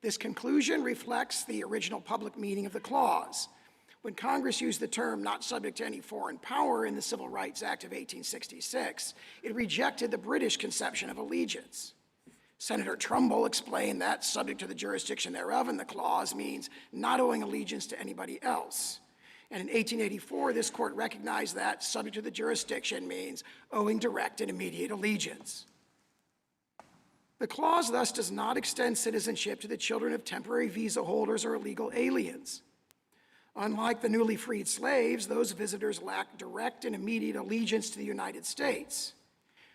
This conclusion reflects the original public meaning of the clause. When Congress used the term "not subject to any foreign power" in the Civil Rights Act of 1866, it rejected the British conception of allegiance. Senator Trumbull explained that "subject to the jurisdiction thereof" in the clause means not owing allegiance to anybody else. And in 1884, this court recognized that "subject to the jurisdiction" means owing direct and immediate allegiance. The clause thus does not extend citizenship to the children of temporary visa holders or illegal aliens. Unlike the newly freed slaves, those visitors lack direct and immediate allegiance to the United States.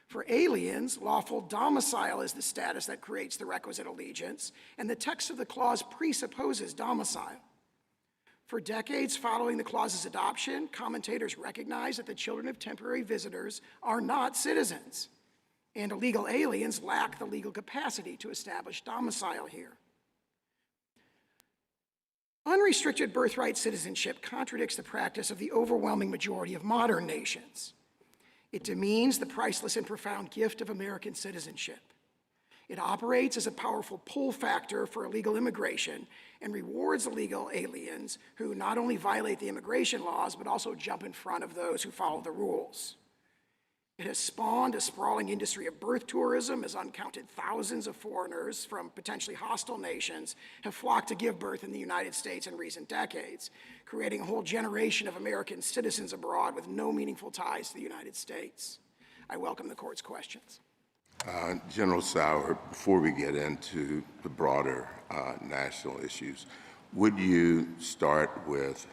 For aliens, lawful domicile is the status that creates the requisite allegiance, and the text of the clause presupposes domicile. For decades following the clause's adoption, commentators recognize that the children of temporary visitors are not citizens, and illegal aliens lack the legal capacity to establish domicile here. Unrestricted birthright citizenship contradicts the practice of the overwhelming majority of modern nations. It demeans the priceless and profound gift of American citizenship. It operates as a powerful pull factor for illegal immigration and rewards illegal aliens who not only violate the immigration laws, but also jump in front of those who follow the rules. It has spawned a sprawling industry of birth tourism, as uncounted thousands of foreigners from potentially hostile nations have flocked to give birth in the United States in recent decades, creating a whole generation of American citizens abroad with no meaningful ties to the United States. I welcome the court's questions. General Sauer, before we get into the broader national issues, would you start with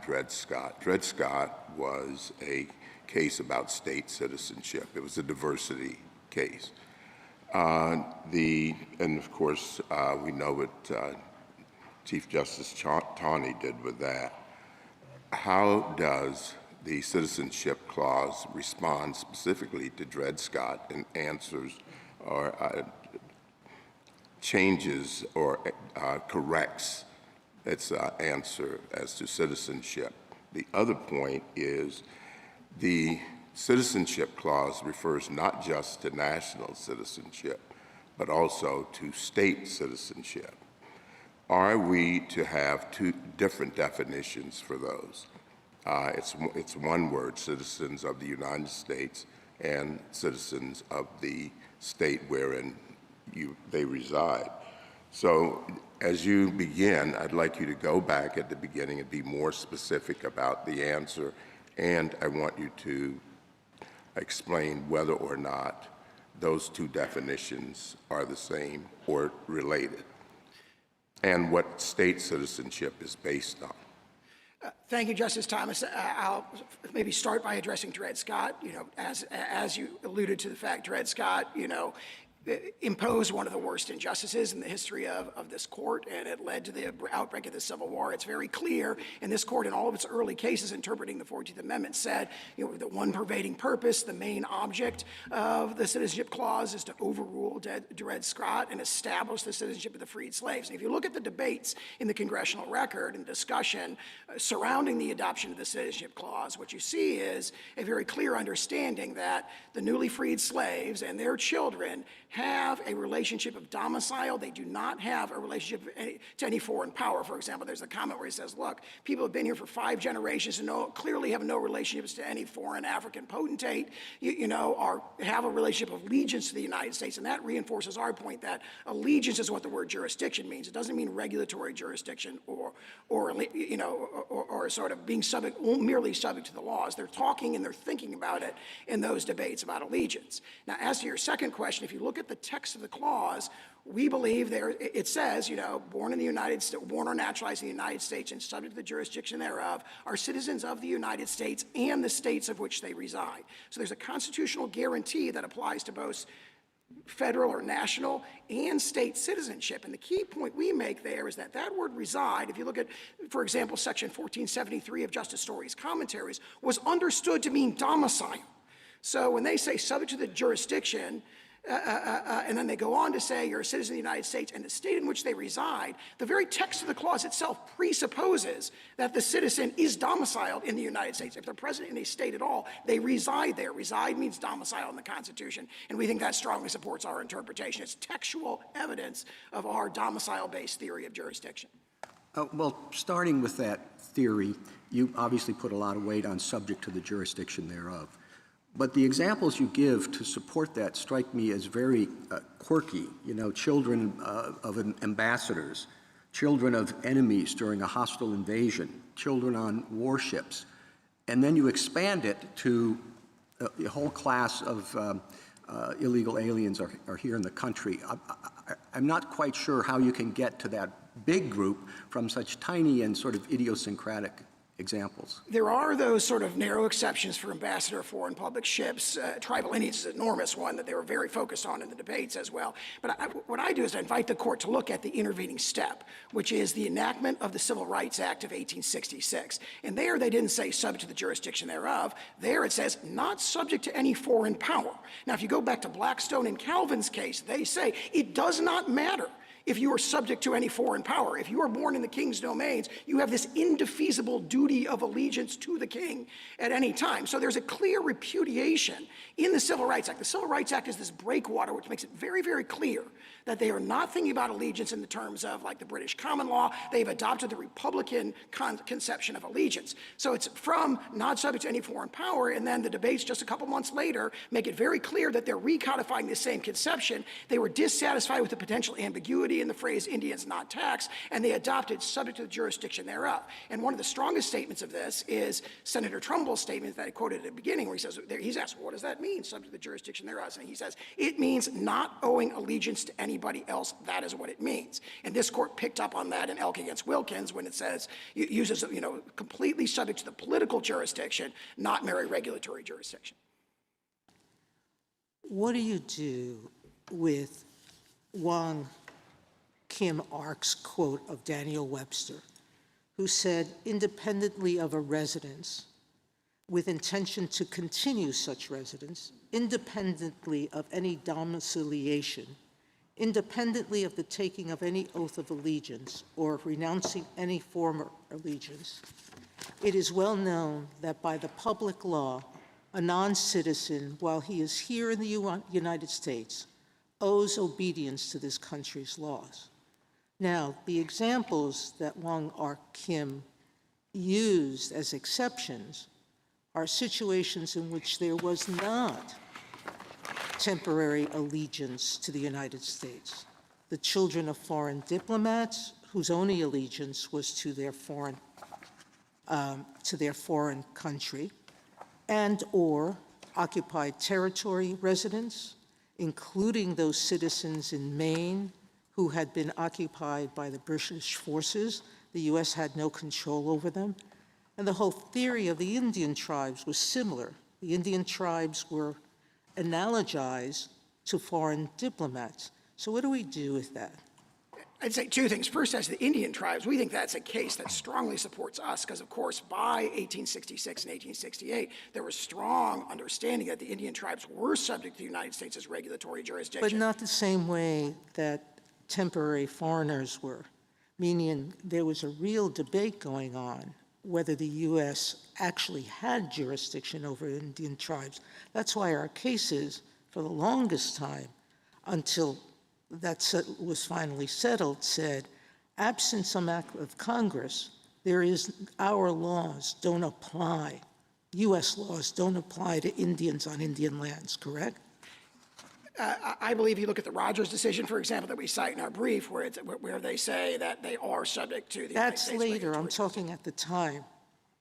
Dred Scott? Dred Scott was a case about state citizenship. It was a diversity case. And of course, we know what Chief Justice Taney did with that. How does the Citizenship Clause respond specifically to Dred Scott and answers or changes or corrects its answer as to citizenship? The other point is the Citizenship Clause refers not just to national citizenship, but also to state citizenship. Are we to have two different definitions for those? It's one word, citizens of the United States and citizens of the state wherein they reside. So as you begin, I'd like you to go back at the beginning and be more specific about the answer, and I want you to explain whether or not those two definitions are the same or related, and what state citizenship is based on. Thank you, Justice Thomas. I'll maybe start by addressing Dred Scott. As you alluded to the fact, Dred Scott, imposed one of the worst injustices in the history of this court, and it led to the outbreak of the Civil War. It's very clear, and this court in all of its early cases interpreting the 14th Amendment said, the one pervading purpose, the main object of the Citizenship Clause is to overrule Dred Scott and establish the citizenship of the freed slaves. And if you look at the debates in the congressional record and discussion surrounding the adoption of the Citizenship Clause, what you see is a very clear understanding that the newly freed slaves and their children have a relationship of domicile. They do not have a relationship to any foreign power. For example, there's a comment where he says, look, people have been here for 5 generations and clearly have no relationships to any foreign African potentate, or have a relationship of allegiance to the United States. And that reinforces our point that allegiance is what the word jurisdiction means. It doesn't mean regulatory jurisdiction or sort of being merely subject to the laws. They're talking and they're thinking about it in those debates about allegiance. Now, as to your second question, if you look at the text of the clause, we believe it says, born in the United States, born or naturalized in the United States and subject to the jurisdiction thereof, are citizens of the United States and the states of which they reside. So there's a constitutional guarantee that applies to both federal or national and state citizenship. And the key point we make there is that that word reside, if you look at, for example, section 1473 of Justice Story's commentaries, was understood to mean domicile. So when they say subject to the jurisdiction, And then they go on to say you're a citizen of the United States and the state in which they reside. The very text of the clause itself presupposes that the citizen is domiciled in the United States. If they're present in a state at all, they reside there. Reside means domicile in the Constitution, and we think that strongly supports our interpretation. It's textual evidence of our domicile-based theory of jurisdiction. Well, starting with that theory, you obviously put a lot of weight on subject to the jurisdiction thereof. But the examples you give to support that strike me as very quirky. You know, children of ambassadors, children of enemies during a hostile invasion, children on warships. And then you expand it to a whole class of illegal aliens are here in the country. I'm not quite sure how you can get to that big group from such tiny and sort of idiosyncratic examples. There are those sort of narrow exceptions for ambassador of foreign public ships. Tribal lineage is an enormous one that they were very focused on in the debates as well. But what I do is I invite the court to look at the intervening step, which is the enactment of the Civil Rights Act of 1866. And there they didn't say subject to the jurisdiction thereof. There it says not subject to any foreign power. Now, if you go back to Blackstone and Calvin's case, they say it does not matter if you are subject to any foreign power. If you are born in the king's domains, you have this indefeasible duty of allegiance to the king at any time. So there's a clear repudiation in the Civil Rights Act. The Civil Rights Act is this breakwater which makes it very, very clear that they are not thinking about allegiance in the terms of like the British common law. They've adopted the Republican conception of allegiance. So it's from not subject to any foreign power, and then the debates just a couple months later make it very clear that they're recodifying the same conception. They were dissatisfied with the potential ambiguity in the phrase Indians not taxed, and they adopted subject to the jurisdiction thereof. And one of the strongest statements of this is Senator Trumbull's statement that I quoted at the beginning, where he says, he's asked, what does that mean, subject to the jurisdiction thereof? And he says, it means not owing allegiance to anybody else. That is what it means. And this court picked up on that in Elk against Wilkins when it says, it uses, completely subject to the political jurisdiction, not mere regulatory jurisdiction. What do you do with Wong Kim Ark's quote of Daniel Webster, who said, independently of a residence, with intention to continue such residence, independently of any domiciliation, independently of the taking of any oath of allegiance or renouncing any former allegiance, it is well known that by the public law, a non-citizen, while he is here in the United States, owes obedience to this country's laws. Now, the examples that Wong Ark Kim used as exceptions are situations in which there was not temporary allegiance to the United States. The children of foreign diplomats whose only allegiance was to their foreign country, and or occupied territory residents, including those citizens in Maine who had been occupied by the British forces. The U.S. had no control over them. And the whole theory of the Indian tribes was similar. The Indian tribes were analogized to foreign diplomats. So what do we do with that? I'd say two things. First, as the Indian tribes, we think that's a case that strongly supports us because, of course, by 1866 and 1868, there was strong understanding that the Indian tribes were subject to the United States' regulatory jurisdiction. But not the same way that temporary foreigners were, meaning there was a real debate going on whether the U.S. actually had jurisdiction over Indian tribes. That's why our cases, for the longest time, until that was finally settled, said, absent some act of Congress, our laws don't apply. U.S. laws don't apply to Indians on Indian lands, correct? I believe you look at the Rogers decision, for example, that we cite in our brief, where they say that they are subject to the United States. That's later. I'm talking at the time.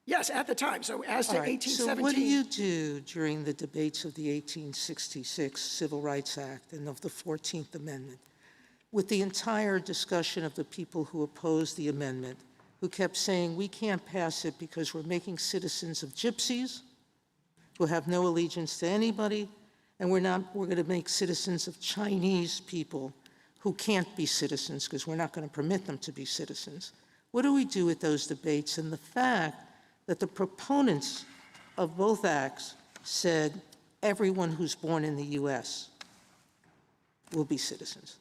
Yes, at the time. So as to 1817. So what do you do during the debates of the 1866 Civil Rights Act and of the 14th Amendment, with the entire discussion of the people who opposed the amendment, who kept saying, we can't pass it because we're making citizens of gypsies who have no allegiance to anybody, and we're going to make citizens of Chinese people who can't be citizens because we're not going to permit them to be citizens. What do we do with those debates and the fact that the proponents of both acts said everyone who's born in the U.S.? will be citizens?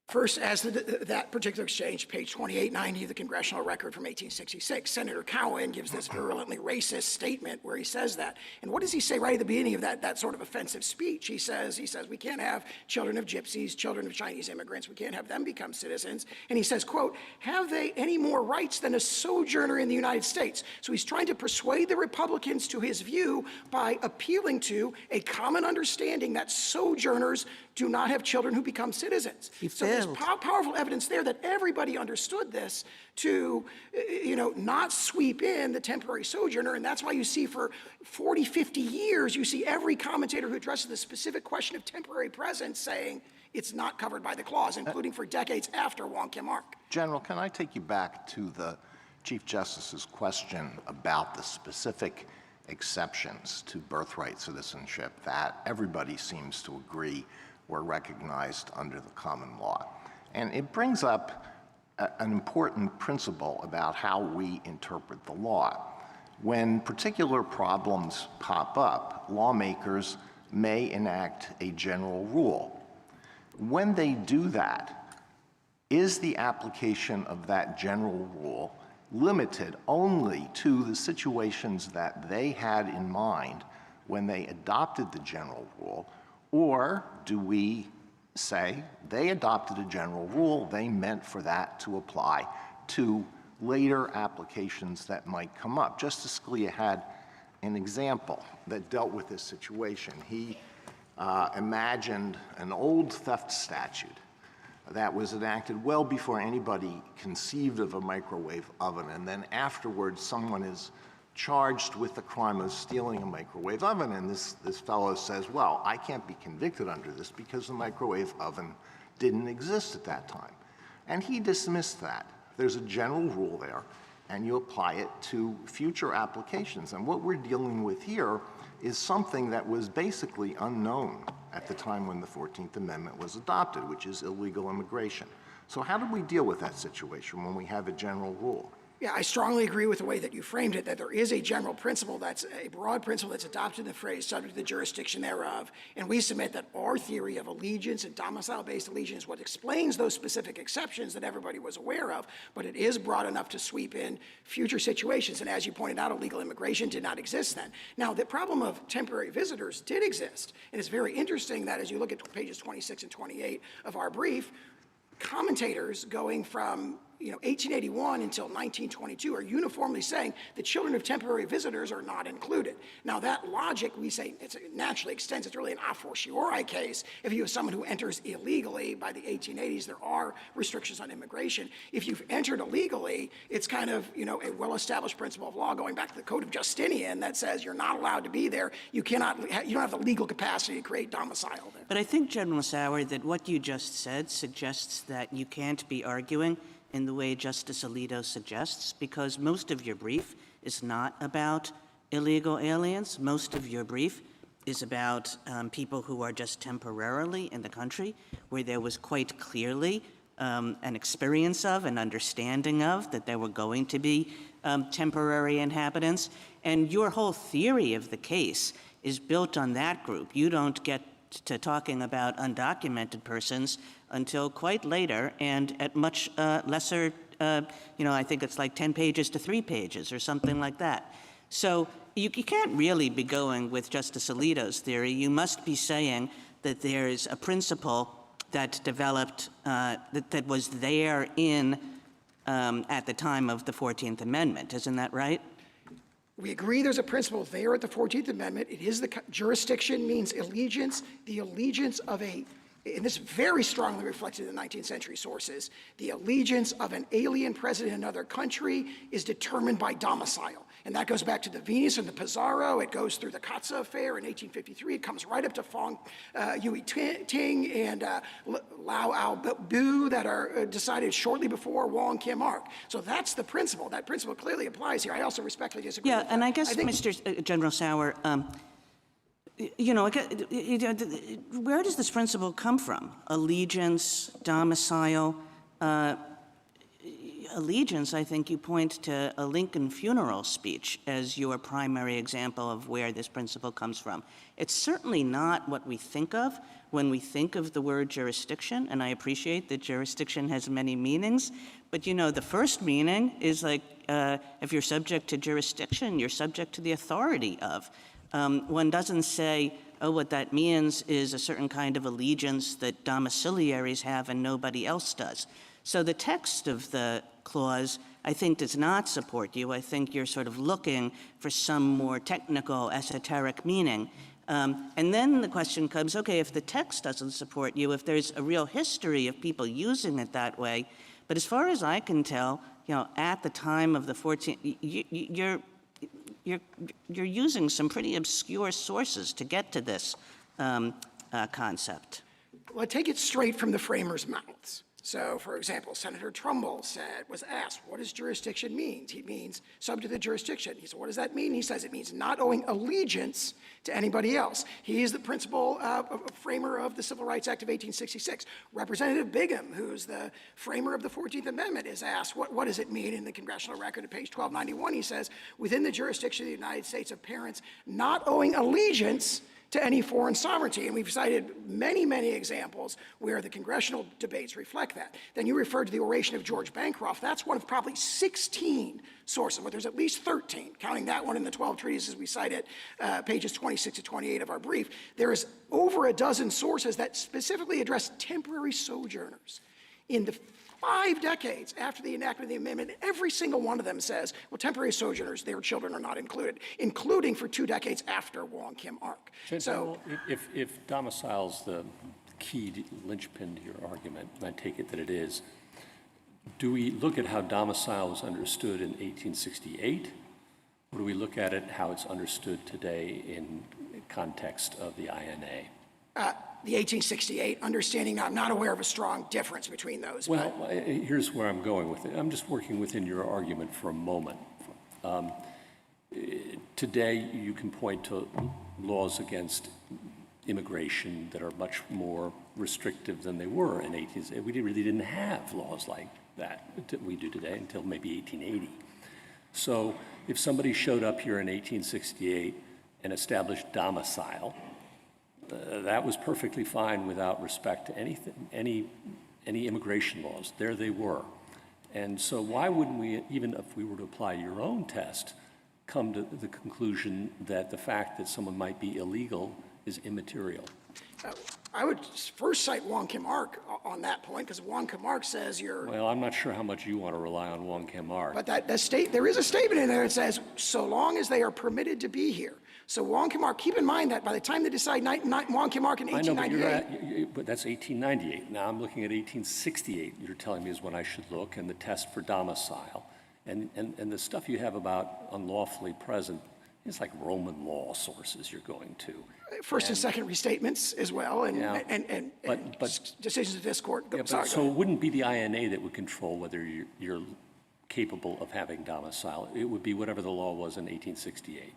First, as that particular exchange, page 2890 of the congressional record from 1866, Senator Cowan gives this virulently racist statement where he says that. And what does he say right at the beginning of that sort of offensive speech? He says, we can't have children of gypsies, children of Chinese immigrants, we can't have them become citizens. And he says, quote, have they any more rights than a sojourner in the United States? So he's trying to persuade the Republicans to his view by appealing to a common understanding that sojourners do not have children who become citizens. So there's powerful evidence there that everybody understood this to, not sweep in the temporary sojourner. And that's why you see for 40, 50 years, you see every commentator who addresses the specific question of temporary presence saying it's not covered by the clause, including for decades after Wong Kim Ark. General, can I take you back to the Chief Justice's question about the specific exceptions to birthright citizenship that everybody seems to agree were recognized under the common law? And it brings up an important principle about how we interpret the law. When particular problems pop up, lawmakers may enact a general rule. When they do that, is the application of that general rule limited only to the situations that they had in mind when they adopted the general rule, or do we say they adopted a general rule, they meant for that to apply to later applications that might come up? Justice Scalia had an example that dealt with this situation. He imagined an old theft statute that was enacted well before anybody conceived of a microwave oven, and then afterwards someone is charged with the crime of stealing a microwave oven, and this fellow says, well, I can't be convicted under this because the microwave oven didn't exist at that time. And he dismissed that. There's a general rule there, and you apply it to future applications. And what we're dealing with here is something that was basically unknown at the time when the 14th Amendment was adopted, which is illegal immigration. So how do we deal with that situation when we have a general rule? Yeah, I strongly agree with the way that you framed it, that there is a general principle, that's a broad principle that's adopted in the phrase subject to the jurisdiction thereof. And we submit that our theory of allegiance and domicile-based allegiance is what explains those specific exceptions that everybody was aware of, but it is broad enough to sweep in future situations. And as you pointed out, illegal immigration did not exist then. Now, the problem of temporary visitors did exist. And it's very interesting that as you look at pages 26 and 28 of our brief, commentators going from 1881 until 1922 are uniformly saying the children of temporary visitors are not included. Now that logic, we say, it naturally extends. It's really an a fortiori case. If you have someone who enters illegally by the 1880s, there are restrictions on immigration. If you've entered illegally, it's kind of a well-established principle of law going back to the Code of Justinian that says you're not allowed to be there. You don't have the legal capacity to create domicile there. But I think, General Sauer, that what you just said suggests that you can't be arguing in the way Justice Alito suggests, because most of your brief is not about illegal aliens. Most of your brief is about people who are just temporarily in the country, where there was quite clearly an experience of, an understanding of, that there were going to be temporary inhabitants. And your whole theory of the case is built on that group. You don't get to talking about undocumented persons until quite later and at much lesser, I think it's like 10 pages to 3 pages or something like that. So you can't really be going with Justice Alito's theory. You must be saying that there is a principle that developed, that was there at the time of the 14th Amendment. Isn't that right? We agree there's a principle there at the 14th Amendment. It is jurisdiction means allegiance, the allegiance of and this is very strongly reflected in the 19th century sources, the allegiance of an alien present in another country is determined by domicile. And that goes back to the Venus and the Pizarro. It goes through the Katza affair in 1853. It comes right up to Fong Yui Ting and Lau Ao Bu that are decided shortly before Wong Kim Ark. So that's the principle. That principle clearly applies here. I also respectfully disagree with that. And I guess, Mr. General Sauer, where does this principle come from? Allegiance, domicile. Allegiance, I think you point to a Lincoln funeral speech as your primary example of where this principle comes from. It's certainly not what we think of when we think of the word jurisdiction, and I appreciate that jurisdiction has many meanings, but you know, the first meaning is like, if you're subject to jurisdiction, you're subject to the authority of. One doesn't say, oh, what that means is a certain kind of allegiance that domiciliaries have and nobody else does. So the text of the clause, I think, does not support you. I think you're sort of looking for some more technical, esoteric meaning. And then the question comes, okay, if the text doesn't support you, if there's a real history of people using it that way, but as far as I can tell, you know, at the time of the 14th, you're using some pretty obscure sources to get to this concept. Well, I take it straight from the framers' mouths. So, for example, Senator Trumbull was asked, what does jurisdiction mean? He means subject to the jurisdiction. He said, what does that mean? He says it means not owing allegiance to anybody else. He is the principal framer of the Civil Rights Act of 1866. Representative Bigham, who's the framer of the 14th Amendment, is asked, what does it mean in the congressional record at page 1291? He says, within the jurisdiction of the United States of parents not owing allegiance to any foreign sovereignty. And we've cited many, many examples where the congressional debates reflect that. Then you referred to the oration of George Bancroft. That's one of probably 16 sources, but there's at least 13, counting that one in the 12 treatises we cited, pages 26 to 28 of our brief. There is over a dozen sources that specifically address temporary sojourners. In the 5 decades after the enactment of the amendment, every single one of them says, well, temporary sojourners, their children are not included, including for 2 decades after Wong Kim Ark. So if domicile's the key linchpin to your argument, and I take it that it is, do we look at how domicile was understood in 1868, or do we look at it how it's understood today in context of the INA? The 1868 understanding, I'm not aware of a strong difference between those. Well, here's where I'm going with it. I'm just working within your argument for a moment. Today, you can point to laws against immigration that are much more restrictive than they were in 1860. We really didn't have laws like that we do today until maybe 1880. So if somebody showed up here in 1868 and established domicile, that was perfectly fine without respect to any immigration laws. There they were. And so why wouldn't we, even if we were to apply your own test, come to the conclusion that the fact that someone might be illegal is immaterial? I would first cite Wong Kim Ark on that point, because Wong Kim Ark says you're... Well, I'm not sure how much you want to rely on Wong Kim Ark. But there is a statement in there that says, so long as they are permitted to be here. So Wong Kim Ark, keep in mind that by the time they decide Wong Kim Ark in 1898... But that's 1898. Now I'm looking at 1868, you're telling me is when I should look, and the test for domicile. And the stuff you have about unlawfully present is like Roman law sources you're going to. First and second restatements as well, and decisions of this court. Yeah, so it wouldn't be the INA that would control whether you're capable of having domicile. It would be whatever the law was in 1868.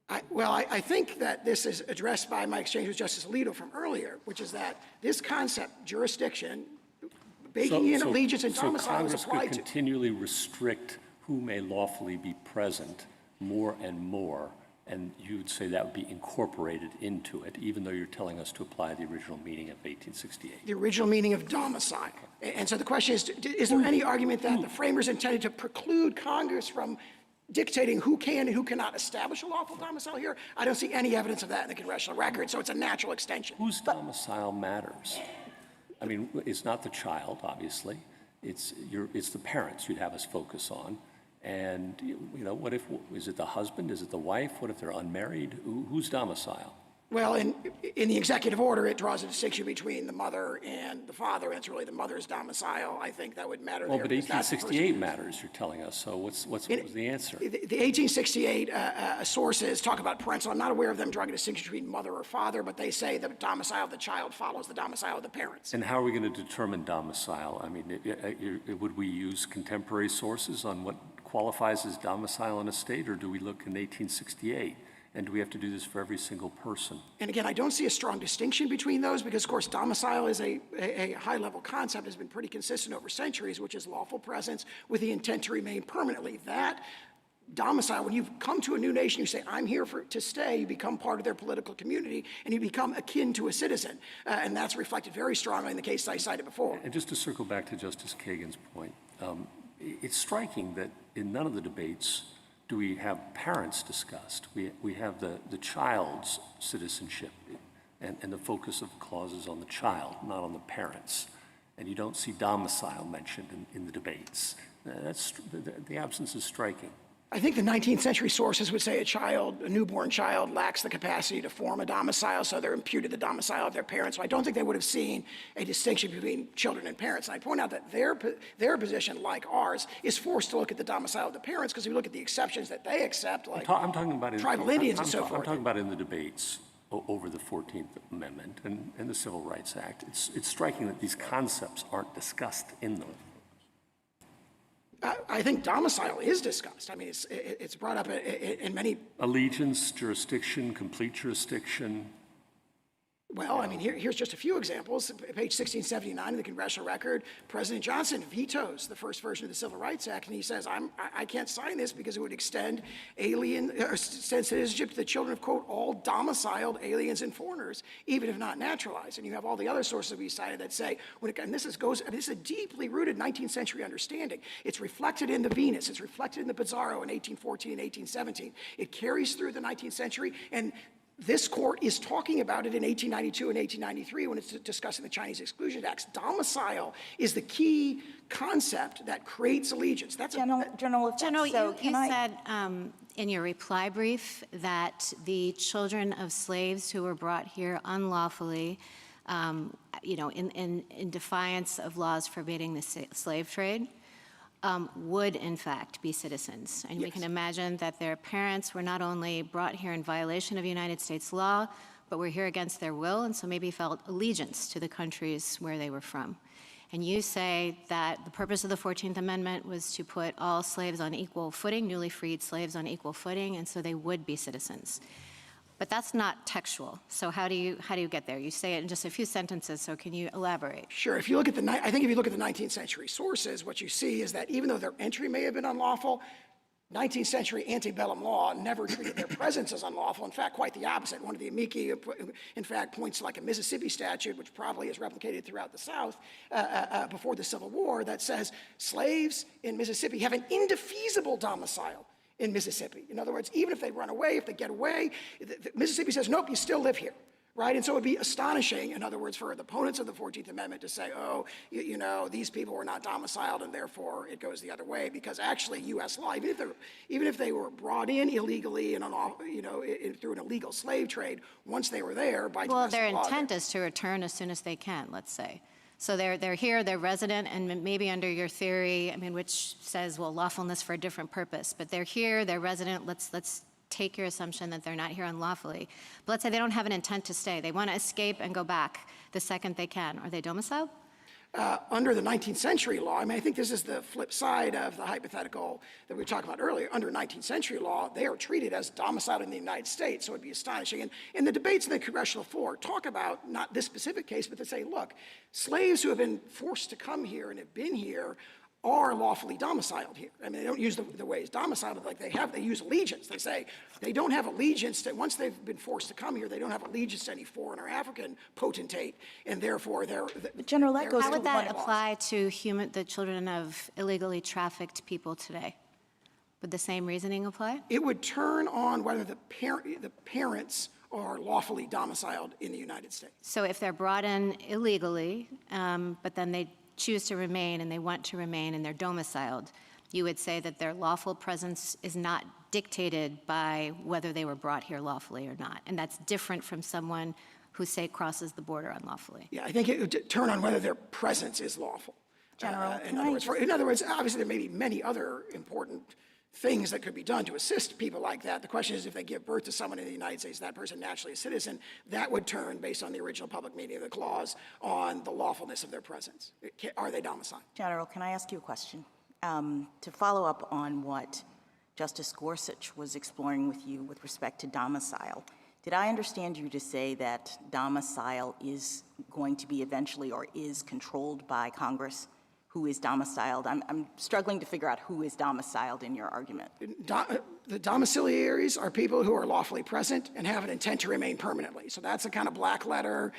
I think that this is addressed by my exchange with Justice Alito from earlier, which is that this concept, jurisdiction, baking in allegiance and domicile is applied to. So Congress could continually restrict who may lawfully be present more and more, and you would say that would be incorporated into it, even though you're telling us to apply the original meaning of 1868. The original meaning of domicile. And so the question is there any argument that the framers intended to preclude Congress from dictating who can and who cannot establish a lawful domicile here? I don't see any evidence of that in the congressional record, so it's a natural extension. Whose domicile matters? I mean, it's not the child, obviously. It's the parents you'd have us focus on. And, you know, what if, is it the husband? Is it the wife? What if they're unmarried? Whose domicile? Well, in the executive order, it draws a distinction between the mother and the father, and it's really the mother's domicile. I think that would matter Well, there. but 1868 matters, you're telling us, so what's the answer? The 1868 sources talk about parental. I'm not aware of them drawing a distinction between mother or father, but they say the domicile of the child follows the domicile of the parents. And how are we going to determine domicile? I mean, would we use contemporary sources on what qualifies as domicile in a state, or do we look in 1868? And do we have to do this for every single person? And again, I don't see a strong distinction between those because, of course, domicile is a high-level concept, has been pretty consistent over centuries, which is lawful presence with the intent to remain permanently. That domicile, when you've come to a new nation, you say, I'm here to stay, you become part of their political community, and you become akin to a citizen. And that's reflected very strongly in the case I cited before. And just to circle back to Justice Kagan's point, it's striking that in none of the debates do we have parents discussed. We have the child's citizenship, and the focus of the clause is on the child, not on the parents. And you don't see domicile mentioned in the debates. The absence is striking. I think the 19th century sources would say a newborn child lacks the capacity to form a domicile, so they're imputed the domicile of their parents. So I don't think they would have seen a distinction between children and parents. And I point out that their position, like ours, is forced to look at the domicile of the parents, because if you look at the exceptions that they accept, like I'm talking about tribal Indians and so I'm forth. talking about in the debates over the 14th Amendment and the Civil Rights Act. It's striking that these concepts aren't discussed in them. I think domicile is discussed. I mean, it's brought up in many. Allegiance, jurisdiction, complete jurisdiction. Well, I mean, here's just a few examples. Page 1679 of the Congressional Record, President Johnson vetoes the first version of the Civil Rights Act, and he says, I can't sign this because it would extend citizenship to the children of, quote, all domiciled aliens and foreigners, even if not naturalized. And you have all the other sources we cited that say, this is a deeply rooted 19th century understanding. It's reflected in the Venus. It's reflected in the Pizarro in 1814 and 1817. It carries through the 19th century, and this court is talking about it in 1892 and 1893 when it's discussing the Chinese Exclusion Acts. Domicile is the key concept that creates allegiance. That's General, you said in your reply brief that the children of slaves who were brought here unlawfully, in defiance of laws forbidding the slave trade, would in fact be citizens. And we can imagine that their parents were not only brought here in violation of United States law, but were here against their will, and so maybe felt allegiance to the countries where they were from. And you say that the purpose of the 14th Amendment was to put all slaves on equal footing, newly freed slaves on equal footing, and so they would be citizens. But that's not textual. So how do you get there? You say it in just a few sentences, so can you elaborate? Sure. If you look at I think if you look at the 19th century sources, what you see is that even though their entry may have been unlawful, 19th century antebellum law never treated their presence as unlawful. In fact, quite the opposite. One of the amici, in fact, points to like a Mississippi statute, which probably is replicated throughout the South before the Civil War, that says slaves in Mississippi have an indefeasible domicile in Mississippi. In other words, even if they run away, if they get away, Mississippi says, nope, you still live here, right? And so it would be astonishing, in other words, for the opponents of the 14th Amendment to say, oh, these people were not domiciled and therefore it goes the other way, because actually U.S. law, even if they were brought in illegally and through an illegal slave trade, once they were there by well, domestic their law, intent is to return as soon as they can, let's say. So they're here, they're resident, and maybe under your theory, which says, well, lawfulness for a different purpose, but they're here, they're resident, let's take your assumption that they're not here unlawfully. But let's say they don't have an intent to stay. They want to escape and go back the second they can. Are they domiciled? Under the 19th century law, I think this is the flip side of the hypothetical that we were talking about earlier. Under 19th century law, they are treated as domiciled in the United States, so it'd be astonishing. And the debates in the congressional floor talk about not this specific case, but they say, look, slaves who have been forced to come here and have been here are lawfully domiciled here. They don't use the ways domiciled, but they use allegiance. They say they don't have allegiance to, once they've been forced to come here, they don't have allegiance to any foreign or African potentate, and therefore General, that goes How to would that apply to the children of illegally trafficked people today? Would the same reasoning apply? It would turn on whether the parents are lawfully domiciled in the United States. So if they're brought in illegally, but then they choose to remain and they want to remain and they're domiciled, you would say that their lawful presence is not dictated by whether they were brought here lawfully or not. And that's different from someone who, say, crosses the border unlawfully. Yeah, I think it would turn on whether their presence is lawful. General, in other words, obviously there may be many other important things that could be done to assist people like that. The question is, if they give birth to someone in the United States, that person naturally a citizen, that would turn, based on the original public meaning of the clause, on the lawfulness of their presence. Are they domiciled? General, can I ask you a question? To follow up on what Justice Gorsuch was exploring with you with respect to domicile, did I understand you to say that domicile is going to be eventually or is controlled by Congress who is domiciled? I'm struggling to figure out who is domiciled in your argument. The domiciliaries are people who are lawfully present and have an intent to remain permanently. So that's a kind of black letter,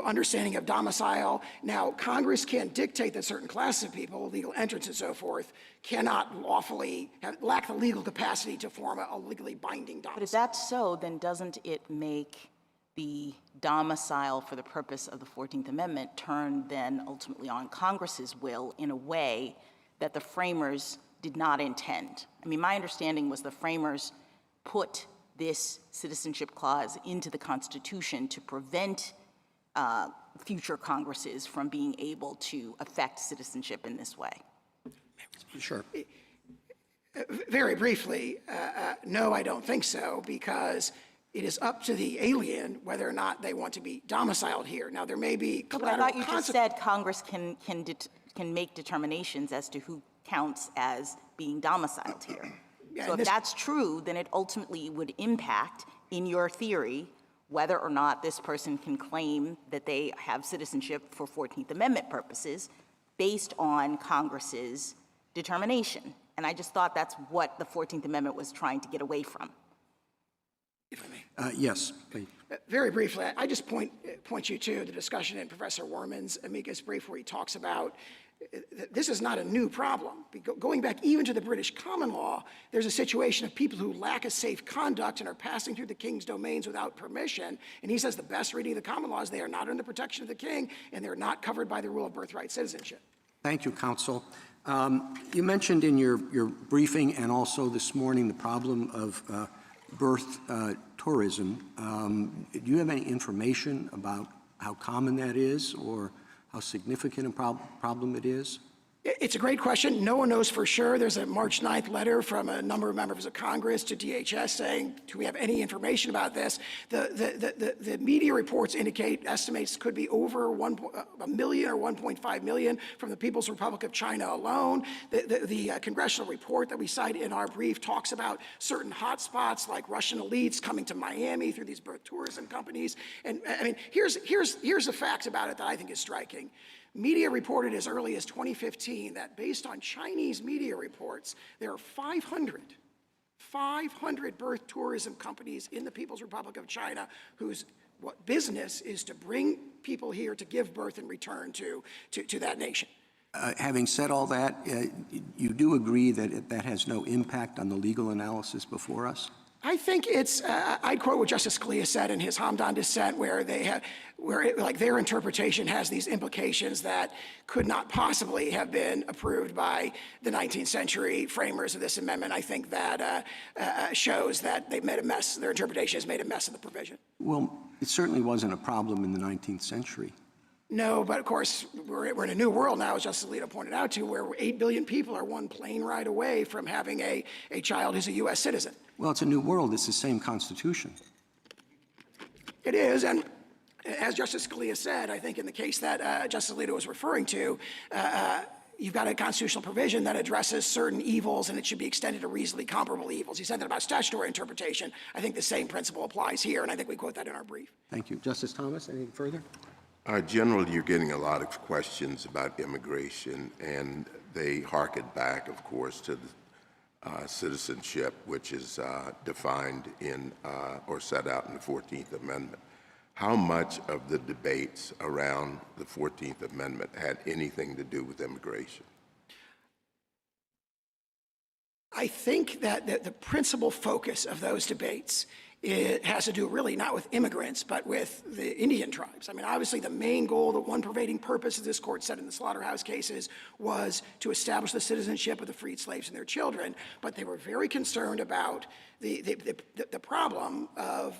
understanding of domicile. Now, Congress can dictate that certain classes of people, legal entrants and so forth, cannot lawfully lack the legal capacity to form a legally binding domicile. But if that's so, then doesn't it make the domicile for the purpose of the 14th Amendment turn then ultimately on Congress's will in a way that the framers did not intend? I mean, my understanding was the framers put this citizenship clause into the Constitution to prevent future Congresses from being able to affect citizenship in this way. Sure. Very briefly, no, I don't think so, because it is up to the alien whether or not they want to be domiciled here. Now, there may be But I collateral thought you just said Congress can make determinations as to who counts as being domiciled here. Yeah, So if that's true, then it ultimately would impact, in your theory, whether or not this person can claim that they have citizenship for 14th Amendment purposes based on Congress's determination. And I just thought that's what the 14th Amendment was trying to get away from. If I may. Yes, please. Very briefly, I just point you to the discussion in Professor Werman's amicus brief where he talks about this is not a new problem. Going back even to the British common law, there's a situation of people who lack a safe conduct and are passing through the king's domains without permission. And he says the best reading of the common law is they are not under the protection of the king and they're not covered by the rule of birthright citizenship. Thank you, counsel. You mentioned in your briefing and also this morning the problem of birth tourism. Do you have any information about how common that is or how significant a problem it is? It's a great question. No one knows for sure. There's a March 9th letter from a number of members of Congress to DHS saying, do we have any information about this? The media reports indicate estimates could be over 1 million or 1.5 million from the People's Republic of China alone. The congressional report that we cite in our brief talks about certain hotspots like Russian elites coming to Miami through these birth tourism companies. And I mean, here's a fact about it that I think is striking. Media reported as early as 2015 that based on Chinese media reports, there are 500 birth tourism companies in the People's Republic of China whose business is to bring people here to give birth and return to that nation. Having said all that, you do agree that that has no impact on the legal analysis before us? I think it's, I'd quote what Justice Scalia said in his Hamdan dissent, where their interpretation has these implications that could not possibly have been approved by the 19th century framers of this amendment. I think that shows that they've made a mess. Their interpretation has made a mess of the provision. Well, it certainly wasn't a problem in the 19th century. No, but of course, we're in a new world now, as Justice Alito pointed out, where 8 billion people are one plane ride away from having a child who's a U.S. citizen. Well, it's a new world. It's the same Constitution. It is, and as Justice Scalia said, I think in the case that Justice Alito was referring to, you've got a constitutional provision that addresses certain evils, and it should be extended to reasonably comparable evils. He said that about statutory interpretation. I think the same principle applies here, and I think we quote that in our brief. Thank you. Justice Thomas, anything further? General, you're getting a lot of questions about immigration, and they harken back, of course, to the citizenship, which is defined in or set out in the 14th Amendment. How much of the debates around the 14th Amendment had anything to do with immigration? I think that the principal focus of those debates has to do really not with immigrants, but with the Indian tribes. I mean, obviously the main goal, the one pervading purpose, as this court said in the slaughterhouse cases, was to establish the citizenship of the freed slaves and their children, but they were very concerned about the problem of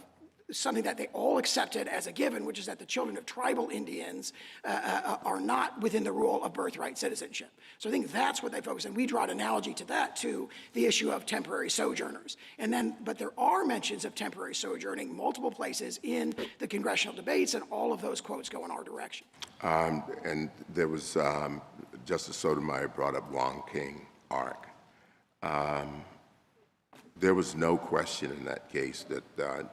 something that they all accepted as a given, which is that the children of tribal Indians are not within the rule of birthright citizenship. So I think that's what they focus on. We draw an analogy to that, to the issue of temporary sojourners. And then, but there are mentions of temporary sojourning multiple places in the congressional debates, and all of those quotes go in our direction. And there was, Justice Sotomayor brought up Wong King Ark. There was no question in that case that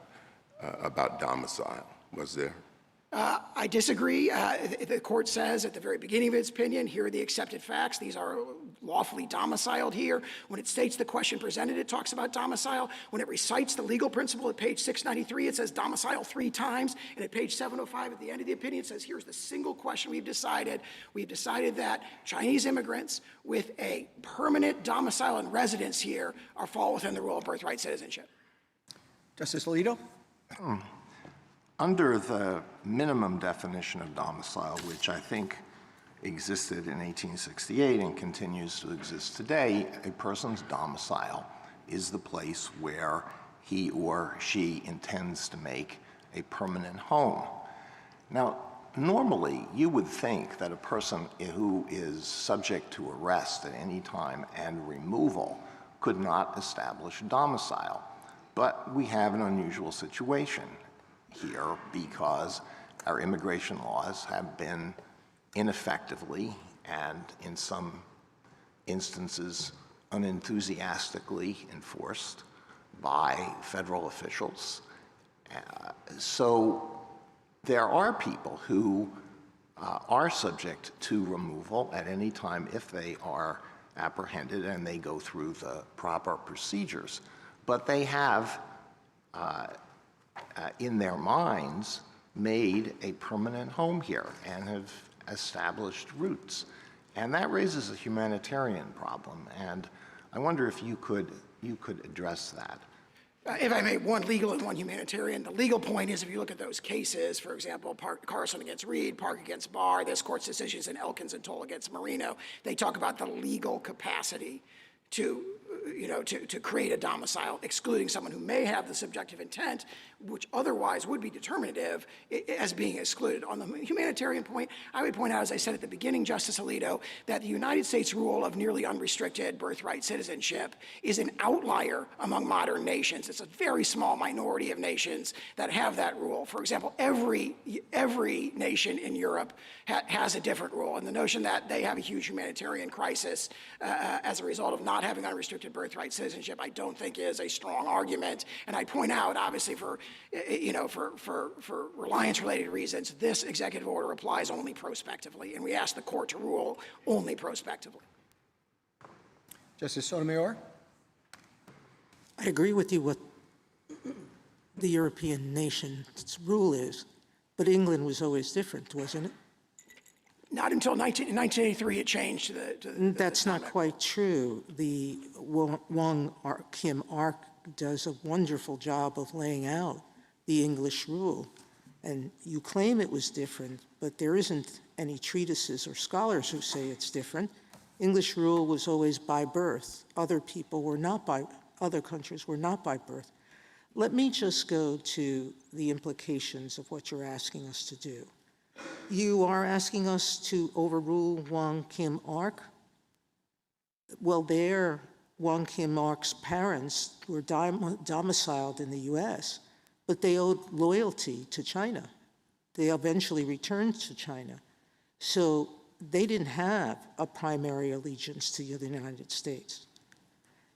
about domicile, was there? I disagree. The court says at the very beginning of its opinion, here are the accepted facts. These are lawfully domiciled here. When it states the question presented, it talks about domicile. When it recites the legal principle at page 693, it says domicile 3 times. And at page 705 at the end of the opinion, it says here's the single question we've decided. We've decided that Chinese immigrants with a permanent domicile and residence here fall within the rule of birthright citizenship. Justice Alito? Under the minimum definition of domicile, which I think existed in 1868 and continues to exist today, a person's domicile is the place where he or she intends to make a permanent home. Now, normally, you would think that a person who is subject to arrest at any time and removal could not establish a domicile. But we have an unusual situation here because our immigration laws have been ineffectively and in some instances unenthusiastically enforced by federal officials. So there are people who are subject to removal at any time if they are apprehended and they go through the proper procedures. But they have in their minds made a permanent home here and have established roots. And that raises a humanitarian problem. And I wonder if you could address that. If I may, one legal and one humanitarian. The legal point is if you look at those cases, for example, Carson against Reed, Park against Barr, this court's decisions in Elkins and Toll against Marino, they talk about the legal capacity to create a domicile, excluding someone who may have the subjective intent, which otherwise would be determinative, as being excluded. On the humanitarian point, I would point out, as I said at the beginning, Justice Alito, that the United States rule of nearly unrestricted birthright citizenship is an outlier among modern nations. It's a very small minority of nations that have that rule. For example, every nation in Europe has a different rule, and the notion that they have a huge humanitarian crisis as a result of not having unrestricted birthright citizenship, I don't think is a strong argument. And I point out, obviously, for reliance-related reasons, this executive order applies only prospectively, and we ask the court to rule only prospectively. Justice Sotomayor? I agree with you what the European nation's rule is, but England was always different, wasn't it? Not until 1983 it changed to the That's not quite true. The Wong Kim Ark does a wonderful job of laying out the English rule. And you claim it was different, but there isn't any treatises or scholars who say it's different. English rule was always by birth. Other countries were not by birth. Let me just go to the implications of what you're asking us to do. You are asking us to overrule Wong Kim Ark? Well, Wong Kim Ark's parents were domiciled in the U.S., but they owed loyalty to China. They eventually returned to China. So they didn't have a primary allegiance to the United States.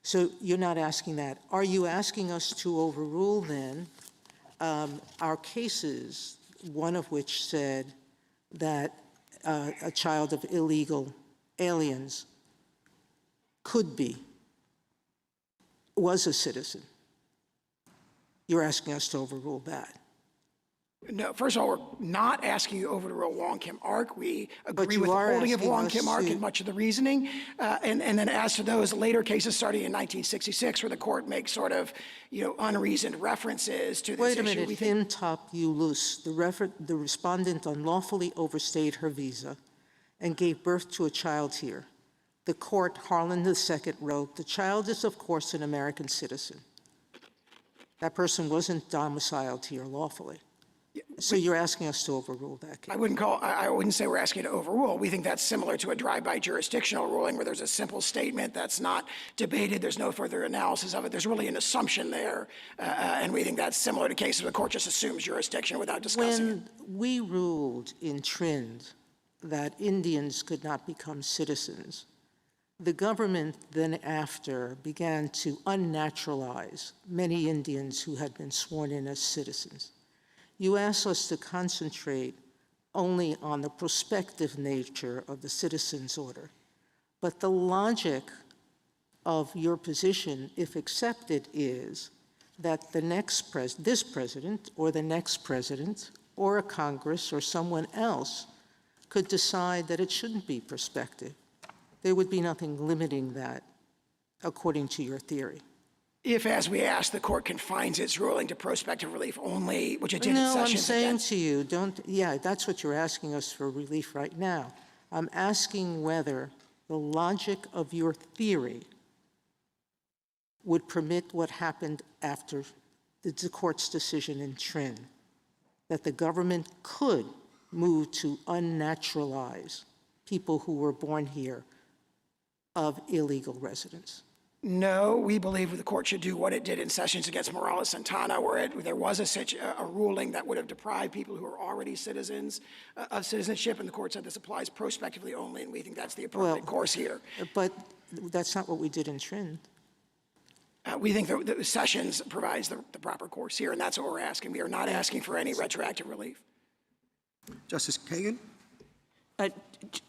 So you're not asking that. Are you asking us to overrule, then, our cases, one of which said that a child of illegal aliens was a citizen? You're asking us to overrule that. No, first of all, we're not asking you to overrule Wong Kim Ark. We agree with the holding of Wong Kim Ark and much of the reasoning. And then as to those later cases starting in 1966, where the court makes sort of, unreasoned references to this issue. Wait a minute, him top you loose. The respondent unlawfully overstayed her visa and gave birth to a child here. The court, Harlan II, wrote, the child is, of course, an American citizen. That person wasn't domiciled here lawfully. So you're asking us to overrule that case? I wouldn't say we're asking you to overrule. We think that's similar to a drive-by jurisdictional ruling where there's a simple statement that's not debated. There's no further analysis of it. There's really an assumption there. And we think that's similar to cases where the court just assumes jurisdiction without discussing it. When we ruled in Trind that Indians could not become citizens, the government then after began to unnaturalize many Indians who had been sworn in as citizens. You ask us to concentrate only on the prospective nature of the citizen's order. But the logic of your position, if accepted, is that the next this president or the next president or a Congress or someone else could decide that it shouldn't be prospective. There would be nothing limiting that, according to your theory. If, as we asked, the court confines its ruling to prospective relief only, which it did in No, I'm Sessions saying against. to you, that's what you're asking us for relief right now. I'm asking whether the logic of your theory would permit what happened after the court's decision in Trin, that the government could move to unnaturalize people who were born here of illegal residence. No, we believe the court should do what it did in Sessions against Morales-Santana, where there was a ruling that would have deprived people who are already citizens of citizenship, and the court said this applies prospectively only, and we think that's the appropriate course here. But that's not what we did in Trin. We think that Sessions provides the proper course here, and that's what we're asking. We are not asking for any retroactive relief. Justice Kagan?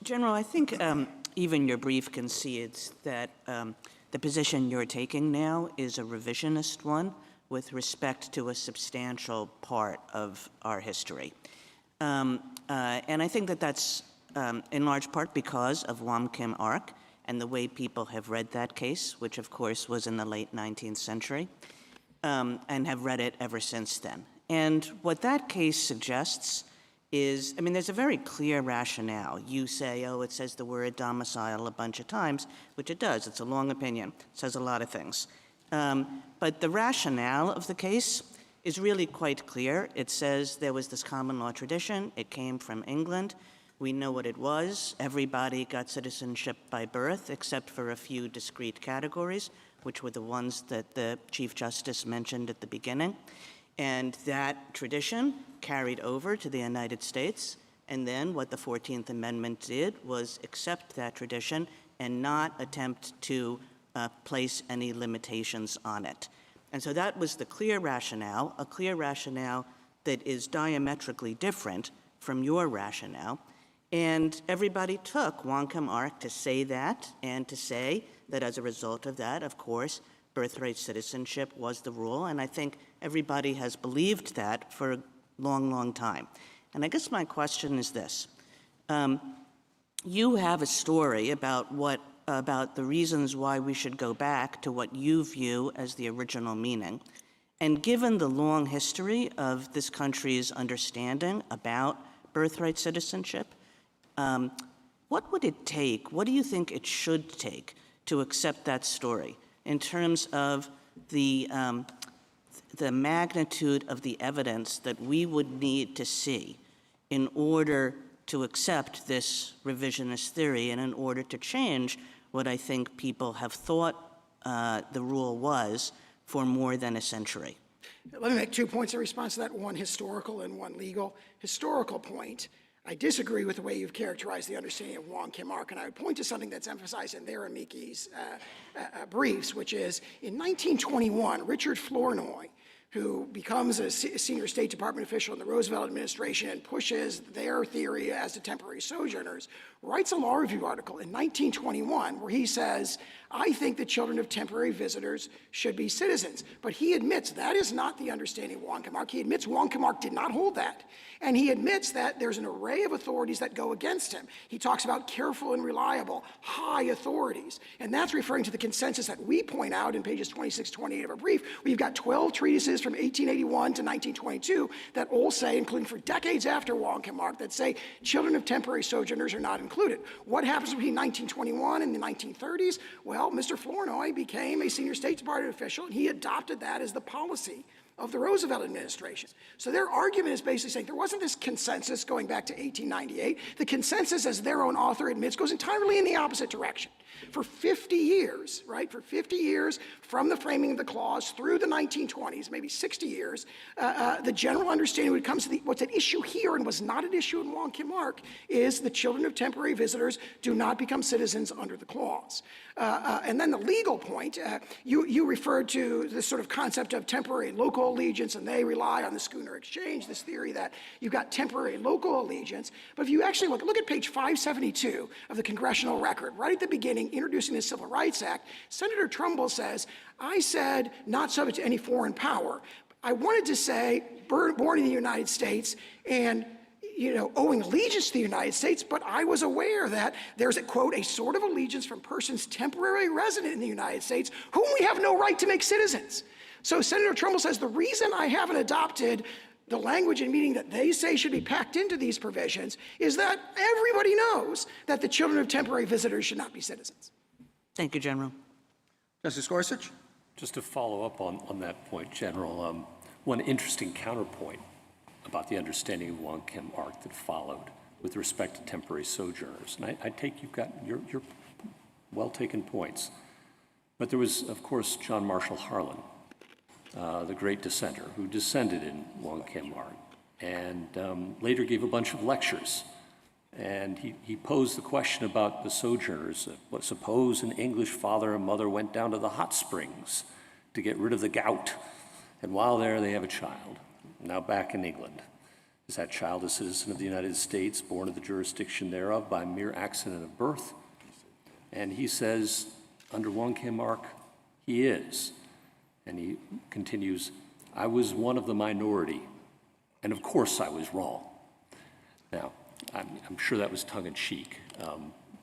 General, I think even your brief concedes that the position you're taking now is a revisionist one with respect to a substantial part of our history. And I think that that's in large part because of Wong Kim Ark and the way people have read that case, which of course was in the late 19th century, and have read it ever since then. And what that case suggests is, I mean, there's a very clear rationale. You say, oh, it says the word domicile a bunch of times, which it does. It's a long opinion. It says a lot of things. But the rationale of the case is really quite clear. It says there was this common law tradition. It came from England. We know what it was. Everybody got citizenship by birth, except for a few discrete categories, which were the ones that the Chief Justice mentioned at the beginning. And that tradition carried over to the United States, and then what the 14th Amendment did was accept that tradition and not attempt to place any limitations on it. And so that was the clear rationale, a clear rationale that is diametrically different from your rationale. And everybody took Wong Kim Ark to say that, and to say that as a result of that, of course, birthright citizenship was the rule, and I think everybody has believed that for a long, long time. And I guess my question is this. You have a story about the reasons why we should go back to what you view as the original meaning. And given the long history of this country's understanding about birthright citizenship, what would it take, what do you think it should take to accept that story in terms of the magnitude of the evidence that we would need to see in order to accept this revisionist theory and in order to change what I think people have thought the rule was for more than a century? Let me make 2 points in response to that, one historical and one legal. Historical point, I disagree with the way you've characterized the understanding of Wong Kim Ark, and I would point to something that's emphasized in their amici's briefs, which is in 1921, Richard Flournoy, who becomes a senior State Department official in the Roosevelt administration and pushes their theory as to temporary sojourners, writes a law review article in 1921 where he says, I think that children of temporary visitors should be citizens. But he admits that is not the understanding of Wong Kim Ark. He admits Wong Kim Ark did not hold that. And he admits that there's an array of authorities that go against him. He talks about careful and reliable, high authorities. And that's referring to the consensus that we point out in pages 26, 28 of our brief. We've got 12 treatises from 1881 to 1922 that all say, including for decades after Wong Kim Ark, that say children of temporary sojourners are not included. What happens between 1921 and the 1930s? Well, Mr. Flournoy became a senior State Department official, and he adopted that as the policy of the Roosevelt administration. So their argument is basically saying there wasn't this consensus going back to 1898. The consensus, as their own author admits, goes entirely in the opposite direction. For 50 years, right, for 50 years from the framing of the clause through the 1920s, maybe 60 years, the general understanding when it comes to what's at issue here and was not at issue in Wong Kim Ark is the children of temporary visitors do not become citizens under the clause. And then the legal point, you referred to this sort of concept of temporary local local allegiance, and they rely on the schooner exchange, this theory that you've got temporary local allegiance. But if you actually look at page 572 of the congressional record, right at the beginning, introducing the Civil Rights Act, Senator Trumbull says, I said not subject to any foreign power. I wanted to say born in the United States and owing allegiance to the United States, but I was aware that there's a, quote, a sort of allegiance from persons temporarily resident in the United States whom we have no right to make citizens. So Senator Trumbull says the reason I haven't adopted the language and meaning that they say should be packed into these provisions is that everybody knows that the children of temporary visitors should not be citizens. Thank you, General. Justice Gorsuch? Just to follow up on that point, General, one interesting counterpoint about the understanding of Wong Kim Ark that followed with respect to temporary sojourners. And I take you've got your well-taken points. But there was, of course, John Marshall Harlan, the great dissenter, who dissented in Wong Kim Ark and later gave a bunch of lectures. And he posed the question about the sojourners. Suppose an English father and mother went down to the hot springs to get rid of the gout, and while there they have a child, now back in England. Is that child a citizen of the United States, born of the jurisdiction thereof by mere accident of birth? And he says, under Wong Kim Ark, he is. And he continues, I was one of the minority, and of course I was wrong. Now, I'm sure that was tongue-in-cheek,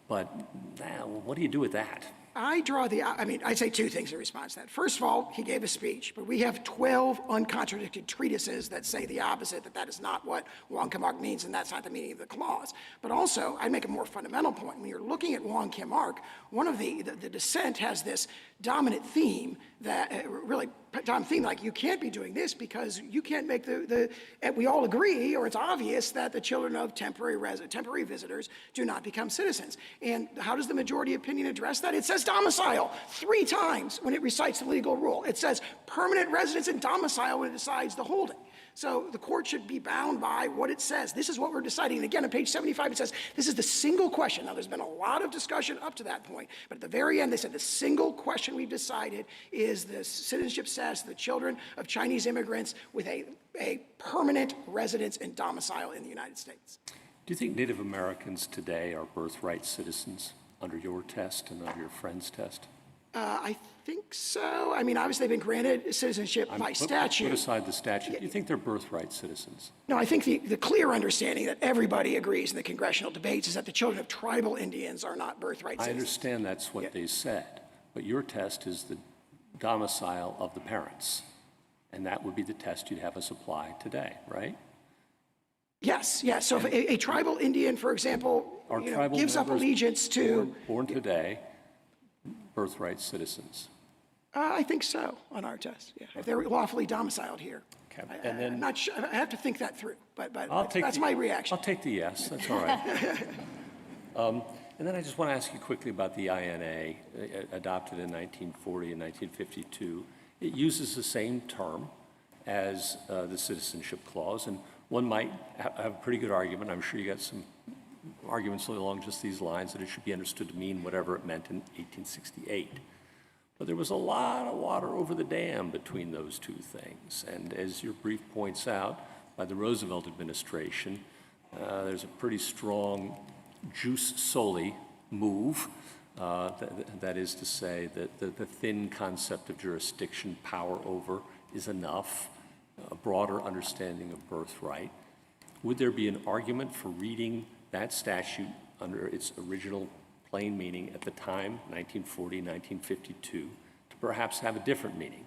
but now, what do you do with that? I'd say two things in response to that. First of all, he gave a speech, but we have 12 uncontradicted treatises that say the opposite, that is not what Wong Kim Ark means, and that's not the meaning of the clause. But also, I'd make a more fundamental point. When you're looking at Wong Kim Ark, one of the dissent has this dominant theme like you can't be doing this because you can't make and we all agree, or it's obvious, that the children of temporary visitors do not become citizens. And how does the majority opinion address that? It says domicile 3 times when it recites the legal rule. It says permanent residence and domicile when it decides the holding. So the court should be bound by what it says. This is what we're deciding. And again, on page 75, it says this is the single question. Now, there's been a lot of discussion up to that point, but at the very end, they said the single question we've decided is the citizenship status of the children of Chinese immigrants with a permanent residence and domicile in the United States. Do you think Native Americans today are birthright citizens under your test and under your friend's test? I think so. I mean, obviously, they've been granted citizenship by statute. Put aside the statute. Do you think they're birthright citizens? No, I think the clear understanding that everybody agrees in the congressional debates is that the children of tribal Indians are not birthright citizens. I understand that's what they said, but your test is the domicile of the parents, and that would be the test you'd have us apply today, right? Yes. So if a tribal Indian, for example, gives up allegiance to... Born today, birthright citizens. I think so on our test, yeah. If they're lawfully domiciled here. Okay. I'm not sure. I have to think that through, but that's my reaction. I'll take the yes. That's all right. And then I just want to ask you quickly about the INA, adopted in 1940 and 1952. It uses the same term as the Citizenship Clause, and one might have a pretty good argument. I'm sure you got some arguments along just these lines that it should be understood to mean whatever it meant in 1868. But there was a lot of water over the dam between those two things. And as your brief points out, by the Roosevelt administration, there's a pretty strong jus soli move. That is to say that the thin concept of jurisdiction, power over, is enough, a broader understanding of birthright. Would there be an argument for reading that statute under its original plain meaning at the time, 1940, 1952, to perhaps have a different meaning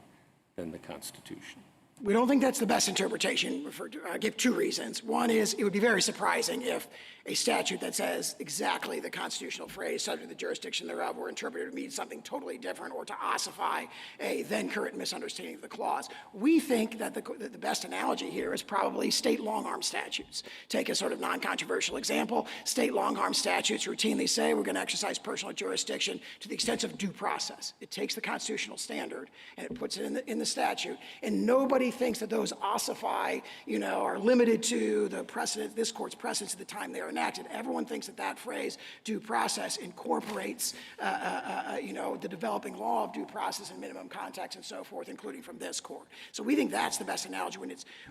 than the Constitution? We don't think that's the best interpretation. I give 2 reasons. One is it would be very surprising if a statute that says exactly the constitutional phrase subject to the jurisdiction thereof were interpreted to mean something totally different or to ossify a then current misunderstanding of the clause. We think that the best analogy here is probably state long-arm statutes. Take a sort of non-controversial example. State long-arm statutes routinely say we're going to exercise personal jurisdiction to the extent of due process. It takes the constitutional standard and it puts it in the statute, and nobody nobody thinks that those ossify, are limited to the precedent, this court's precedents at the time they were enacted. Everyone thinks that that phrase, due process, incorporates, the developing law of due process and minimum context and so forth, including from this court. So we think that's the best analogy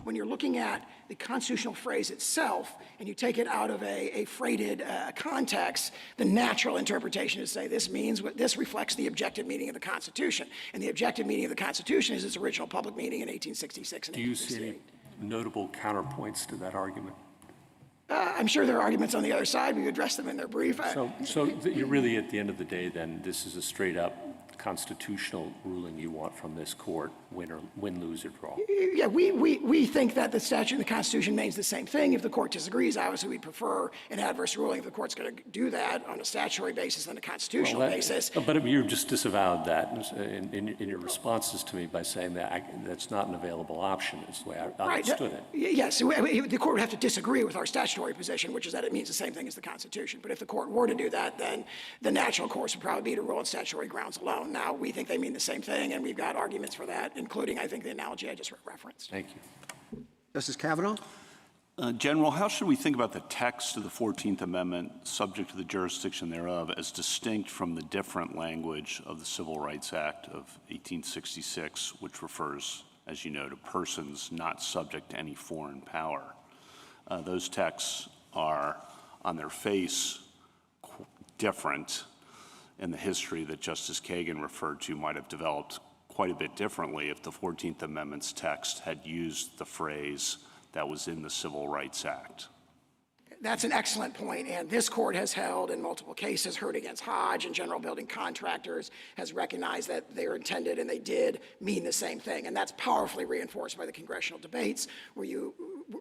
when you're looking at the constitutional phrase itself and you take it out of a freighted context. The natural interpretation is to say this reflects the objective meaning of the Constitution, and the objective meaning of the Constitution is its original public meaning in 1866 and Do you see any notable counterpoints to that argument? I'm sure there are arguments on the other side. We addressed them in their brief. So you're really, at the end of the day, then, this is a straight-up constitutional ruling you want from this court, win, lose, or draw? Yeah, we think that the statute and the Constitution means the same thing. If the court disagrees, obviously we prefer an adverse ruling. If the court's going to do that on a statutory basis than a constitutional basis. But you just disavowed that in your responses to me by saying that that's not an available option, is the way I understood it. Yes, the court would have to disagree with our statutory position, which is that it means the same thing as the Constitution. But if the court were to do that, then the natural course would probably be to rule on statutory grounds alone. Now, we think they mean the same thing, and we've got arguments for that, including, I think, the analogy I just referenced. Thank you. Justice Kavanaugh? General, how should we think about the text of the 14th Amendment, subject to the jurisdiction thereof, as distinct from the different language of the Civil Rights Act of 1866, which refers, as you know, to persons not subject to any foreign power? Those texts are, on their face, different, and the history that Justice Kagan referred to might have developed quite a bit differently if the 14th Amendment's text had used the phrase that was in the Civil Rights Act. That's an excellent point, and this court has held in multiple cases, Heard against Hodge and General Building Contractors, has recognized that they were intended and they did mean the same thing, and that's powerfully reinforced by the congressional debates, where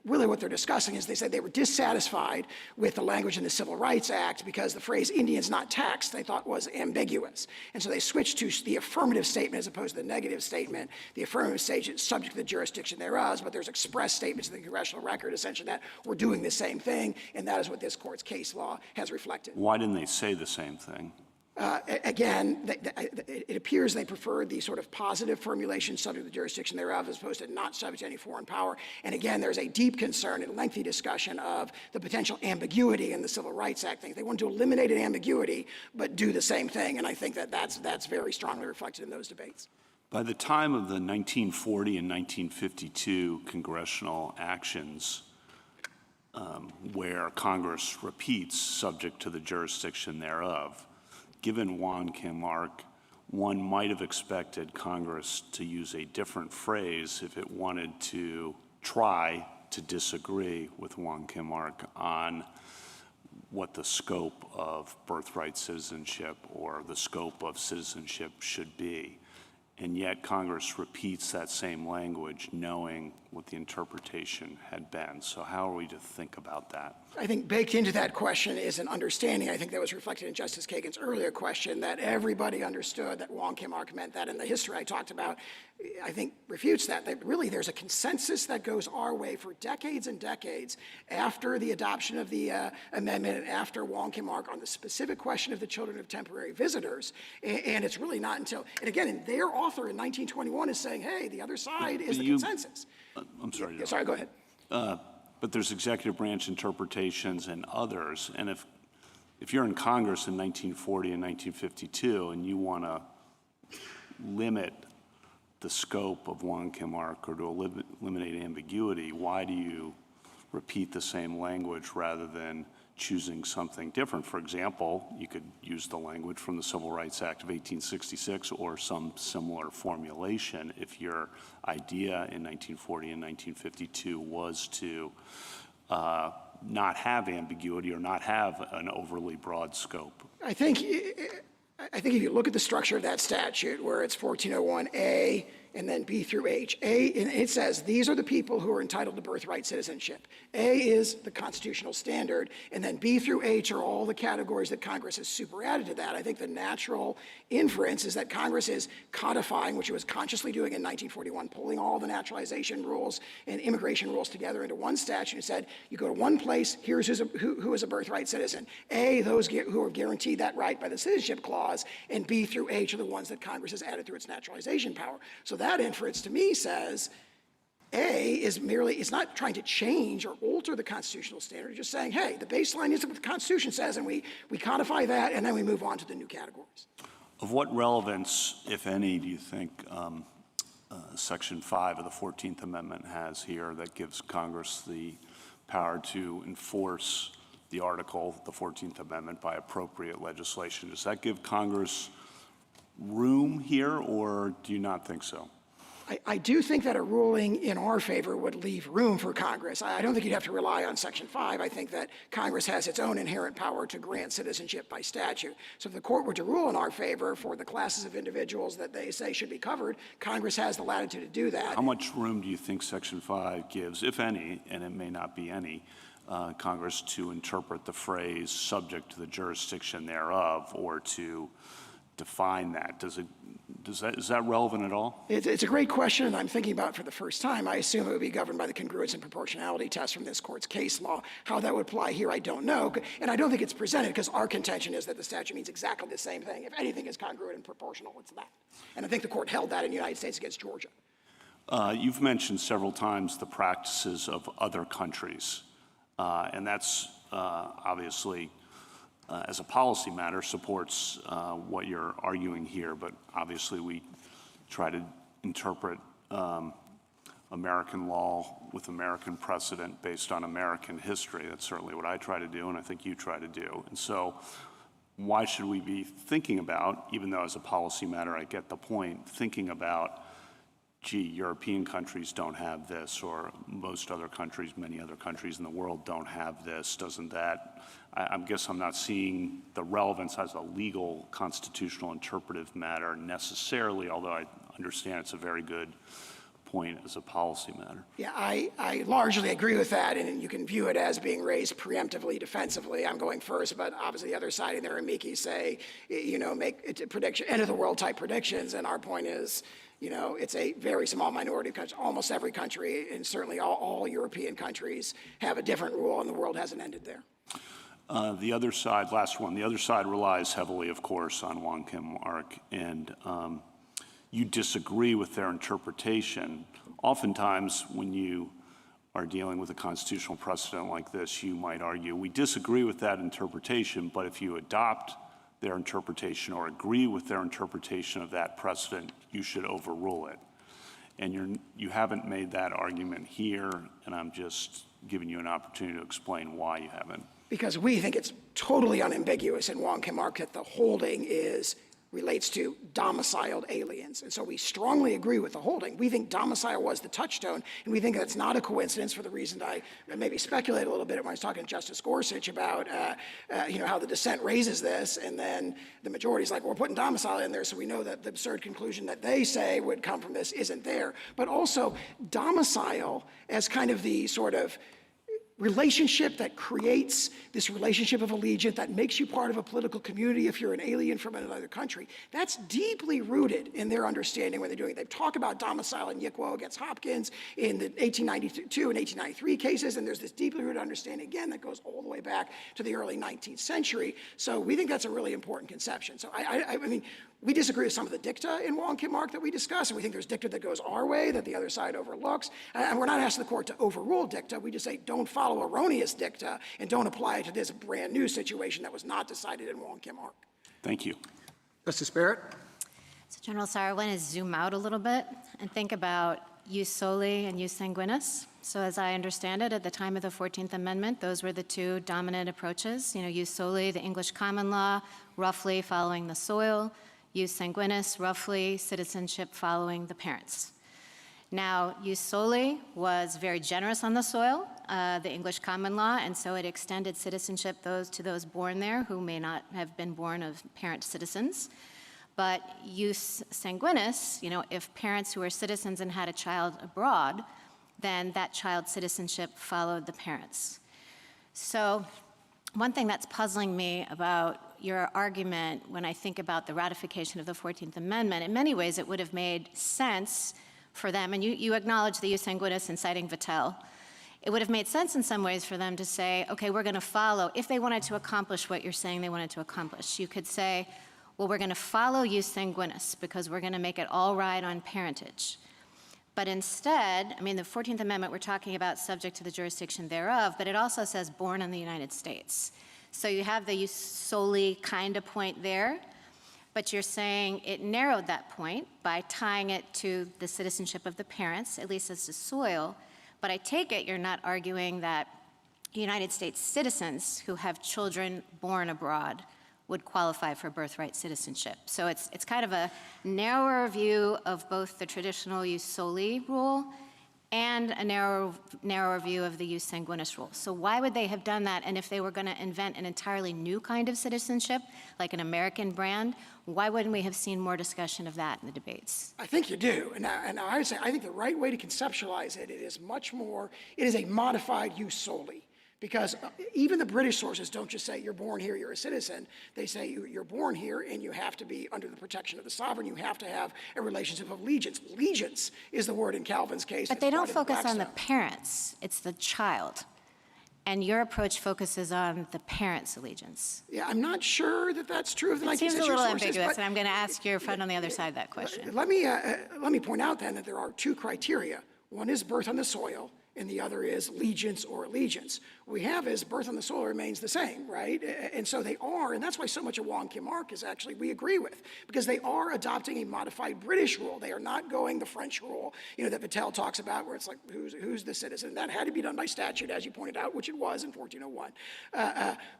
really what they're discussing is they said they were dissatisfied with the language in the Civil Rights Act because the phrase Indians not taxed they thought was ambiguous. And so they switched to the affirmative statement as opposed to the negative statement. The affirmative statement is subject to the jurisdiction thereof, but there's express statements in the congressional record essentially that we're doing the same thing, and that is what this court's case law has reflected. Why didn't they say the same thing? Again, it appears they preferred the sort of positive formulation subject to the jurisdiction thereof as opposed to not subject to any foreign power. And again, there's a deep concern and lengthy discussion of the potential ambiguity in the Civil Rights Act. They want to eliminate an ambiguity, but do the same thing. And I think that that's very strongly reflected in those debates. By the time of the 1940 and 1952 congressional actions, where Congress repeats subject to the jurisdiction thereof, given Juan Kim Ark, one might have expected Congress to use a different phrase if it wanted to try to disagree with Juan Kim Ark on what the scope of birthright citizenship or the scope of citizenship should be. And yet Congress repeats that same language knowing what the interpretation had been. So how are we to think about that? I think baked into that question is an understanding, I think that was reflected in Justice Kagan's earlier question, that everybody understood that Juan Kim Ark meant that, and the history I talked about, I think, refutes that. That really there's a consensus that goes our way for decades and decades after the adoption of the amendment and after Juan Kim Ark on the specific question of the children of temporary visitors. And it's really not until, and again, and their author in 1921 is saying, hey, the other side is the consensus. I'm sorry. Sorry, go ahead. But there's executive branch interpretations and others. And if you're in Congress in 1940 and 1952 and you want to limit the scope of Juan Kim Ark or to eliminate ambiguity, why do you repeat the same language rather than choosing something different? For example, you could use the language from the Civil Rights Act of 1866 or some similar formulation if your idea in 1940 and 1952 was to not have ambiguity or not have an overly broad scope. I think if you look at the structure of that statute, where it's 1401A and then B through H, A, and it says these are the people who are entitled to birthright citizenship. A is the constitutional standard, and then B through H are all the categories that Congress has superadded to that. I think the natural inference is that Congress is codifying, which it was consciously doing in 1941, pulling all the naturalization rules and immigration rules together into one statute and said, you go to one place, here's who is a birthright citizen. A, those who are guaranteed that right by the citizenship clause, and B through H are the ones that Congress has added through its naturalization power. So that inference to me says is merely, it's not trying to change or alter the constitutional standard, it's just saying, hey, the baseline is what the Constitution says, and we codify that, and then we move on to the new categories. Of what relevance, if any, do you think Section 5 of the 14th Amendment has here that gives Congress the power to enforce the article, the 14th Amendment, by appropriate legislation? Does that give Congress room here, or do you not think so? I do think that a ruling in our favor would leave room for Congress. I don't think you'd have to rely on Section 5. I think that Congress has its own inherent power to grant citizenship by statute. So if the court were to rule in our favor for the classes of individuals that they say should be covered, Congress has the latitude to do that. How much room do you think Section 5 gives, if any, and it may not be any, Congress to interpret the phrase subject to the jurisdiction thereof, or to define that? Is that relevant at all? It's a great question, and I'm thinking about it for the first time. I assume it would be governed by the congruence and proportionality test from this court's case law. How that would apply here, I don't know. And I don't think it's presented, because our contention is that the statute means exactly the same thing. If anything is congruent and proportional, it's that. And I think the court held that in the United States against Georgia. You've mentioned several times the practices of other countries, and that's obviously, as a policy matter, supports what you're arguing here, but obviously we try to interpret American law with American precedent based on American history. That's certainly what I try to do, and I think you try to do. And so why should we be thinking about, even though as a policy matter I get the point, thinking about, gee, European countries don't have this, or most other countries, many other countries in the world don't have this? Doesn't that, I guess I'm not seeing the relevance as a legal, constitutional, interpretive matter necessarily, although I understand it's a very good point as a policy matter. Yeah, I largely agree with that, and you can view it as being raised preemptively, defensively. I'm going first, but obviously the other side in their amici say, make it a prediction, end of the world type predictions, and our point is, it's a very small minority of countries. Almost every country, and certainly all European countries, have a different rule, and the world hasn't ended there. The other side, last one, the other side relies heavily, of course, on Wong Kim Ark, and you disagree with their interpretation. Oftentimes, when you are dealing with a constitutional precedent like this, you might argue, we disagree with that interpretation, but if you adopt their interpretation or agree with their interpretation of that precedent, you should overrule it. And you haven't made that argument here, and I'm just giving you an opportunity to explain why you haven't. Because we think it's totally unambiguous in Wong Kim Ark that the holding relates to domiciled aliens. And so we strongly agree with the holding. We think domicile was the touchstone, and we think that's not a coincidence for the reason I maybe speculated a little bit when I was talking to Justice Gorsuch about how the dissent raises this, and then the majority's like, we're putting domicile in there, so we know that the absurd conclusion that they say would come from this isn't there. But also domicile as kind of the sort of relationship that creates this relationship of allegiance that makes you part of a political community if you're an alien from another country. That's deeply rooted in their understanding when they're doing it. They talk about domicile in Yikwo against Hopkins in the 1892 and 1893 cases, and there's this deeply rooted understanding, again, that goes all the way back to the early 19th century. So we think that's a really important conception. So I mean, we disagree with some of the dicta in Wong Kim Ark that we discuss, and we think there's dicta that goes our way that the other side overlooks. And we're not asking the court to overrule dicta. We just say don't follow erroneous dicta and don't apply it to this brand new situation that was not decided in Wong Kim Ark. Thank you. Justice Barrett? So General Sarr, I want to zoom out a little bit and think about jus soli and jus sanguinis. So as I understand it, at the time of the 14th Amendment, those were the two dominant approaches. Jus soli, the English common law, roughly following the soil. Jus sanguinis, roughly citizenship following the parents. Now, jus soli was very generous on the soil, the English common law, and so it extended citizenship to those born there who may not have been born of parent citizens. But jus sanguinis, if parents who were citizens and had a child abroad, then that child's citizenship followed the parents. So one thing that's puzzling me about your argument when I think about the ratification of the 14th Amendment, in many ways it would have made sense for them, and you acknowledge the jus sanguinis in citing Vattel. It would have made sense in some ways for them to say, okay, we're going to follow, if they wanted to accomplish what you're saying they wanted to accomplish. You could say, well, we're going to follow jus sanguinis because we're going to make it all right on parentage. But instead, I mean, the 14th Amendment, we're talking about subject to the jurisdiction thereof, but it also says born in the United States. So you have the solely kind of point there, but you're saying it narrowed that point by tying it to the citizenship of the parents, at least as to soil. But I take it you're not arguing that United States citizens who have children born abroad would qualify for birthright citizenship. So it's kind of a narrower view of both the traditional jus soli rule and a narrower view of the jus sanguinis rule. So why would they have done that? And if they were going to invent an entirely new kind of citizenship, like an American brand, why wouldn't we have seen more discussion of that in the debates? I think you do. And I would say, I think the right way to conceptualize it, it is a modified jus soli. Because even the British sources don't just say you're born here, you're a citizen. They say you're born here and you have to be under the protection of the sovereign. You have to have a relationship of allegiance. Allegiance is the word in Calvin's case. But they don't focus on the parents, it's the child. And your approach focuses on the parents' allegiance. Yeah, I'm not sure that that's true of the 19th It seems a century little sources, ambiguous, and I'm going to ask your friend on the other side that question. Let me point out then that there are two criteria. One is birth on the soil, and the other is legiance or allegiance. What we have is birth on the soil remains the same, right? And so they are, and that's why so much of Wong Kim Ark is actually we agree with, because they are adopting a modified British rule. They are not going the French rule, that Vattel talks about, where it's like, who's the citizen? That had to be done by statute, as you pointed out, which it was in 1401.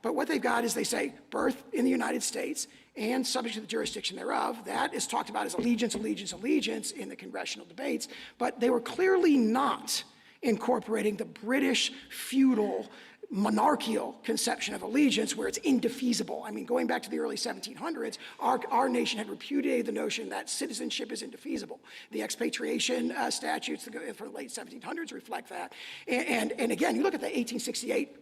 But what they've got is they say birth in the United States and subject to the jurisdiction thereof. That is talked about as allegiance, allegiance, allegiance in the congressional debates, but they were clearly not incorporating the British feudal monarchical conception of allegiance where it's indefeasible. I mean, going back to the early 1700s, our nation had repudiated the notion that citizenship is indefeasible. The expatriation statutes from the late 1700s reflect that. And again, you look at the 1868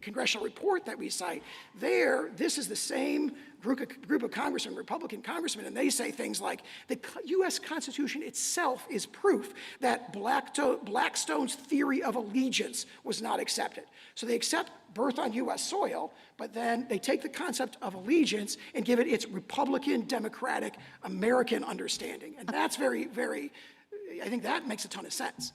congressional report that we cite there, this is the same group of congressmen, Republican congressmen, and they say things like, the U.S. Constitution itself is proof that Blackstone's theory of allegiance was not accepted. So they accept birth on U.S. soil, but then they take the concept of allegiance and give it its Republican, democratic, American understanding. And that's very, very, I think that makes a ton of sense.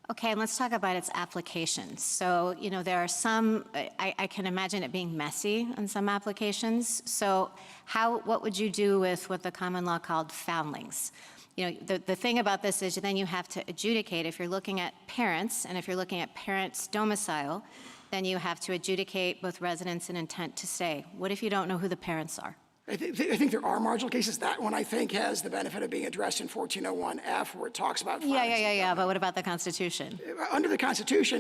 Okay, and let's talk about its applications. So, there are some, I can imagine it being messy in some applications. So what would you do with what the common law called foundlings? The thing about this is then you have to adjudicate, if you're looking at parents, and if you're looking at parents' domicile, then you have to adjudicate both residence and intent to stay. What if you don't know who the parents are? I think there are marginal cases. That one, I think, has the benefit of being addressed in 1401F, where it talks about... Yeah, but what about the Constitution? Under the Constitution,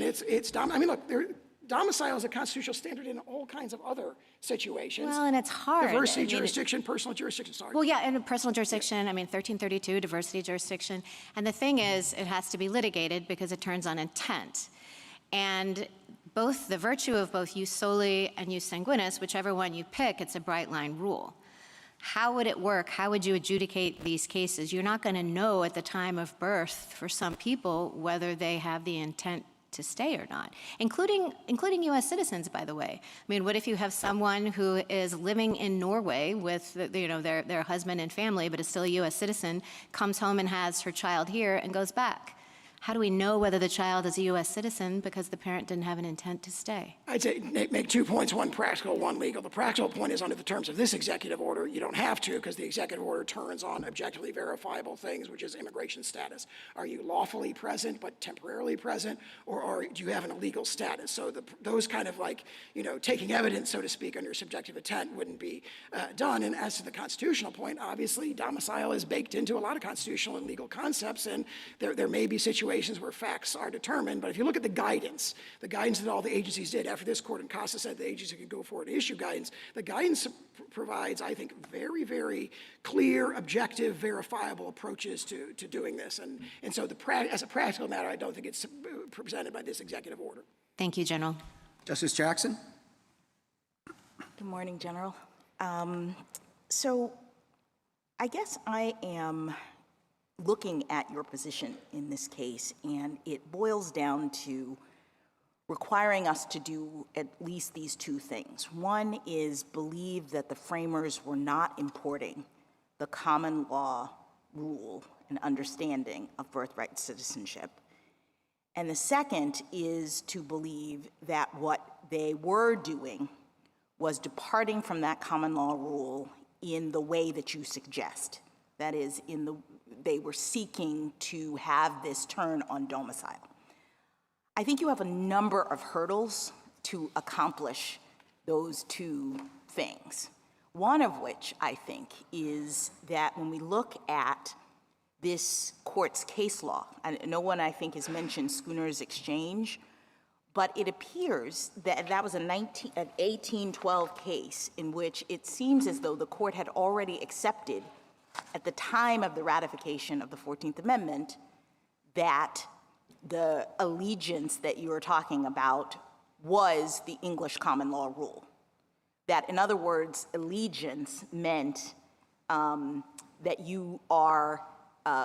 domicile is a constitutional standard in all kinds of other situations. Well, and it's hard. Diversity jurisdiction, personal jurisdiction, sorry. Well, yeah, and personal jurisdiction, 1332, diversity jurisdiction. And the thing is, it has to be litigated because it turns on intent. And the virtue of both jus soli and jus sanguinis, whichever one you pick, it's a bright line rule. How would it work? How would you adjudicate these cases? You're not going to know at the time of birth for some people whether they have the intent to stay or not, including U.S. citizens, by the way. I mean, what if you have someone who is living in Norway with their husband and family, but is still a U.S. citizen, comes home and has her child here and goes back? How do we know whether the child is a U.S. citizen because the parent didn't have an intent to stay? I'd say make 2 points, one practical, one legal. The practical point is under the terms of this executive order, you don't have to because the executive order turns on objectively verifiable things, which is immigration status. Are you lawfully present but temporarily present, or do you have an illegal status? So those kind of taking evidence, so to speak, under subjective intent wouldn't be done. And as to the constitutional point, obviously domicile is baked into a lot of constitutional and legal concepts, and there may be situations where facts are determined, but if you look at the guidance that all the agencies did after this court in Costa said the agency could go forward and issue guidance, the guidance provides, I think, very, very clear, objective, verifiable approaches to doing this. And so as a practical matter, I don't think it's presented by this executive order. Thank you, General. Justice Jackson? Good morning, General. So I guess I am looking at your position in this case, and it boils down to requiring us to do at least these two things. One is believe that the framers were not importing the common law rule and understanding of birthright citizenship. And the second is to believe that what they were doing was departing from that common law rule in the way that you suggest. That is, they were seeking to have this turn on domicile. I think you have a number of hurdles to accomplish those two things. One of which, I think, is that when we look at this court's case law, and no one, I think, has mentioned Schooner's Exchange, but it appears that that was an 1812 case in which it seems as though the court had already accepted, at the time of the ratification of the 14th Amendment, that the allegiance that you were talking about was the English common law rule. That, in other words, allegiance meant that you are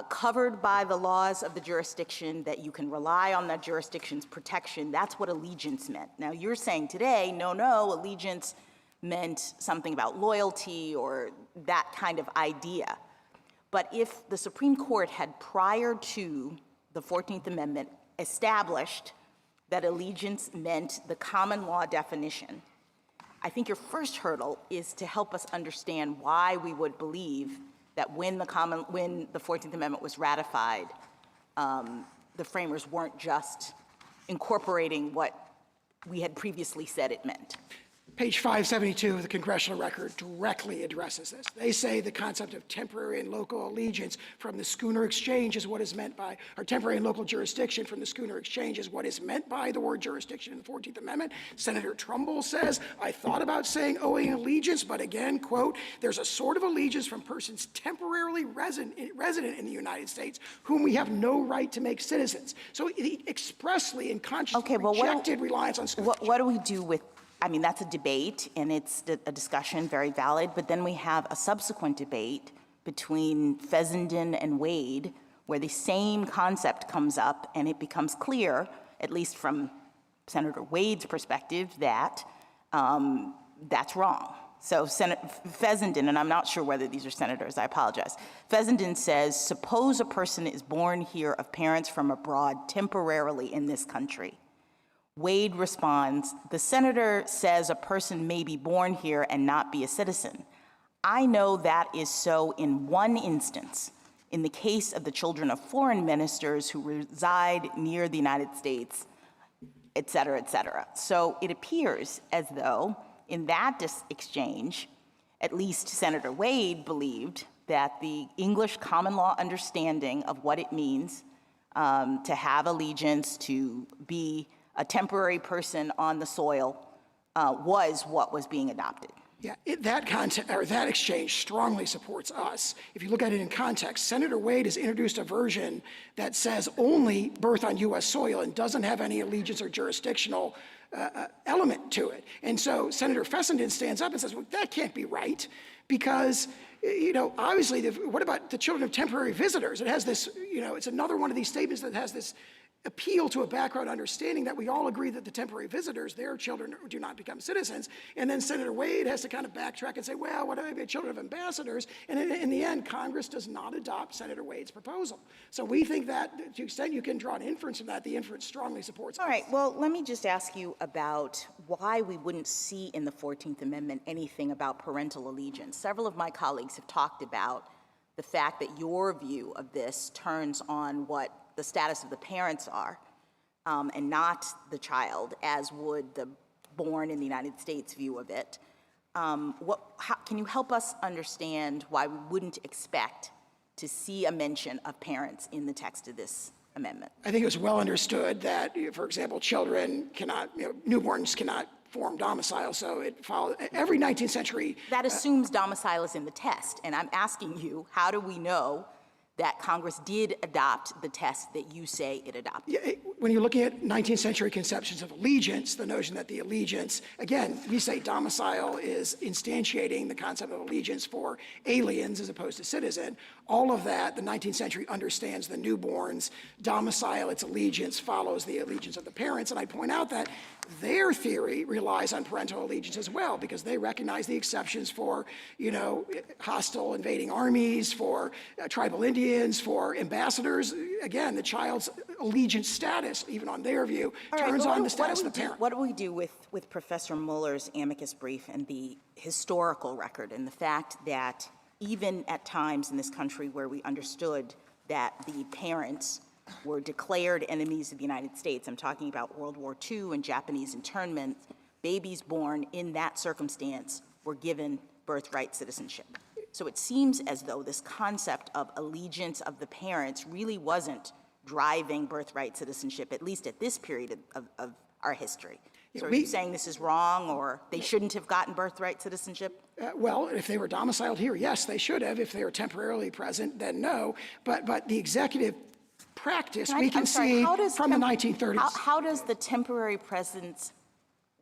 covered by the laws of the jurisdiction, that you can rely on that jurisdiction's protection. That's what allegiance meant. Now, you're saying today, no, allegiance meant something about loyalty or that kind of idea. But if the Supreme Court had, prior to the 14th Amendment, established that allegiance meant the common law definition, I think your first hurdle is to help us understand why we would believe that when the 14th Amendment was ratified, the framers weren't just incorporating what we had previously said it meant. Page 572 of the congressional record directly addresses this. They say the concept of temporary and local allegiance from the Schooner Exchange is what is meant by, or temporary and local jurisdiction from the Schooner Exchange is what is meant by the word jurisdiction in the 14th Amendment. Senator Trumbull says, I thought about saying owing allegiance, but again, quote, there's a sort of allegiance from persons temporarily resident in the United States whom we have no right to make citizens. So he expressly and consciously rejected reliance on Schooner. What do we do with, I mean, that's a debate, and it's a discussion, very valid, but then we have a subsequent debate between Fessenden and Wade, where the same concept comes up, and it becomes clear, at least from Senator Wade's perspective, that that's wrong. So Fessenden, and I'm not sure whether these are senators, I apologize. Fessenden says, suppose a person is born here of parents from abroad temporarily in this country. Wade responds, the senator says a person may be born here and not be a citizen. I know that is so in one instance, in the case of the children of foreign ministers who reside near the United States, et cetera, et cetera. So it appears as though in that exchange, at least Senator Wade believed that the English common law understanding of what it means to have allegiance, to be a temporary person on the soil, was what was being adopted. Yeah, that exchange strongly supports us. If you look at it in context, Senator Wade has introduced a version that says only birth on U.S. soil and doesn't have any allegiance or jurisdictional element to it. And so Senator Fessenden stands up and says, well, that can't be right, because, obviously, what about the children of temporary visitors? It has this, it's another one of these statements that has this appeal to a background understanding that we all agree that the temporary visitors, their children do not become citizens. And then Senator Wade has to kind of backtrack and say, well, what are the children of ambassadors? And in the end, Congress does not adopt Senator Wade's proposal. So we think that to the extent you can draw an inference from that, the inference strongly supports us. All right, well, let me just ask you about why we wouldn't see in the 14th Amendment anything about parental allegiance. Several of my colleagues have talked about the fact that your view of this turns on what the status of the parents are, and not the child, as would the born in the United States view of it. Can you help us understand why we wouldn't expect to see a mention of parents in the text of this amendment? I think it was well understood that, for example, children cannot, newborns cannot form domicile, so it followed every 19th century. That assumes domicile is in the test, and I'm asking you, how do we know that Congress did adopt the test that you say it adopted? Yeah, when you're looking at 19th century conceptions of allegiance, the notion that the allegiance, again, we say domicile is instantiating the concept of allegiance for aliens as opposed to citizen. All of that, the 19th century understands the newborn's domicile, its allegiance follows the allegiance of the parents. And I point out that their theory relies on parental allegiance as well, because they recognize the exceptions for, hostile invading armies, for tribal Indians, for ambassadors. Again, the child's allegiance status, even on their view, turns on the status of the parent. What do we do with Professor Mueller's amicus brief and the historical record and the fact that even at times in this country where we understood that the parents were declared enemies of the United States, I'm talking about World War II and Japanese internment, babies born in that circumstance were given birthright citizenship. So it seems as though this concept of allegiance of the parents really wasn't driving birthright citizenship, at least at this period of our history. So are you saying this is wrong, or they shouldn't have gotten birthright citizenship? Well, if they were domiciled here, yes, they should have. If they were temporarily present, then no. But the executive practice, we can see from the 1930s. How does the temporary presence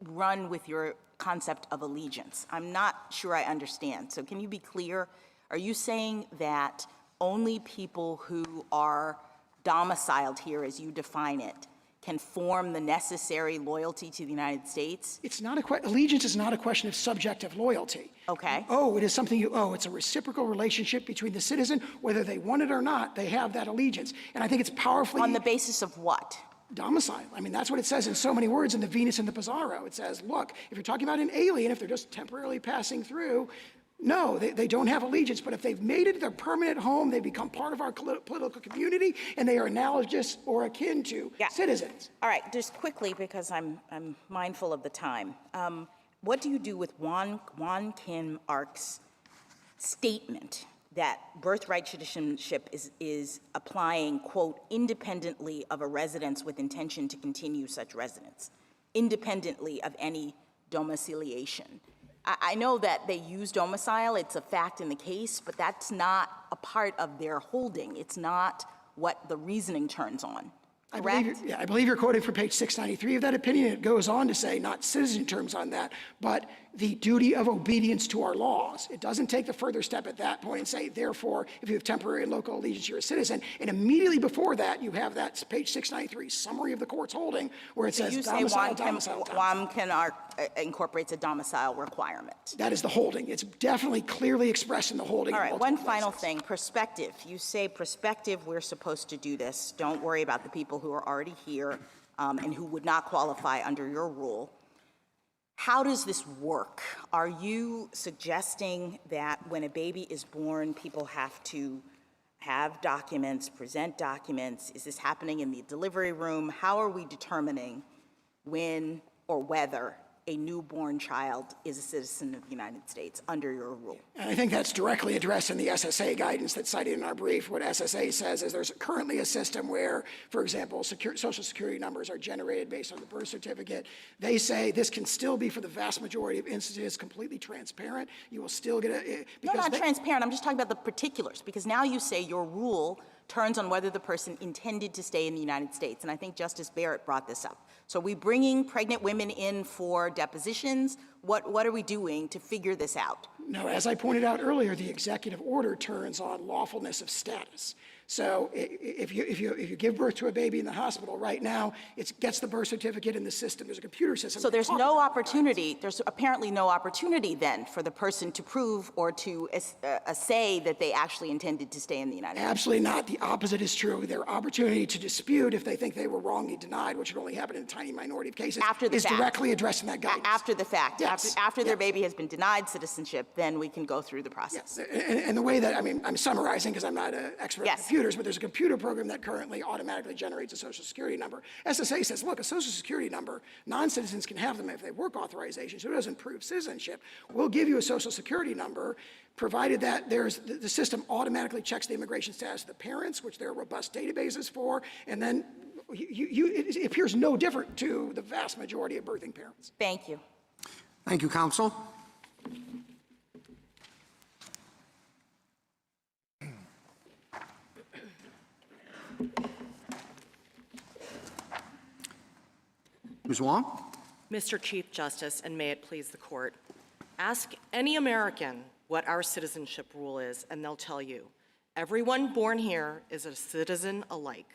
run with your concept of allegiance? I'm not sure I understand. So can you be clear? Are you saying that only people who are domiciled here, as you define it, can form the necessary loyalty to the United States? It's not allegiance is not a question of subjective loyalty. Okay. Oh, it is something you owe. It's a reciprocal relationship between the citizen, whether they want it or not, they have that allegiance. And I think it's powerfully— On the basis of what? Domicile. I mean, that's what it says in so many words in the Venus and the Pizarro. It says, look, if you're talking about an alien, if they're just temporarily passing through, no, they don't have allegiance. But if they've made it their permanent home, they become part of our political community, and they are analogous or akin to citizens. All right, just quickly, because I'm mindful of the time. What do you do with Won Kim Ark's statement that birthright citizenship is applying, quote, independently of a residence with intention to continue such residence, independently of any domiciliation? I know that they use domicile, it's a fact in the case, but that's not a part of their holding. It's not what the reasoning turns on, correct? I believe you're quoting from page 693 of that opinion. It goes on to say, not citizen terms on that, but the duty of obedience to our laws. It doesn't take the further step at that point and say, therefore, if you have temporary and local allegiance, you're a citizen. And immediately before that, you have that page 693 summary of the court's holding, where it says domicile, domicile. Won Kim Ark incorporates a domicile requirement. That is the holding. It's definitely clearly expressed in the holding. All right, one final thing, perspective. You say perspective, we're supposed to do this. Don't worry about the people who are already here and who would not qualify under your rule. How does this work? Are you suggesting that when a baby is born, people have to have documents, present documents? Is this happening in the delivery room? How are we determining when or whether a newborn child is a citizen of the United States under your rule? And I think that's directly addressed in the SSA guidance that's cited in our brief. What SSA says is there's currently a system where, for example, Social Security numbers are generated based on the birth certificate. They say this can still be, for the vast majority of instances, completely transparent. You will still get a— No, not transparent. I'm just talking about the particulars, because now you say your rule turns on whether the person intended to stay in the United States. And I think Justice Barrett brought this up. So are we bringing pregnant women in for depositions? What are we doing to figure this out? No, as I pointed out earlier, the executive order turns on lawfulness of status. So if you give birth to a baby in the hospital right now, it gets the birth certificate in the system. There's a computer system. So there's no opportunity, there's apparently no opportunity then for the person to prove or to say that they actually intended to stay in the United States. Absolutely not. The opposite is true. Their opportunity to dispute if they think they were wrongly denied, which would only happen in a tiny minority of cases, is directly addressed in that guidance. After the fact. Yes. After their baby has been denied citizenship, then we can go through the process. Yes. And the way that, I mean, I'm summarizing because I'm not an expert on computers, but there's a computer program that currently automatically generates a Social Security number. SSA says, look, a Social Security number, non-citizens can have them if they have work authorization, so it doesn't prove citizenship. We'll give you a Social Security number, provided that the system automatically checks the immigration status of the parents, which there are robust databases for, and then it appears no different to the vast majority of birthing parents. Thank you. Thank you, counsel. Ms. Wong? Mr. Chief Justice, and may it please the court, ask any American what our citizenship rule is, and they'll tell you, everyone born here is a citizen alike.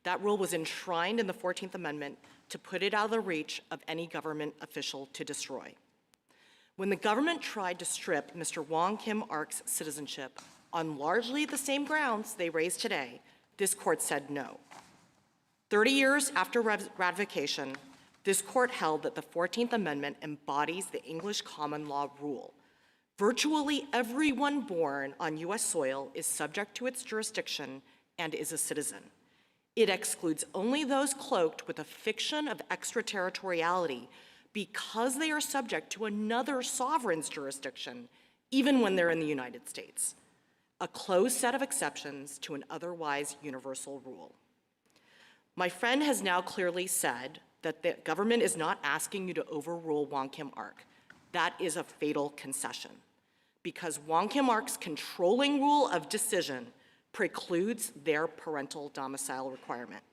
That rule was enshrined in the 14th Amendment to put it out of the reach of any government official to destroy. When the government tried to strip Mr. Wong Kim Ark's citizenship on largely the same grounds they raised today, this court said no. 30 years after ratification, this court held that the 14th Amendment embodies the English common law rule. Virtually everyone born on U.S. soil is subject to its jurisdiction and is a citizen. It excludes only those cloaked with a fiction of extraterritoriality because they are subject to another sovereign's jurisdiction, even when they're in the United States. A closed set of exceptions to an otherwise universal rule. My friend has now clearly said that the government is not asking you to overrule Wong Kim Ark. That is a fatal concession, because Wong Kim Ark's controlling rule of decision precludes their parental domicile requirement.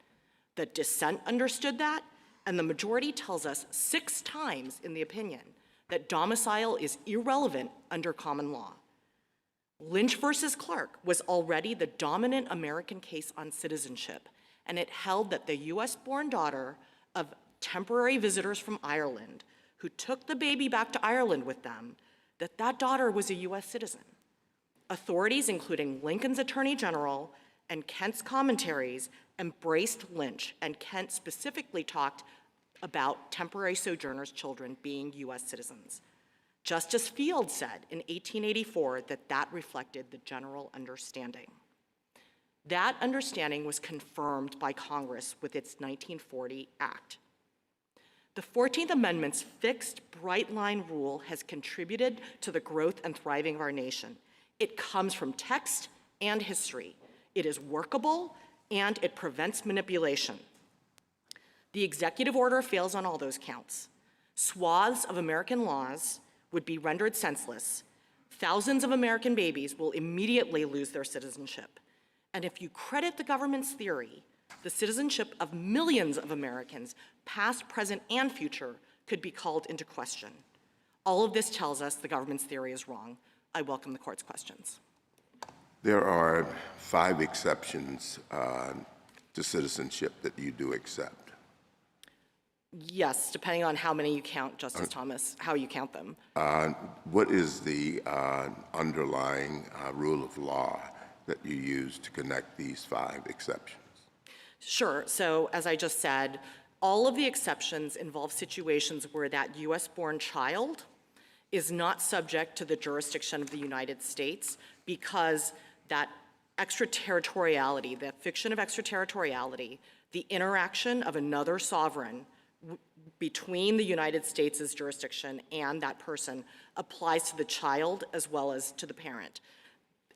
The dissent understood that, and the majority tells us 6 times in the opinion that domicile is irrelevant under common law. Lynch versus Clark was already the dominant American case on citizenship, and it held that the US-born daughter of temporary visitors from Ireland who took the baby back to Ireland with them, that daughter was a US citizen. Authorities, including Lincoln's Attorney General and Kent's commentaries, embraced Lynch, and Kent specifically talked about temporary sojourners' children being US citizens. Justice Field said in 1884 that reflected the general understanding. That understanding was confirmed by Congress with its 1940 Act. The 14th Amendment's fixed, bright-line rule has contributed to the growth and thriving of our nation. It comes from text and history. It is workable, and it prevents manipulation. The executive order fails on all those counts. Swaths of American laws would be rendered senseless. Thousands of American babies will immediately lose their citizenship. And if you credit the government's theory, the citizenship of millions of Americans, past, present, and future, could be called into question. All of this tells us the government's theory is wrong. I welcome the court's questions. There are 5 exceptions to citizenship that you do accept. Yes, depending on how many you count, Justice Thomas, how you count them. What is the underlying rule of law that you use to connect these 5 exceptions? Sure. So as I just said, all of the exceptions involve situations where that US-born child is not subject to the jurisdiction of the United States because that extraterritoriality, that fiction of extraterritoriality, the interaction of another sovereign between the United States' jurisdiction and that person applies to the child as well as to the parent.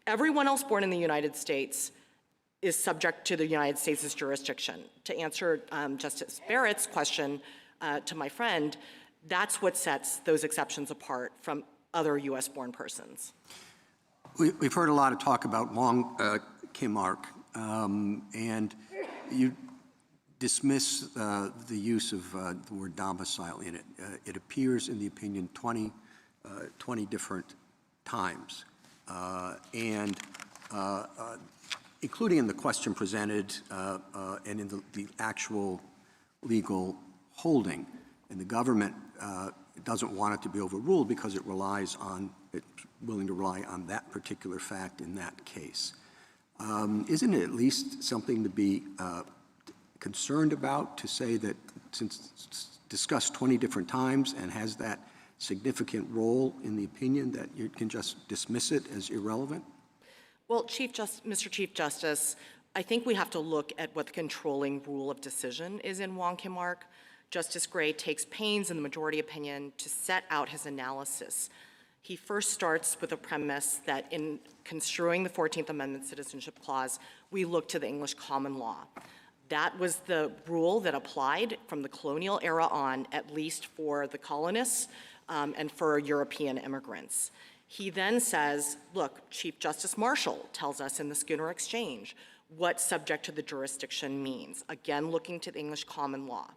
Everyone else born in the United States is subject to the United States' jurisdiction. To answer Justice Barrett's question to my friend, that's what sets those exceptions apart from other US-born persons. We've heard a lot of talk about Wong Kim Ark, and you dismiss the use of the word domicile in it. It appears in the opinion 20 different times, and including in the question presented and in the actual legal holding. And the government doesn't want it to be overruled because it's willing to rely on that particular fact in that case. Isn't it at least something to be concerned about, to say that since it's discussed 20 different times and has that significant role in the opinion, that you can just dismiss it as irrelevant? Well, Mr. Chief Justice, I think we have to look at what the controlling rule of decision is in Wong Kim Ark. Justice Gray takes pains in the majority opinion to set out his analysis. He first starts with a premise that in construing the 14th Amendment Citizenship Clause, we look to the English common law. That was the rule that applied from the colonial era on, at least for the colonists and for European immigrants. He then says, look, Chief Justice Marshall tells us in the Schooner Exchange what subject to the jurisdiction means, again looking to the English common law.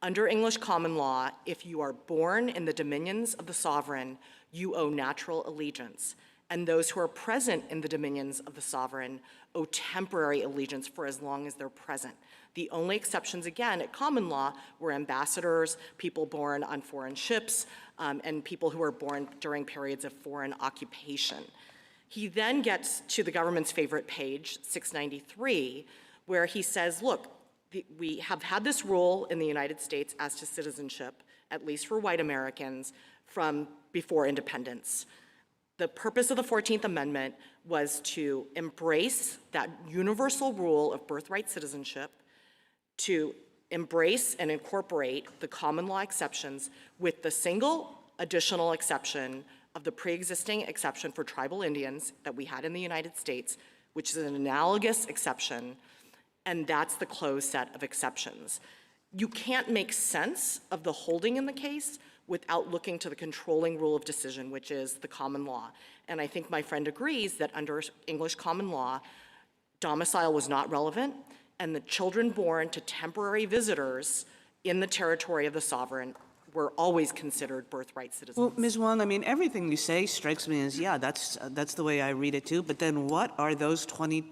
Under English common law, if you are born in the dominions of the sovereign, you owe natural allegiance, and those who are present in the dominions of the sovereign owe temporary allegiance for as long as they're present. The only exceptions, again, at common law were ambassadors, people born on foreign ships, and people who were born during periods of foreign occupation. He then gets to the government's favorite page, 693, where he says, look, we have had this rule in the United States as to citizenship, at least for white Americans, from before independence. The purpose of the 14th Amendment was to embrace that universal rule of birthright citizenship, to embrace and incorporate the common law exceptions with the single additional exception of the pre-existing exception for tribal Indians that we had in the United States, which is an analogous exception, and that's the closed set of exceptions. You can't make sense of the holding in the case without looking to the controlling rule of decision, which is the common law. And I think my friend agrees that under English common law, domicile was not relevant, and the children born to temporary visitors in the territory of the sovereign were always considered birthright citizens. Well, Ms. Wong, I mean, everything you say strikes me as, yeah, that's the way I read it too, but then what are those 20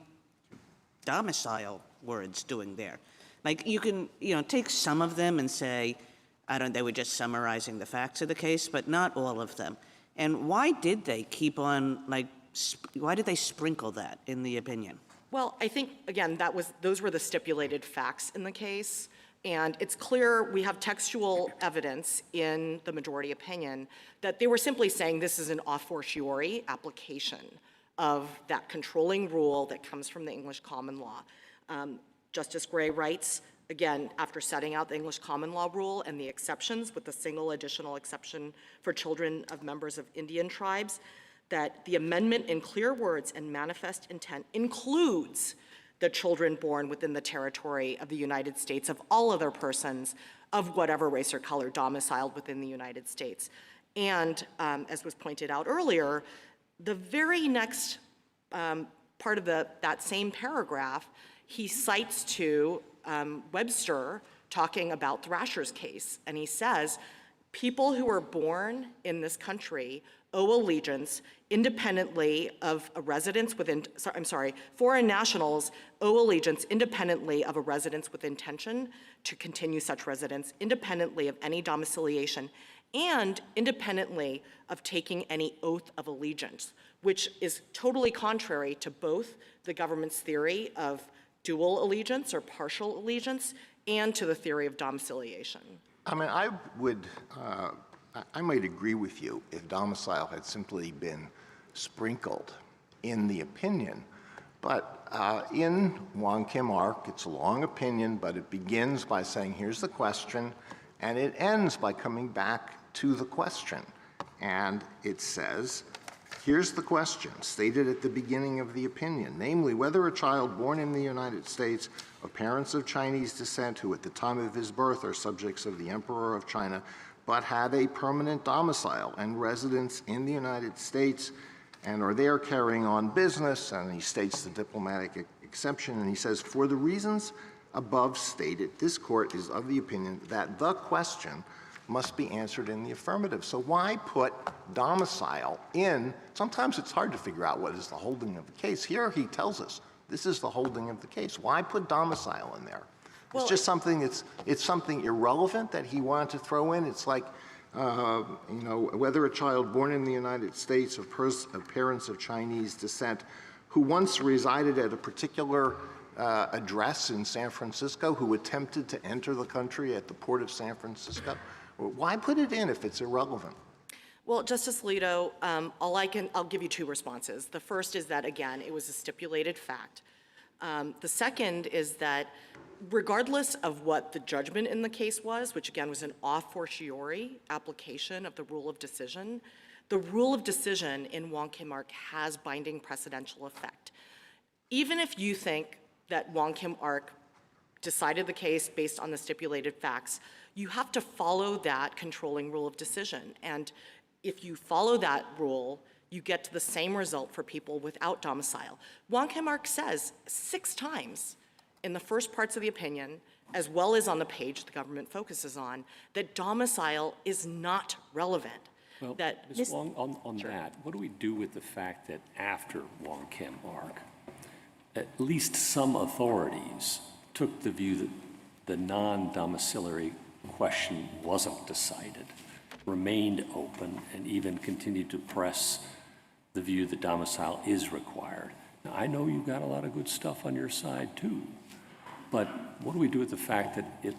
domicile words doing there? Like, you can, take some of them and say, they were just summarizing the facts of the case, but not all of them. And why did they keep on, why did they sprinkle that in the opinion? Well, I think, again, those were the stipulated facts in the case. And it's clear we have textual evidence in the majority opinion that they were simply saying this is an a fortiori application of that controlling rule that comes from the English common law. Justice Gray writes, again, after setting out the English common law rule and the exceptions with the single additional exception for children of members of Indian tribes, that the amendment in clear words and manifest intent includes the children born within the territory of the United States of all other persons of whatever race or color domiciled within the United States. And as was pointed out earlier, the very next part of that same paragraph, he cites to Webster talking about Thrasher's case. And he says, people who are born in this country owe allegiance independently of a residence within, foreign nationals owe allegiance independently of a residence with intention to continue such residence, independently of any domiciliation, and independently of taking any oath of allegiance, which is totally contrary to both the government's theory of dual allegiance or partial allegiance and to the theory of domiciliation. I mean, I might agree with you if domicile had simply been sprinkled in the opinion, but in Wong Kim Ark, it's a long opinion, but it begins by saying, here's the question, and it ends by coming back to the question. And it says, here's the question, stated at the beginning of the opinion, namely, whether a child born in the United States of parents of Chinese descent who at the time of his birth are subjects of the Emperor of China, but have a permanent domicile and residence in the United States and are there carrying on business, and he states the diplomatic exception, and he says, for the reasons above stated, this court is of the opinion that the question must be answered in the affirmative. So why put domicile in? Sometimes it's hard to figure out what is the holding of the case. Here he tells us this is the holding of the case. Why put domicile in there? Well, it's just something, it's something irrelevant that he wanted to throw in. It's like, whether a child born in the United States of parents of Chinese descent who once resided at a particular address in San Francisco, who attempted to enter the country at the port of San Francisco, why put it in if it's irrelevant? Well, Justice Alito, I'll give you two responses. The first is that, again, it was a stipulated fact. The second is that regardless of what the judgment in the case was, which again was an a fortiori application of the rule of decision, the rule of decision in Wong Kim Ark has binding precedential effect. Even if you think that Wong Kim Ark decided the case based on the stipulated facts, you have to follow that controlling rule of decision. And if you follow that rule, you get to the same result for people without domicile. Wong Kim Ark says 6 times in the first parts of the opinion, as well as on the page the government focuses on, that domicile is not relevant. Well, That Ms. Wong, on that, what do we do with the fact that after Wong Kim Ark, at least some authorities took the view that the non-domiciliary question wasn't decided, remained open, and even continued to press the view that domicile is required? Now, I know you've got a lot of good stuff on your side, too, but what do we do with the fact that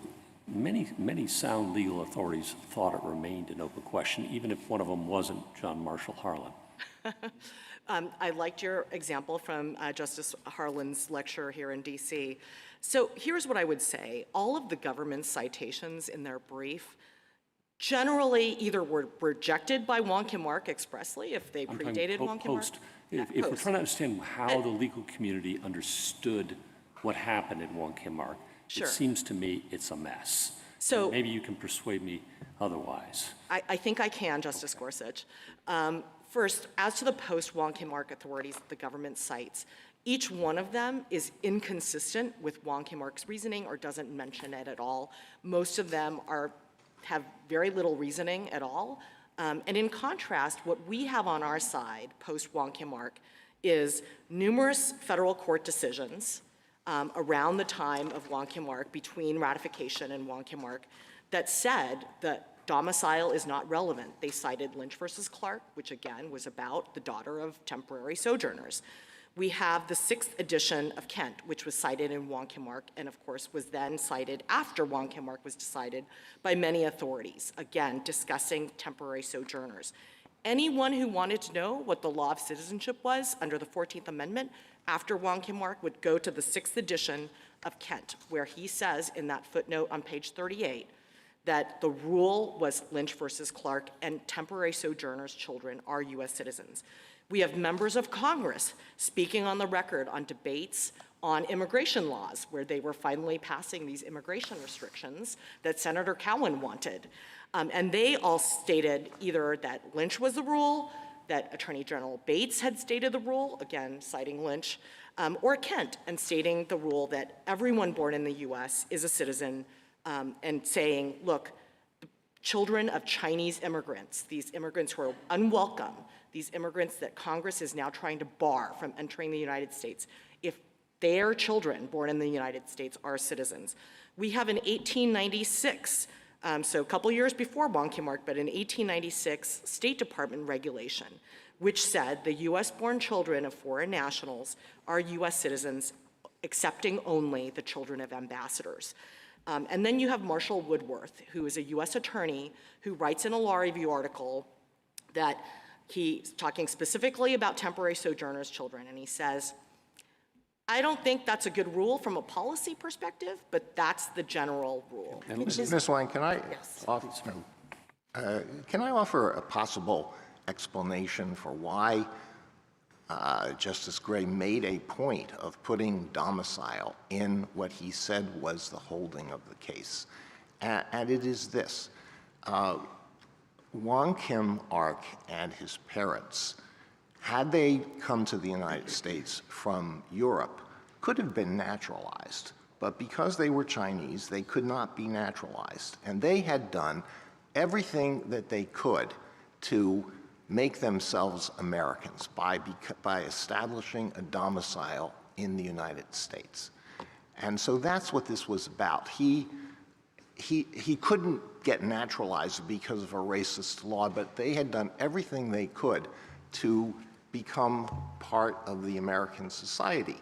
many sound legal authorities thought it remained an open question, even if one of them wasn't John Marshall Harlan? I liked your example from Justice Harlan's lecture here in DC. So here's what I would say. All of the government's citations in their brief generally either were rejected by Wong Kim Ark expressly, if they I'm talking predated Wong Kim Ark. post. If we're trying to understand how the legal community understood what happened in Wong Kim Ark, Sure. it seems to me it's a mess. So- And maybe you can persuade me otherwise. I think I can, Justice Gorsuch. First, as to the post-Wong Kim Ark authorities that the government cites, each one of them is inconsistent with Wong Kim Ark's reasoning or doesn't mention it at all. Most of them have very little reasoning at all. And in contrast, what we have on our side, post-Wong Kim Ark, is numerous federal court decisions around the time of Wong Kim Ark, between ratification and Wong Kim Ark, that said that domicile is not relevant. They cited Lynch versus Clark, which again was about the daughter of temporary sojourners. We have the 6th edition of Kent, which was cited in Wong Kim Ark, and of course was then cited after Wong Kim Ark was decided by many authorities, again discussing temporary sojourners. Anyone who wanted to know what the law of citizenship was under the 14th Amendment after Wong Kim Ark would go to the 6th edition of Kent, where he says in that footnote on page 38 that the rule was Lynch versus Clark, and temporary sojourners' children are U.S. citizens. We have members of Congress speaking on the record on debates on immigration laws, where they were finally passing these immigration restrictions that Senator Cowan wanted. And they all stated either that Lynch was the rule, that Attorney General Bates had stated the rule, again citing Lynch, or Kent, and stating the rule that everyone born in the U.S. is a citizen, and saying, look, the children of Chinese immigrants, these immigrants who are unwelcome, these immigrants that Congress is now trying to bar from entering the United States, if their children born in the United States are citizens. We have in 1896, so a couple years before Wong Kim Ark, but in 1896, State Department regulation, which said the US-born children of foreign nationals are US citizens, accepting only the children of ambassadors. And then you have Marshall Woodworth, who is a US attorney who writes in a law review article that he's talking specifically about temporary sojourners' children, and he says, I don't think that's a good rule from a policy perspective, but that's the general rule. Ms. Wang, can I Yes. offer a possible explanation for why Justice Gray made a point of putting domicile in what he said was the holding of the case? And it is this. Wong Kim Ark and his parents, had they come to the United States from Europe, could have been naturalized. But because they were Chinese, they could not be naturalized. And they had done everything that they could to make themselves Americans by establishing a domicile in the United States. And so that's what this was about. He couldn't get naturalized because of a racist law, but they had done everything they could to become part of the American society.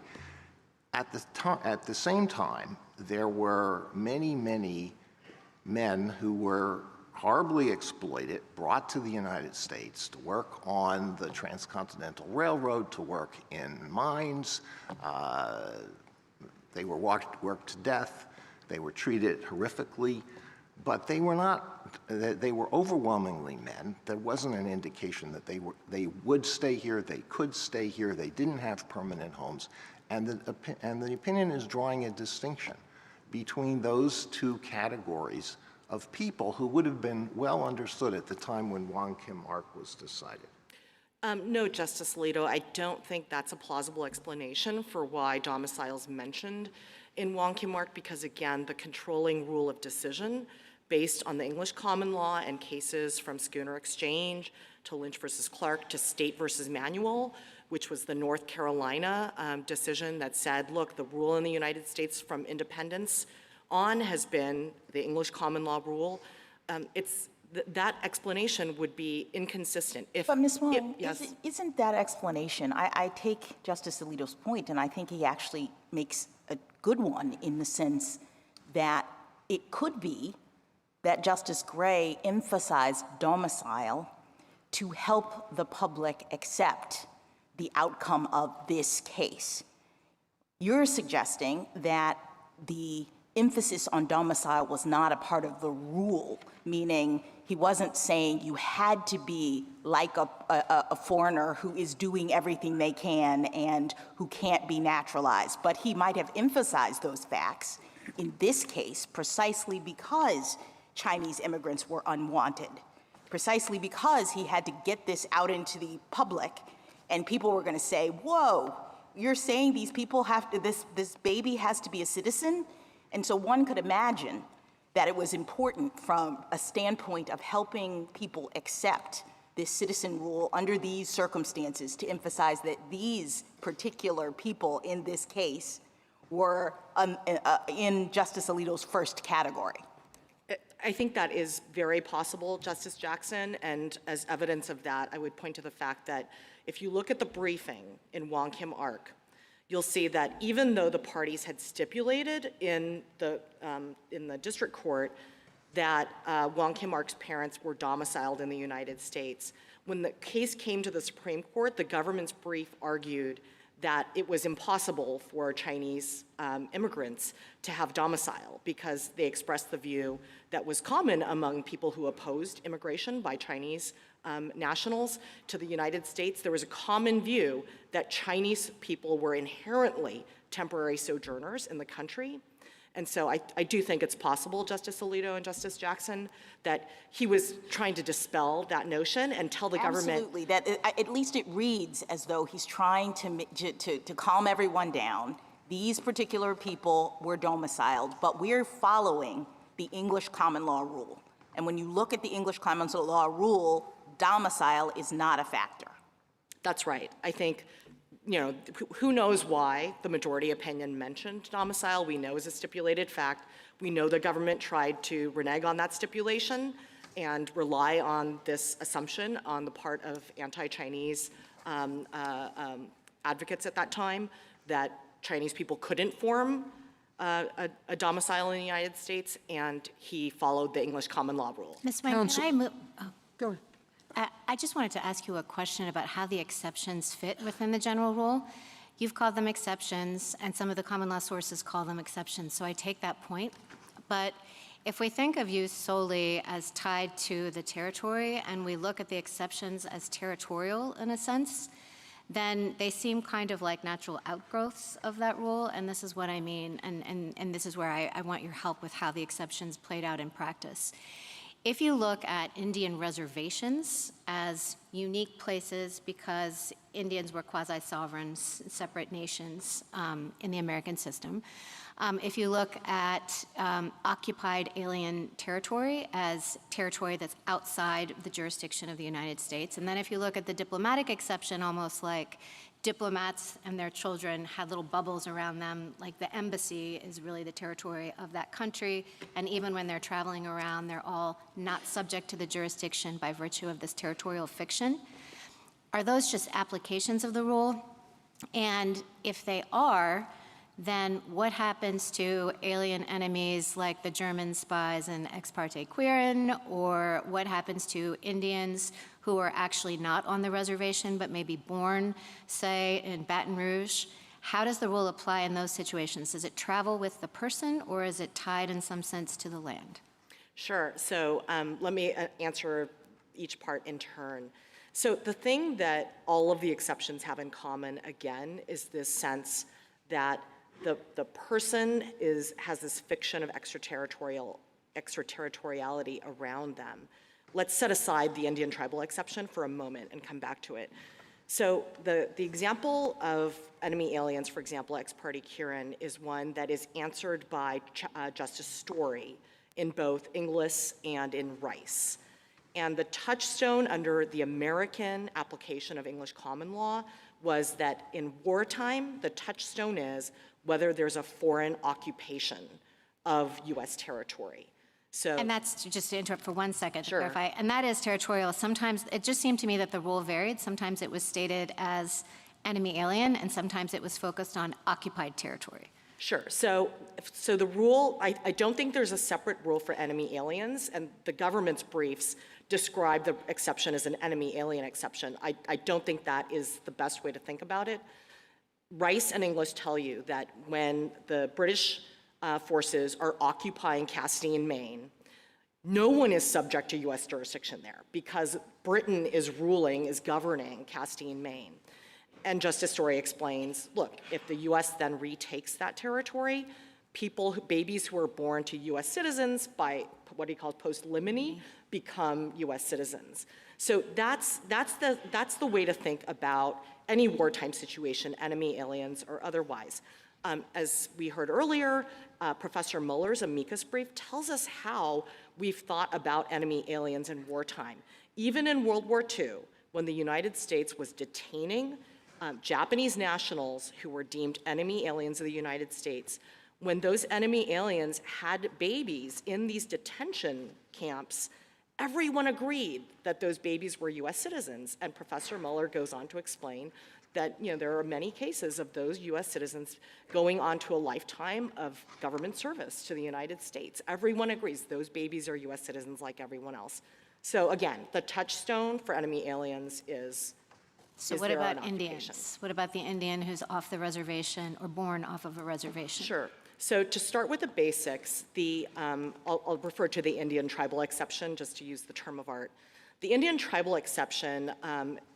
At the same time, there were many, many men who were horribly exploited, brought to the United States to work on the Transcontinental Railroad, to work in mines. They were worked to death. They were treated horrifically, but they were not, they were overwhelmingly men. There wasn't an indication that they would stay here, they could stay here, they didn't have permanent homes. And the opinion is drawing a distinction between those two categories of people who would have been well understood at the time when Wong Kim Ark was decided. No, Justice Alito, I don't think that's a plausible explanation for why domicile is mentioned in Wong Kim Ark, because again, the controlling rule of decision based on the English common law and cases from Schooner Exchange to Lynch versus Clark to State versus Manuel, which was the North Carolina decision that said, look, the rule in the United States from independence on has been the English common law rule. That explanation would be inconsistent. But Ms. Wong, yes. isn't that explanation, I take Justice Alito's point, and I think he actually makes a good one in the sense that it could be that Justice Gray emphasized domicile to help the public accept the outcome of this case. You're suggesting that the emphasis on domicile was not a part of the rule, meaning he wasn't saying you had to be like a foreigner who is doing everything they can and who can't be naturalized, but he might have emphasized those facts in this case precisely because Chinese immigrants were unwanted, precisely because he had to get this out into the public and people were going to say, whoa, you're saying these people have to, this baby has to be a citizen? And so one could imagine that it was important from a standpoint of helping people accept this citizen rule under these circumstances to emphasize that these particular people in this case were in Justice Alito's first category. I think that is very possible, Justice Jackson, and as evidence of that, I would point to the fact that if you look at the briefing in Wong Kim Ark, you'll see that even though the parties had stipulated in the district court that Wong Kim Ark's parents were domiciled in the United States, when the case came to the Supreme Court, the government's brief argued that it was impossible for Chinese immigrants to have domicile because they expressed the view that was common among people who opposed immigration by Chinese nationals to the United States. There was a common view that Chinese people were inherently temporary sojourners in the country. And so I do think it's possible, Justice Alito and Justice Jackson, that he was trying to dispel that notion and tell the government. Absolutely, that at least it reads as though he's trying to calm everyone down. These particular people were domiciled, but we're following the English common law rule. And when you look at the English common law rule, domicile is not a factor. That's right. I think, you know, who knows why the majority opinion mentioned domicile. We know is a stipulated fact. We know the government tried to renege on that stipulation and rely on this assumption on the part of anti-Chinese advocates at that time that Chinese people couldn't form a domicile in the United States, and he followed the English common law rule. Ms. Wang, can I move? Go ahead. I just wanted to ask you a question about how the exceptions fit within the general rule. You've called them exceptions, and some of the common law sources call them exceptions, so I take that point. But if we think of use solely as tied to the territory, and we look at the exceptions as territorial in a sense, then they seem kind of like natural outgrowths of that rule, and this is what I mean, and this is where I want your help with how the exceptions played out in practice. If you look at Indian reservations as unique places because Indians were quasi-sovereign, separate nations in the American system, if you look at occupied alien territory as territory that's outside the jurisdiction of the United States, and then if you look at the diplomatic exception, almost like diplomats and their children had little bubbles around them, like the embassy is really the territory of that country, and even when they're traveling around, they're all not subject to the jurisdiction by virtue of this territorial fiction. Are those just applications of the rule? And if they are, then what happens to alien enemies like the German spies in Ex parte Quirin, or what happens to Indians who are actually not on the reservation but may be born, say, in Baton Rouge? How does the rule apply in those situations? Does it travel with the person, or is it tied in some sense to the land? Sure. So let me answer each part in turn. So the thing that all of the exceptions have in common, again, is this sense that the person has this fiction of extraterritoriality around them. Let's set aside the Indian tribal exception for a moment and come back to it. So the example of enemy aliens, for example, ex parte Kieran, is one that is answered by Justice Story in both Inglis and in Rice. And the touchstone under the American application of English common law was that in wartime, the touchstone is whether there's a foreign occupation of US territory. So, And that's, just to interrupt for 1 second to Sure. clarify, and that is territorial. Sometimes, it just seemed to me that the rule varied. Sometimes it was stated as enemy alien, and sometimes it was focused on occupied territory. Sure. So the rule, I don't think there's a separate rule for enemy aliens, and the government's briefs describe the exception as an enemy alien exception. I don't think that is the best way to think about it. Rice and English tell you that when the British forces are occupying Castile, Maine, no one is subject to US jurisdiction there because Britain is governing Castile, Maine. And Justice Story explains, look, if the US then retakes that territory, babies who are born to US citizens by what he calls post limine become US citizens. So that's the way to think about any wartime situation, enemy aliens or otherwise. As we heard earlier, Professor Muller's amicus brief tells us how we've thought about enemy aliens in wartime. Even in World War II, when the United States was detaining Japanese nationals who were deemed enemy aliens of the United States, when those enemy aliens had babies in these detention camps, everyone agreed that those babies were US citizens. And Professor Muller goes on to explain that there are many cases of those US citizens going on to a lifetime of government service to the United States. Everyone agrees those babies are US citizens like everyone else. So again, the touchstone for enemy aliens is So what about Indians? What about the Indian who's off the reservation or born off of a reservation? Sure. So to start with the basics, I'll refer to the Indian tribal exception just to use the term of art. The Indian tribal exception,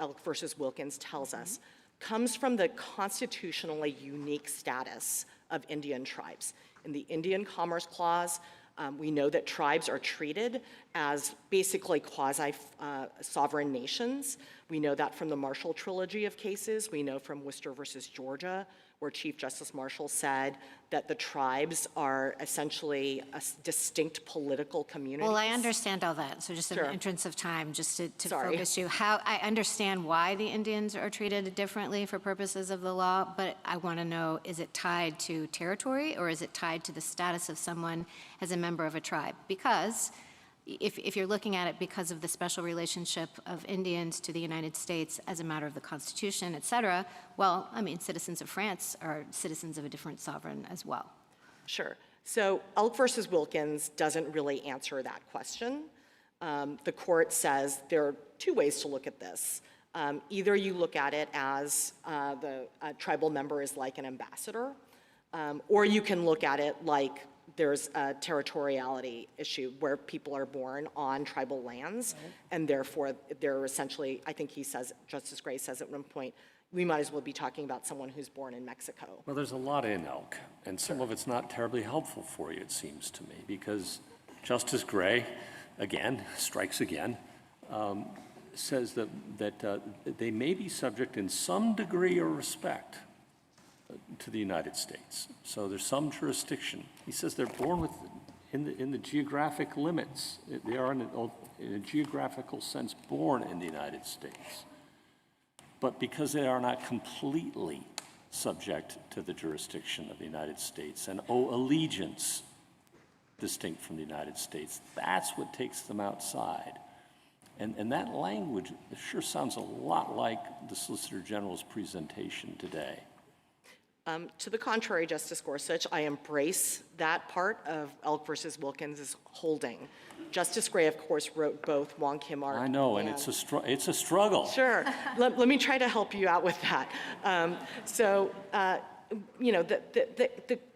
Elk versus Wilkins tells us, comes from the constitutionally unique status of Indian tribes. In the Indian Commerce Clause, we know that tribes are treated as basically quasi-sovereign nations. We know that from the Marshall Trilogy of cases. We know from Worcester versus Georgia, where Chief Justice Marshall said that the tribes are essentially a distinct political community. Well, I understand all that. So just in the interest of time, just to focus you, I understand why the Indians are treated differently for purposes of the law, but I want to know, is it tied to territory or is it tied to the status of someone as a member of a tribe? Because if you're looking at it because of the special relationship of Indians to the United States as a matter of the Constitution, et cetera, well, I mean, citizens of France are citizens of a different sovereign as well. Sure. So Elk versus Wilkins doesn't really answer that question. The court says there are two ways to look at this. Either you look at it as the tribal member is like an ambassador, or you can look at it like there's a territoriality issue where people are born on tribal lands, and therefore they're essentially, I think he says, Justice Gray says at one point, we might as well be talking about someone who's born in Mexico. Well, there's a lot in Elk, and some of it's not terribly helpful for you, it seems to me, because Justice Gray, again, strikes again, says that they may be subject in some degree or respect to the United States. So there's some jurisdiction. He says they're born in the geographic limits. They are in a geographical sense born in the United States. But because they are not completely subject to the jurisdiction of the United States and owe allegiance distinct from the United States, that's what takes them outside. And that language sure sounds a lot like the Solicitor General's presentation today. To the contrary, Justice Gorsuch, I embrace that part of Elk versus Wilkins' holding. Justice Gray, of course, wrote both Wong Kim Ark. I know, and it's a struggle. Sure. Let me try to help you out with that.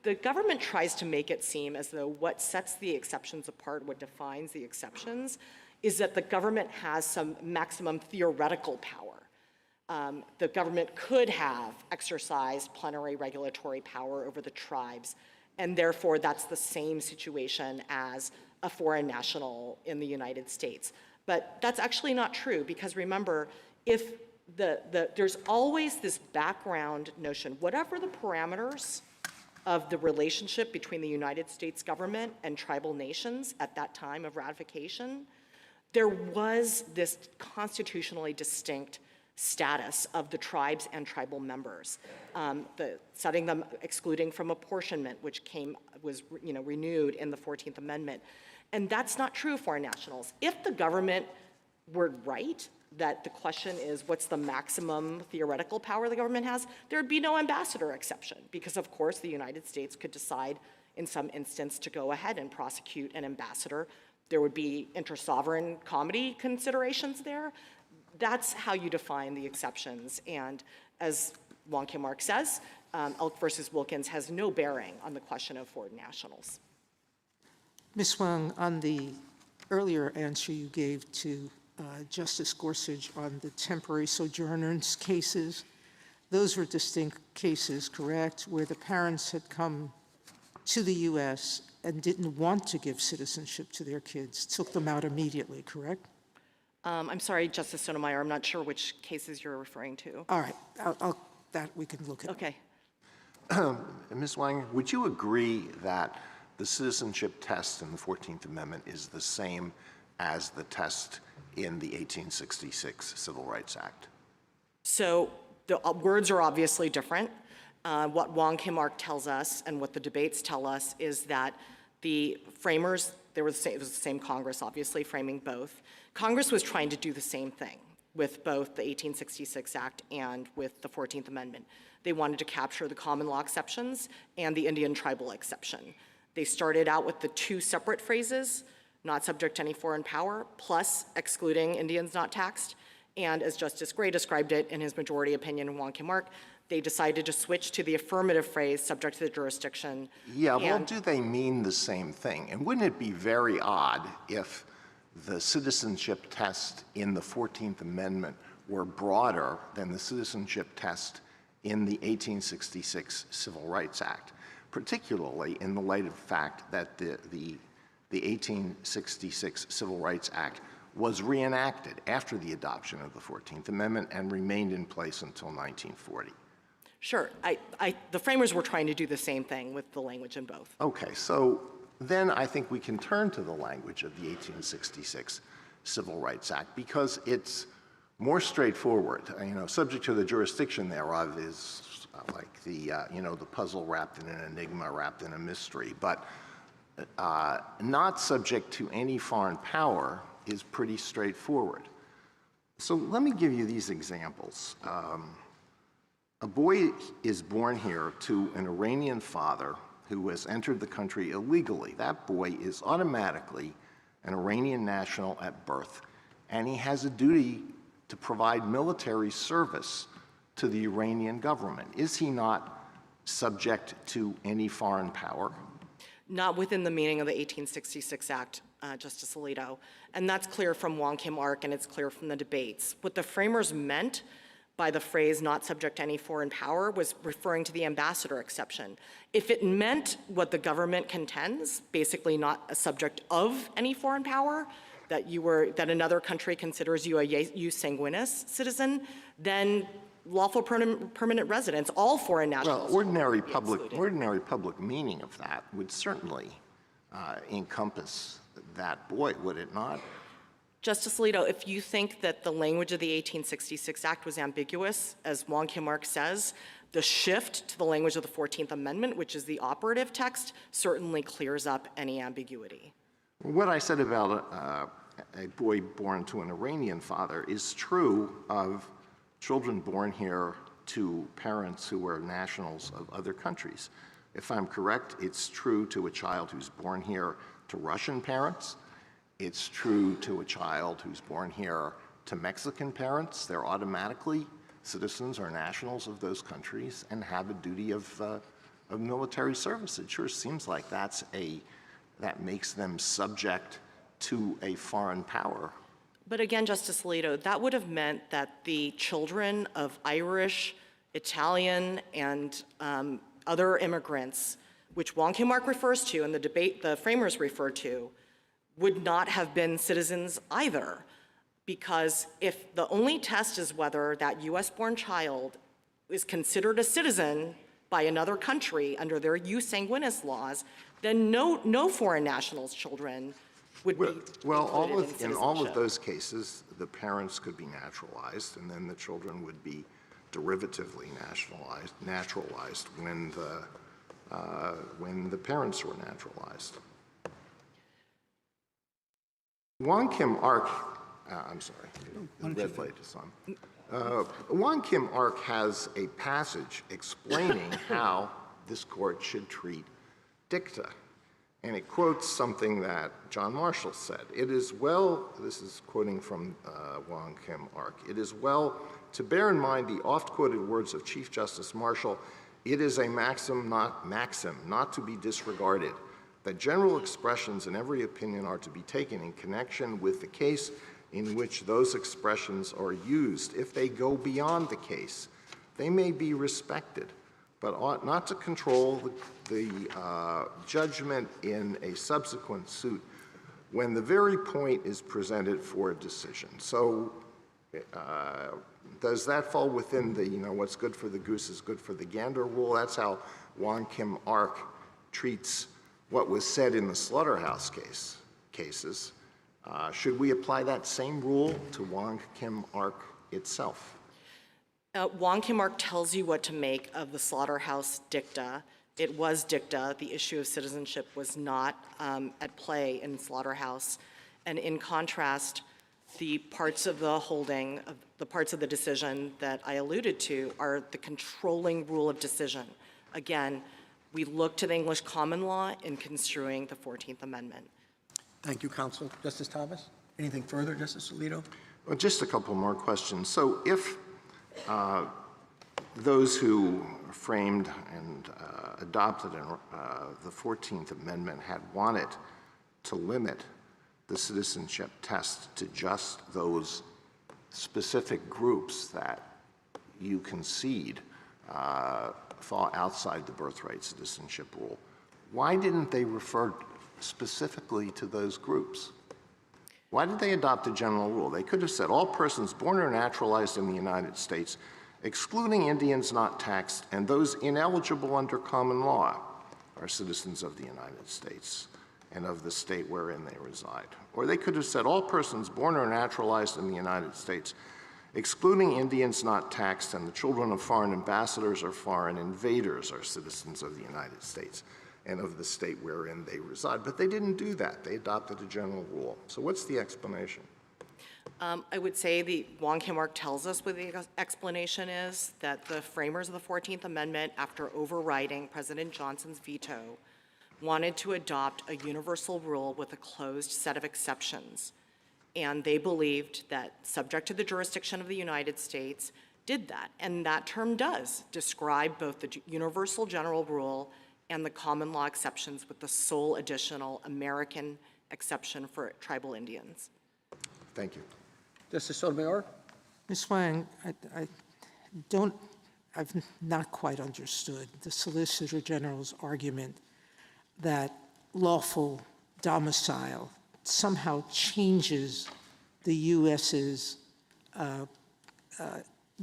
The government tries to make it seem as though what sets the exceptions apart, what defines the exceptions, is that the government has some maximum theoretical power. The government could have exercised plenary regulatory power over the tribes, and therefore that's the same situation as a foreign national in the United States. But that's actually not true, because remember, if there's always this background notion, whatever the parameters of the relationship between the United States government and tribal nations at that time of ratification, there was this constitutionally distinct status of the tribes and tribal members, setting them, excluding from apportionment, which was renewed in the 14th Amendment. And that's not true of foreign nationals. If the government were right, that the question is what's the maximum theoretical power the government has, there would be no ambassador exception, because of course the United States could decide in some instance to go ahead and prosecute an ambassador. There would be inter-sovereign comity considerations there. That's how you define the exceptions. And as Wong Kim Ark says, Elk versus Wilkins has no bearing on the question of foreign nationals. Ms. Wong, on the earlier answer you gave to Justice Gorsuch on the temporary sojourners cases, those were distinct cases, correct, where the parents had come to the U.S. and didn't want to give citizenship to their kids, took them out immediately, correct? I'm sorry, Justice Sotomayor, I'm not sure which cases you're referring to. All right, that we can look at. Okay. Ms. Wang, would you agree that the citizenship test in the 14th Amendment is the same as the test in the 1866 Civil Rights Act? So the words are obviously different. What Wong Kim Ark tells us and what the debates tell us is that the framers, it was the same Congress obviously framing both. Congress was trying to do the same thing with both the 1866 Act and with the 14th Amendment. They wanted to capture the common law exceptions and the Indian tribal exception. They started out with the two separate phrases, not subject to any foreign power, plus excluding Indians not taxed. And as Justice Gray described it in his majority opinion in Wong Kim Ark, they decided to switch to the affirmative phrase, subject to the jurisdiction. Yeah, well, do they mean the same thing? And wouldn't it be very odd if the citizenship test in the 14th Amendment were broader than the citizenship test in the 1866 Civil Rights Act, particularly in the light of the fact that the 1866 Civil Rights Act was reenacted after the adoption of the 14th Amendment and remained in place until 1940. Sure, the framers were trying to do the same thing with the language in both. Okay, so then I think we can turn to the language of the 1866 Civil Rights Act because it's more straightforward. Subject to the jurisdiction thereof is like the puzzle wrapped in an enigma, wrapped in a mystery, but not subject to any foreign power is pretty straightforward. So let me give you these examples. A boy is born here to an Iranian father who has entered the country illegally. That boy is automatically an Iranian national at birth, and he has a duty to provide military service to the Iranian government. Is he not subject to any foreign power? Not within the meaning of the 1866 Act, Justice Alito. And that's clear from Wong Kim Ark, and it's clear from the debates. What the framers meant by the phrase not subject to any foreign power was referring to the ambassador exception. If it meant what the government contends, basically not a subject of any foreign power, that another country considers you a jus sanguinis citizen, then lawful permanent residents, all foreign nationals. Well, ordinary public meaning of that would certainly encompass that boy, would it not? Justice Alito, if you think that the language of the 1866 Act was ambiguous, as Wong Kim Ark says, the shift to the language of the 14th Amendment, which is the operative text, certainly clears up any ambiguity. What I said about a boy born to an Iranian father is true of children born here to parents who are nationals of other countries. If I'm correct, it's true to a child who's born here to Russian parents. It's true to a child who's born here to Mexican parents. They're automatically citizens or nationals of those countries and have a duty of military service. It sure seems like that makes them subject to a foreign power. But again, Justice Alito, that would have meant that the children of Irish, Italian, and other immigrants, which Wong Kim Ark refers to and the framers refer to, would not have been citizens either. because if the only test is whether that US-born child is considered a citizen by another country under their jus sanguinis laws, then no foreign nationals' children would be Well, included in in all of citizenship. those cases, the parents could be naturalized, and then the children would be derivatively naturalized when the parents were naturalized. Wong Kim Ark, I'm sorry, the red light is on. Wong Kim Ark has a passage explaining how this court should treat dicta. And it quotes something that John Marshall said. It is well, this is quoting from Wong Kim Ark, it is well to bear in mind the oft-quoted words of Chief Justice Marshall, it is a maxim not to be disregarded, that general expressions in every opinion are to be taken in connection with the case in which those expressions are used. If they go beyond the case, they may be respected, but ought not to control the judgment in a subsequent suit when the very point is presented for a decision. So does that fall within the, what's good for the goose is good for the gander rule? That's how Wong Kim Ark treats what was said in the slaughterhouse cases. Should we apply that same rule to Wong Kim Ark itself? Wong Kim Ark tells you what to make of the slaughterhouse dicta. It was dicta. The issue of citizenship was not at play in slaughterhouse. And in contrast, the parts of the holding, the parts of the decision that I alluded to are the controlling rule of decision. Again, we look to the English common law in construing the 14th Amendment. Thank you, counsel. Justice Thomas? Anything further, Justice Alito? Well, just a couple more questions. So if those who framed and adopted the 14th Amendment had wanted to limit the citizenship test to just those specific groups that you concede fall outside the birthright citizenship rule, why didn't they refer specifically to those groups? Why did they adopt a general rule? They could have said all persons born or naturalized in the United States, excluding Indians not taxed and those ineligible under common law, are citizens of the United States and of the state wherein they reside. Or they could have said all persons born or naturalized in the United States, excluding Indians not taxed and the children of foreign ambassadors or foreign invaders, are citizens of the United States and of the state wherein they reside. But they didn't do that. They adopted a general rule. So what's the explanation? I would say the Wong Kim Ark tells us what the explanation is, that the framers of the 14th Amendment, after overriding President Johnson's veto, wanted to adopt a universal rule with a closed set of exceptions. And they believed that, subject to the jurisdiction of the United States, did that. And that term does describe both the universal general rule and the common law exceptions, with the sole additional American exception for tribal Indians. Thank you. Justice Sotomayor? Ms. Wang, I've not quite understood the Solicitor General's argument that lawful domicile somehow changes the U.S.'s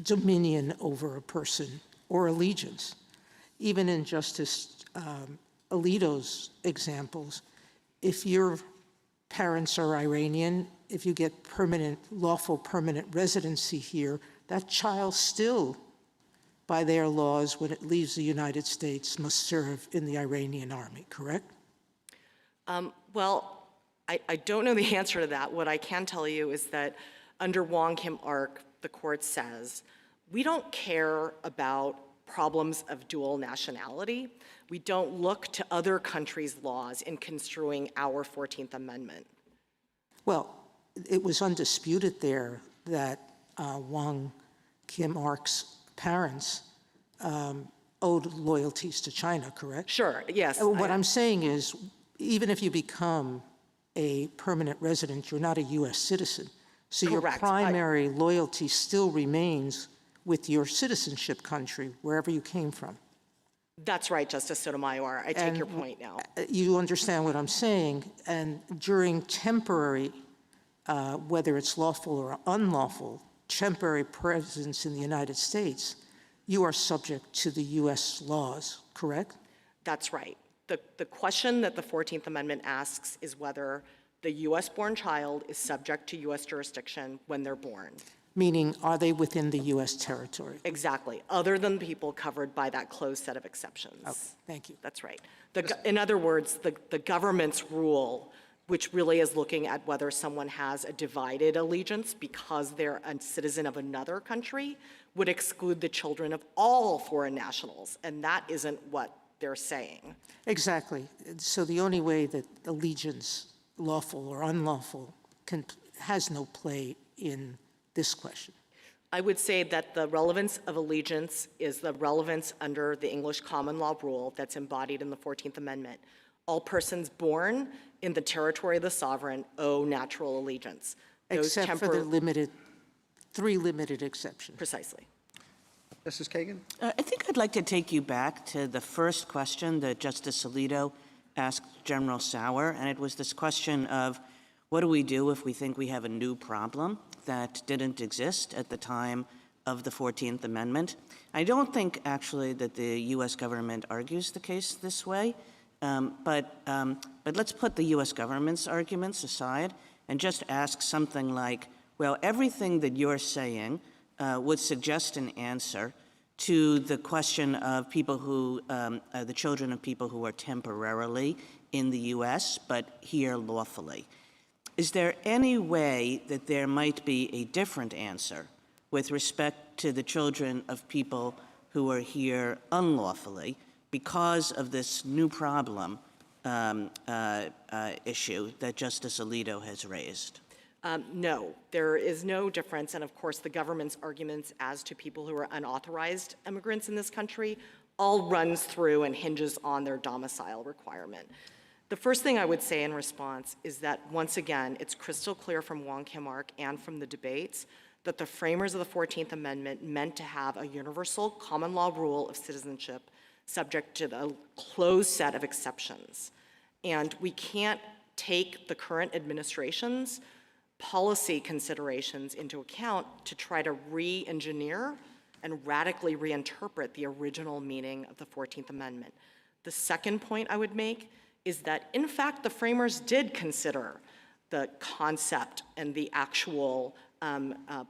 dominion over a person or allegiance. Even in Justice Alito's examples, if your parents are Iranian, if you get lawful permanent residency here, that child still, by their laws, when it leaves the United States, must serve in the Iranian army, correct? Well, I don't know the answer to that. What I can tell you is that under Wong Kim Ark, the court says, we don't care about problems of dual nationality. We don't look to other countries' laws in construing our 14th Amendment. Well, it was undisputed there that Wong Kim Ark's parents owed loyalties to China, correct? Sure, yes. What I'm saying is, even if you become a permanent resident, you're not a U.S. citizen. So Correct. Your primary loyalty still remains with your citizenship country, wherever you came from. That's right, Justice Sotomayor. I take your point now. You understand what I'm saying. And during temporary whether it's lawful or unlawful, temporary presence in the United States, you are subject to the U.S. laws, correct? That's right. The question that the 14th Amendment asks is whether the U.S.-born child is subject to U.S. jurisdiction when they're born. Meaning, are they within the U.S. territory? Exactly, other than people covered by that closed set of exceptions. Okay, thank you. That's right. In other words, the government's rule, which really is looking at whether someone has a divided allegiance because they're a citizen of another country, would exclude the children of all foreign nationals, and that isn't what they're saying. Exactly. So the only way that allegiance, lawful or unlawful, has no play in this question. I would say that the relevance of allegiance is the relevance under the English common law rule that's embodied in the 14th Amendment. All persons born in the territory of the sovereign owe natural allegiance. Except for the three limited exceptions. Precisely. Justice Kagan? I think I'd like to take you back to the first question that Justice Alito asked General Sauer, and it was this question of what do we do if we think we have a new problem that didn't exist at the time of the 14th Amendment? I don't think, actually, that the U.S. government argues the case this way, but let's put the U.S. government's arguments aside and just ask something like, well, everything that you're saying would suggest an answer to the question of people who, the children of people who are temporarily in the U.S. but here lawfully. Is there any way that there might be a different answer with respect to the children of people who are here unlawfully because of this new problem issue that Justice Alito has raised? No, there is no difference. And of course, the government's arguments as to people who are unauthorized immigrants in this country all runs through and hinges on their domicile requirement. The first thing I would say in response is that, once again, it's crystal clear from Wong Kim Ark and from the debates that the framers of the 14th Amendment meant to have a universal common law rule of citizenship subject to the closed set of exceptions. And we can't take the current administration's policy considerations into account to try to re-engineer and radically reinterpret the original meaning of the 14th Amendment. The second point I would make is that, in fact, the framers did consider the concept and the actual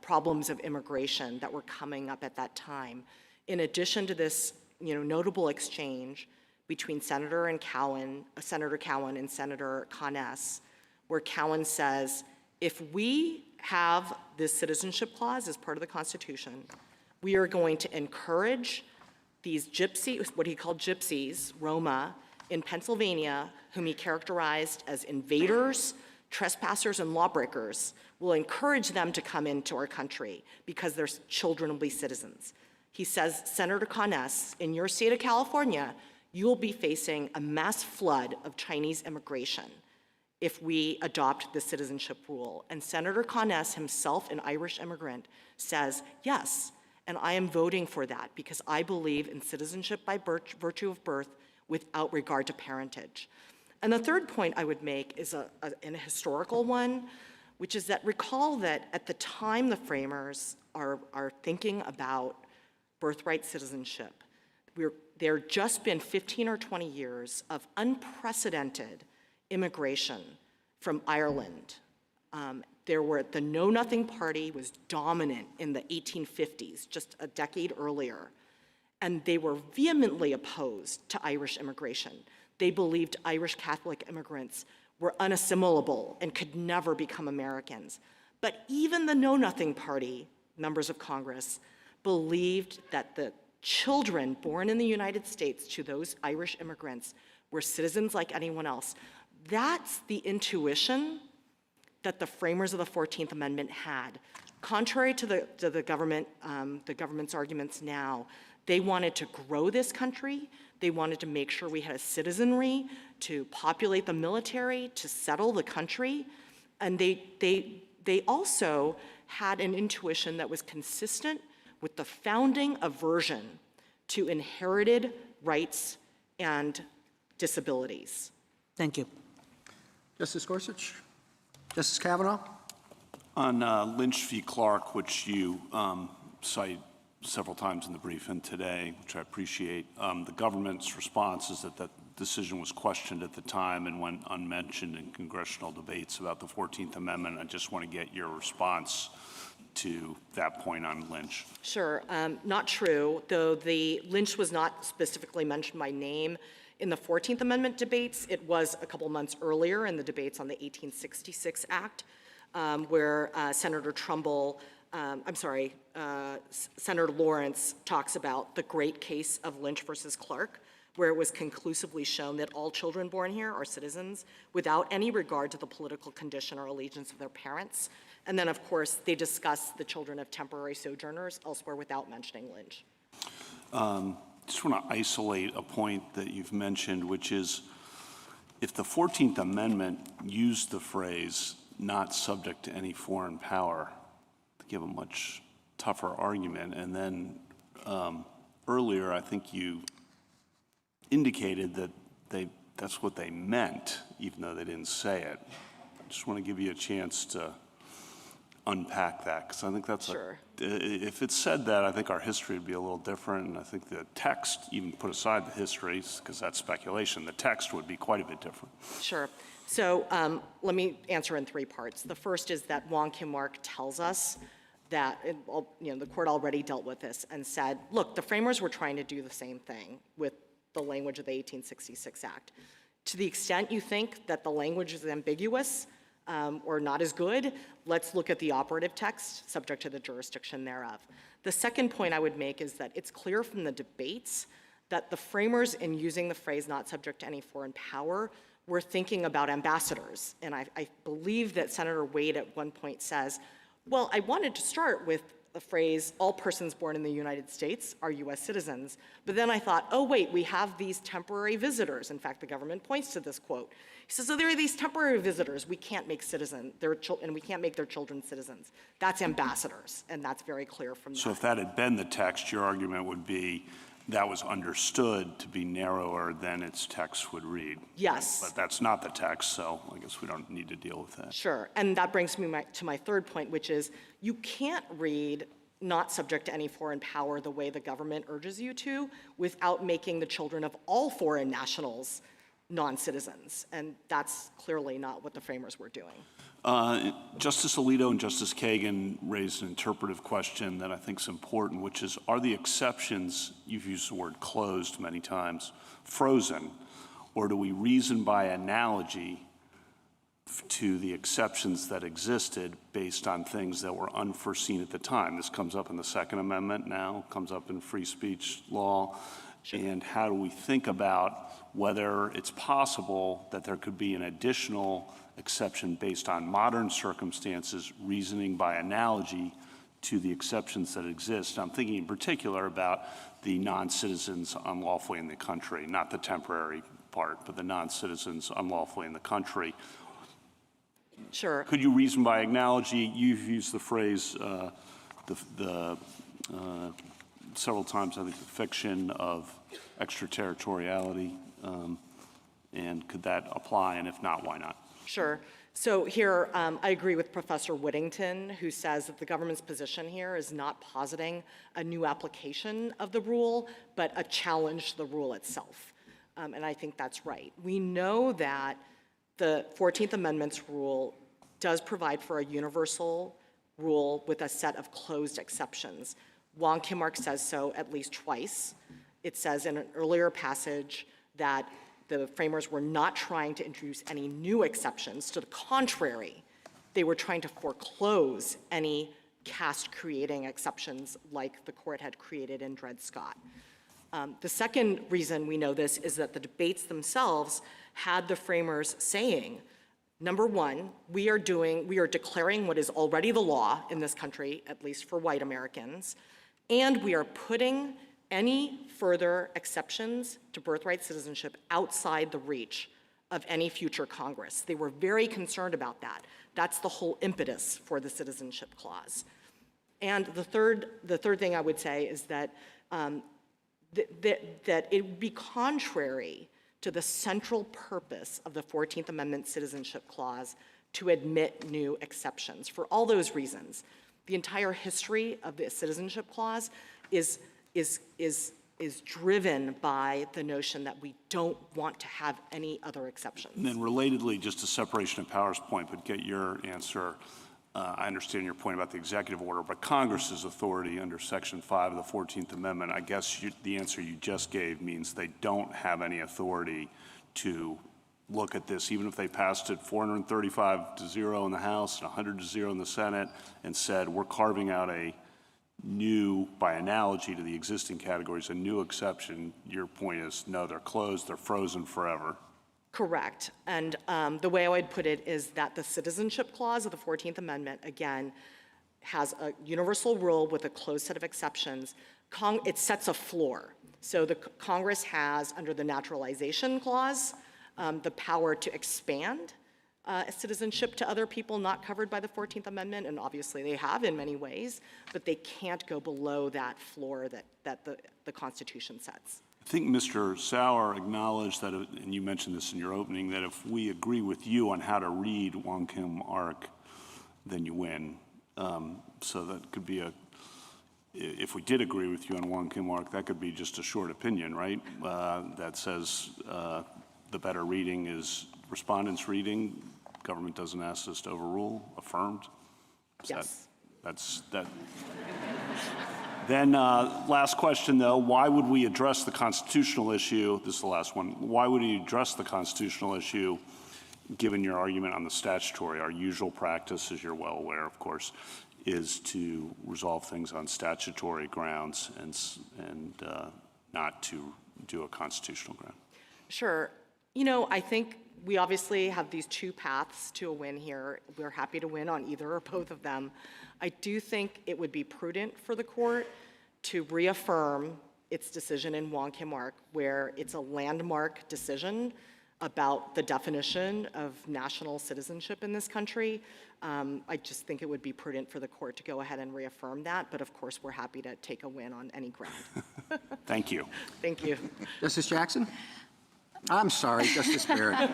problems of immigration that were coming up at that time. In addition to this, notable exchange between Senator Cowan and Senator Conness, where Cowan says, if we have this citizenship clause as part of the Constitution, we are going to encourage these gypsies, what he called gypsies, Roma, in Pennsylvania, whom he characterized as invaders, trespassers, and lawbreakers. We'll encourage them to come into our country because their children will be citizens. He says, Senator Conness, in your state of California, you will be facing a mass flood of Chinese immigration if we adopt the citizenship rule. And Senator Conness, himself an Irish immigrant, says, yes, and I am voting for that because I believe in citizenship by virtue of birth without regard to parentage. And the third point I would make is an historical one, which is that recall that at the time the framers are thinking about birthright citizenship, there had just been 15 or 20 years of unprecedented immigration from Ireland. The Know Nothing Party was dominant in the 1850s, just a decade earlier, and they were vehemently opposed to Irish immigration. They believed Irish Catholic immigrants were unassimilable and could never become Americans. But even the Know Nothing Party, members of Congress, believed that the children born in the United States to those Irish immigrants were citizens like anyone else. That's the intuition that the framers of the 14th Amendment had. Contrary to the government's arguments now, they wanted to grow this country. They wanted to make sure we had a citizenry to populate the military, to settle the country. And they also had an intuition that was consistent with the founding aversion to inherited rights and disabilities. Thank you. Justice Gorsuch? Justice Kavanaugh? On Lynch v. Clark, which you cite several times in the briefing today, which I appreciate, the government's response is that that decision was questioned at the time and went unmentioned in congressional debates about the 14th Amendment. I just want to get your response to that point on Lynch. Sure, not true, though the Lynch was not specifically mentioned by name in the 14th Amendment debates. It was a couple months earlier in the debates on the 1866 Act, where Senator Senator Lawrence talks about the great case of Lynch versus Clark, where it was conclusively shown that all children born here are citizens without any regard to the political condition or allegiance of their parents. And then, of course, they discuss the children of temporary sojourners elsewhere without mentioning Lynch. Just want to isolate a point that you've mentioned, which is if the 14th Amendment used the phrase not subject to any foreign power, to give a much tougher argument. And then earlier, I think you indicated that that's what they meant, even though they didn't say it. I just want to give you a chance to unpack that, because I think that's Sure. If it said that, I think our history would be a little different, and I think the text, even put aside the history, because that's speculation, the text would be quite a bit different. Sure. So let me answer in three parts. The first is that Wong Kim Ark tells us that the court already dealt with this and said, look, the framers were trying to do the same thing with the language of the 1866 Act. To the extent you think that the language is ambiguous or not as good, let's look at the operative text subject to the jurisdiction thereof. The second point I would make is that it's clear from the debates that the framers, in using the phrase not subject to any foreign power, were thinking about ambassadors. And I believe that Senator Wade at one point says, well, I wanted to start with the phrase, all persons born in the United States are US citizens. But then I thought, oh wait, we have these temporary visitors. In fact, the government points to this quote. He says, so there are these temporary visitors we can't make and we can't make their children citizens. That's ambassadors, and that's very clear from that. So if that had been the text, your argument would be that was understood to be narrower than its text would read. Yes. But that's not the text, so I guess we don't need to deal with that. Sure, and that brings me to my third point, which is you can't read not subject to any foreign power the way the government urges you to without making the children of all foreign nationals non-citizens, and that's clearly not what the framers were doing. Justice Alito and Justice Kagan raised an interpretive question that I think is important, which is, are the exceptions, you've used the word closed many times, frozen, or do we reason by analogy to the exceptions that existed based on things that were unforeseen at the time? This comes up in the Second Amendment now, comes up in free speech law. Sure. And how do we think about whether it's possible that there could be an additional exception based on modern circumstances, reasoning by analogy to the exceptions that exist? I'm thinking in particular about the non-citizens unlawfully in the country, not the temporary part, but the non-citizens unlawfully in the country. Sure. Could you reason by analogy? You've used the phrase several times, I think, the fiction of extraterritoriality, and could that apply, and if not, why not? Sure. So here, I agree with Professor Whittington, who says that the government's position here is not positing a new application of the rule, but a challenge to the rule itself. And I think that's right. We know that the 14th Amendment's rule does provide for a universal rule with a set of closed exceptions. Wong Kim Ark says so at least twice. It says in an earlier passage that the framers were not trying to introduce any new exceptions. To the contrary, they were trying to foreclose any caste-creating exceptions like the court had created in Dred Scott. The second reason we know this is that the debates themselves had the framers saying, number one, we are declaring what is already the law in this country, at least for white Americans, and we are putting any further exceptions to birthright citizenship outside the reach of any future Congress. They were very concerned about that. That's the whole impetus for the Citizenship Clause. And the third thing I would say is that that it would be contrary to the central purpose of the 14th Amendment Citizenship Clause to admit new exceptions. For all those reasons, the entire history of the citizenship clause is driven by the notion that we don't want to have any other exceptions. And then relatedly, just a separation of powers point, but get your answer. I understand your point about the executive order, but Congress's authority under Section 5 of the 14th Amendment, I guess the answer you just gave means they don't have any authority to look at this, even if they passed it 435-0 in the House and 100-0 in the Senate and said, we're carving out a new, by analogy to the existing categories, a new exception. Your point is, no, they're closed, they're frozen forever. Correct. And the way I would put it is that the citizenship clause of the 14th Amendment, again, has a universal rule with a closed set of exceptions. It sets a floor. So the Congress has, under the naturalization clause, the power to expand citizenship to other people not covered by the 14th Amendment, and obviously they have in many ways, but they can't go below that floor that the Constitution sets. I think Mr. Sauer acknowledged that, and you mentioned this in your opening, that if we agree with you on how to read Wong Kim Ark, then you win. So that could be if we did agree with you on Wong Kim Ark, that could be just a short opinion, right? That says the better reading is respondent's reading. Government doesn't ask us to overrule, affirmed. Yes. That's that. Then last question, though, why would we address the constitutional issue? This is the last one. Why would we address the constitutional issue, given your argument on the statutory? Our usual practice, as you're well aware, of course, is to resolve things on statutory grounds and not to do a constitutional ground. Sure. You know, I think we obviously have these two paths to a win here. We're happy to win on either or both of them. I do think it would be prudent for the court to reaffirm its decision in Wong Kim Ark, where it's a landmark decision about the definition of national citizenship in this country. I just think it would be prudent for the court to go ahead and reaffirm that, but of course we're happy to take a win on any ground. Thank you. Thank you. Justice Jackson? I'm sorry, Justice Barrett.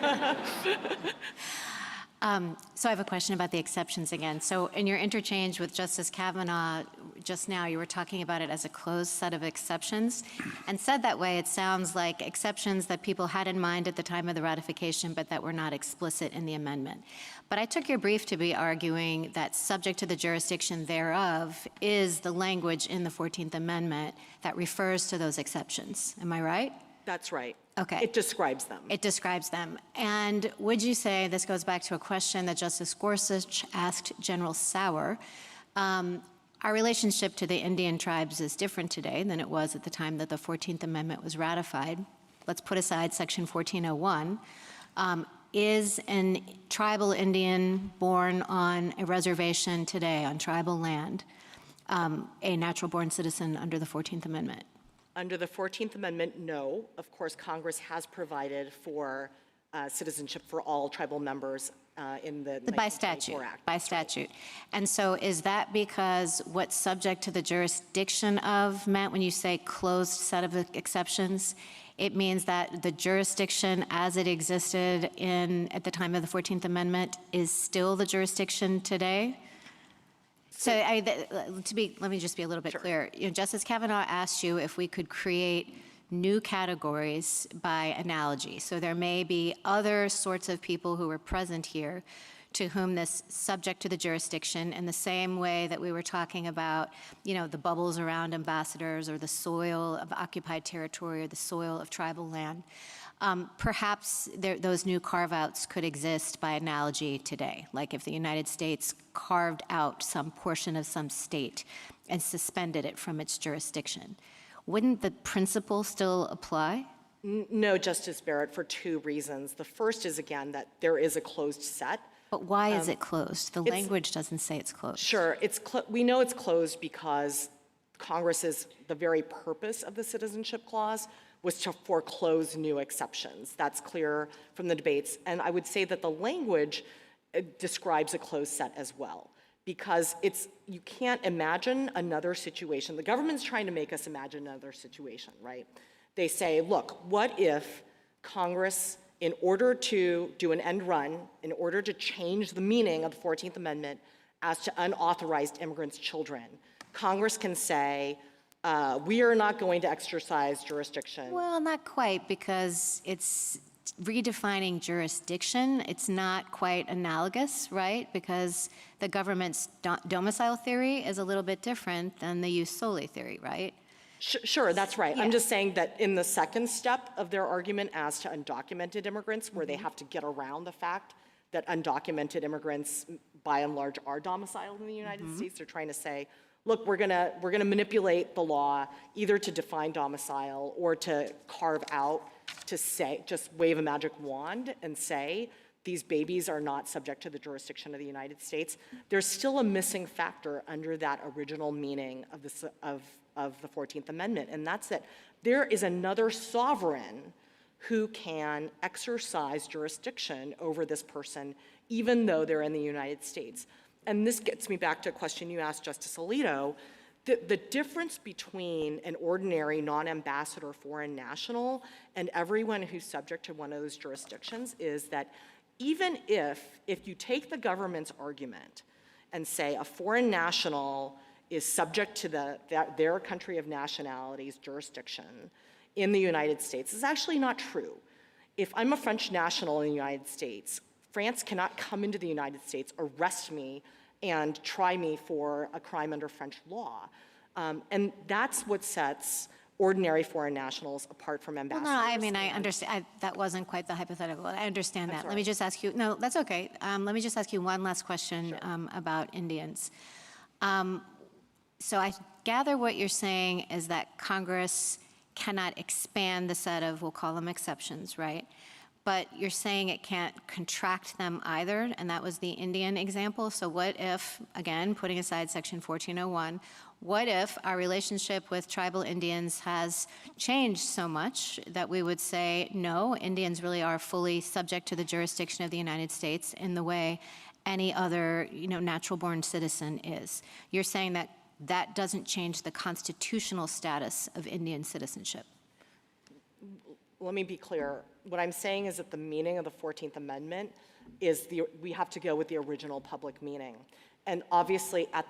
So I have a question about the exceptions again. So in your interchange with Justice Kavanaugh just now, you were talking about it as a closed set of exceptions. And said that way, it sounds like exceptions that people had in mind at the time of the ratification, but that were not explicit in the amendment. But I took your brief to be arguing that subject to the jurisdiction thereof is the language in the 14th Amendment that refers to those exceptions. Am I right? That's right. Okay. It describes them. It describes them. And would you say, this goes back to a question that Justice Gorsuch asked General Sauer, our relationship to the Indian tribes is different today than it was at the time that the 14th Amendment was ratified. Let's put aside Section 1401. Is a tribal Indian born on a reservation today, on tribal land, a natural-born citizen under the 14th Amendment? Under the 14th Amendment, no. Of course, Congress has provided for citizenship for all tribal members in the 1924 Act. By statute. And so is that because what's subject to the jurisdiction of meant when you say closed set of exceptions? It means that the jurisdiction as it existed at the time of the 14th Amendment is still the jurisdiction today? So let me just be a little bit clear. You know, Justice Kavanaugh asked you if we could create new categories by analogy. So there may be other sorts of people who were present here to whom this subject to the jurisdiction in the same way that we were talking about, you know, the bubbles around ambassadors or the soil of occupied territory or the soil of tribal land. Perhaps those new carve-outs could exist by analogy today, like if the United States carved out some portion of some state and suspended it from its jurisdiction. Wouldn't the principle still apply? No, Justice Barrett, for two reasons. The first is, again, that there is a closed set. But why is it closed? The language doesn't say it's closed. Sure, we know it's closed because the very purpose of the Citizenship Clause was to foreclose new exceptions. That's clear from the debates. And I would say that the language describes a closed set as well, because you can't imagine another situation. The government's trying to make us imagine another situation, right? They say, look, what if Congress in order to do an end run, in order to change the meaning of the 14th Amendment as to unauthorized immigrants' children, Congress can say, we are not going to exercise jurisdiction. Well, not quite, because it's redefining jurisdiction. It's not quite analogous, right? Because the government's domicile theory is a little bit different than the jus soli theory, right? Sure, that's right. Yeah. I'm just saying that in the second step of their argument as to undocumented immigrants, where they have to get around the fact that undocumented immigrants, by and large, are domiciled in the United States, they're trying to say, look, we're gonna manipulate the law either to define domicile or to carve out, to say, just wave a magic wand and say, these babies are not subject to the jurisdiction of the United States. There's still a missing factor under that original meaning of the 14th Amendment, and that's that there is another sovereign who can exercise jurisdiction over this person, even though they're in the United States. And this gets me back to a question you asked Justice Alito. The difference between an ordinary non-ambassador foreign national and everyone who's subject to one of those jurisdictions is that even if you take the government's argument and say a foreign national is subject to their country of nationality's jurisdiction in the United States, it's actually not true. If I'm a French national in the United States, France cannot come into the United States, arrest me, and try me for a crime under French law. And that's what sets ordinary foreign nationals apart from ambassadors. Well, no, I mean, I understand. That wasn't quite the hypothetical. I understand that. Let me just ask you, no, that's okay. Let me just ask you one last question about Indians. So I gather what you're saying is that Congress cannot expand the set of, we'll call them exceptions, right? But you're saying it can't contract them either, and that was the Indian example. So what if, again, putting aside Section 1401, what if our relationship with tribal Indians has changed so much that we would say, no, Indians really are fully subject to the jurisdiction of the United States in the way any other, natural-born citizen is? You're saying that that doesn't change the constitutional status of Indian citizenship. Let me be clear. What I'm saying is that the meaning of the 14th Amendment is we have to go with the original public meaning. And obviously, at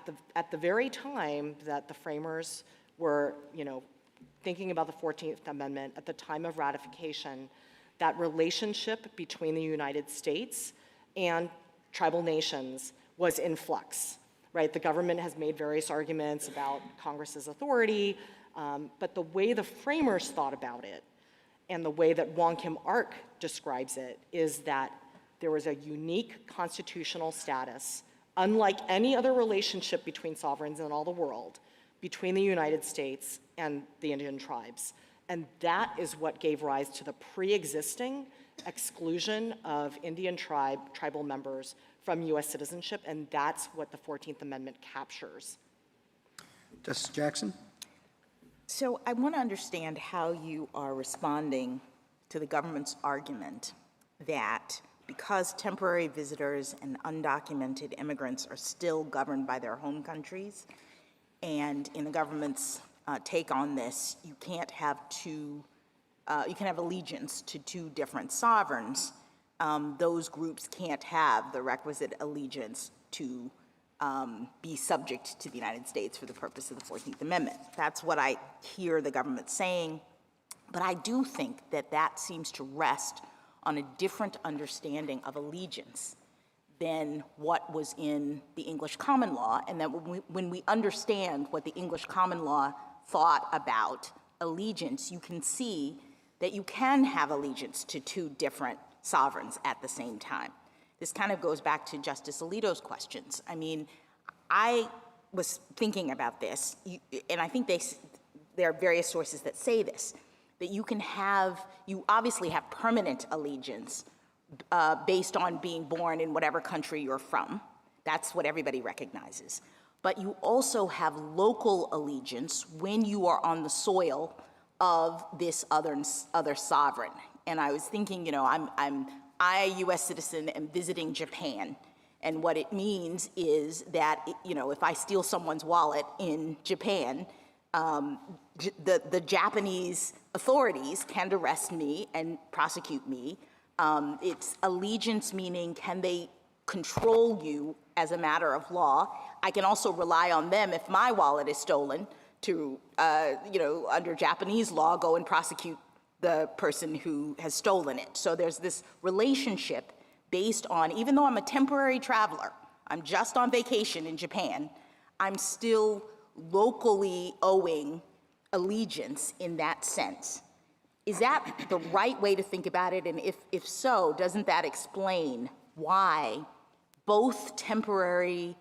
the very time that the framers were, thinking about the 14th Amendment, at the time of ratification, that relationship between the United States and tribal nations was in flux, right? The government has made various arguments about Congress's authority, but the way the framers thought about it and the way that Wong Kim Ark describes it is that there was a unique constitutional status, unlike any other relationship between sovereigns in all the world, between the United States and the Indian tribes. And that is what gave rise to the pre-existing exclusion of Indian tribal members from U.S. citizenship, and that's what the 14th Amendment captures. Justice Jackson? So I want to understand how you are responding to the government's argument that because temporary visitors and undocumented immigrants are still governed by their home countries, and in the government's take on this, you can't have you can have allegiance to two different sovereigns. Those groups can't have the requisite allegiance to be subject to the United States for the purpose of the 14th Amendment. That's what I hear the government saying, but I do think that that seems to rest on a different understanding of allegiance than what was in the English common law, and that when we understand what the English common law thought about allegiance, you can see that you can have allegiance to two different sovereigns at the same time. This kind of goes back to Justice Alito's questions. I mean, I was thinking about this, and I think there are various sources that say this, that you obviously have permanent allegiance based on being born in whatever country you're from. That's what everybody recognizes. But you also have local allegiance when you are on the soil of this other sovereign. And I was thinking, I, a U.S. citizen, am visiting Japan. And what it means is that, if I steal someone's wallet in Japan, the Japanese authorities can arrest me and prosecute me It's allegiance, meaning can they control you as a matter of law? I can also rely on them if my wallet is stolen to, under Japanese law, go and prosecute the person who has stolen it. So there's this relationship based on, even though I'm a temporary traveler, I'm just on vacation in Japan, I'm still locally owing allegiance in that sense. Is that the right way to think about it? And if so, doesn't that explain why both temporary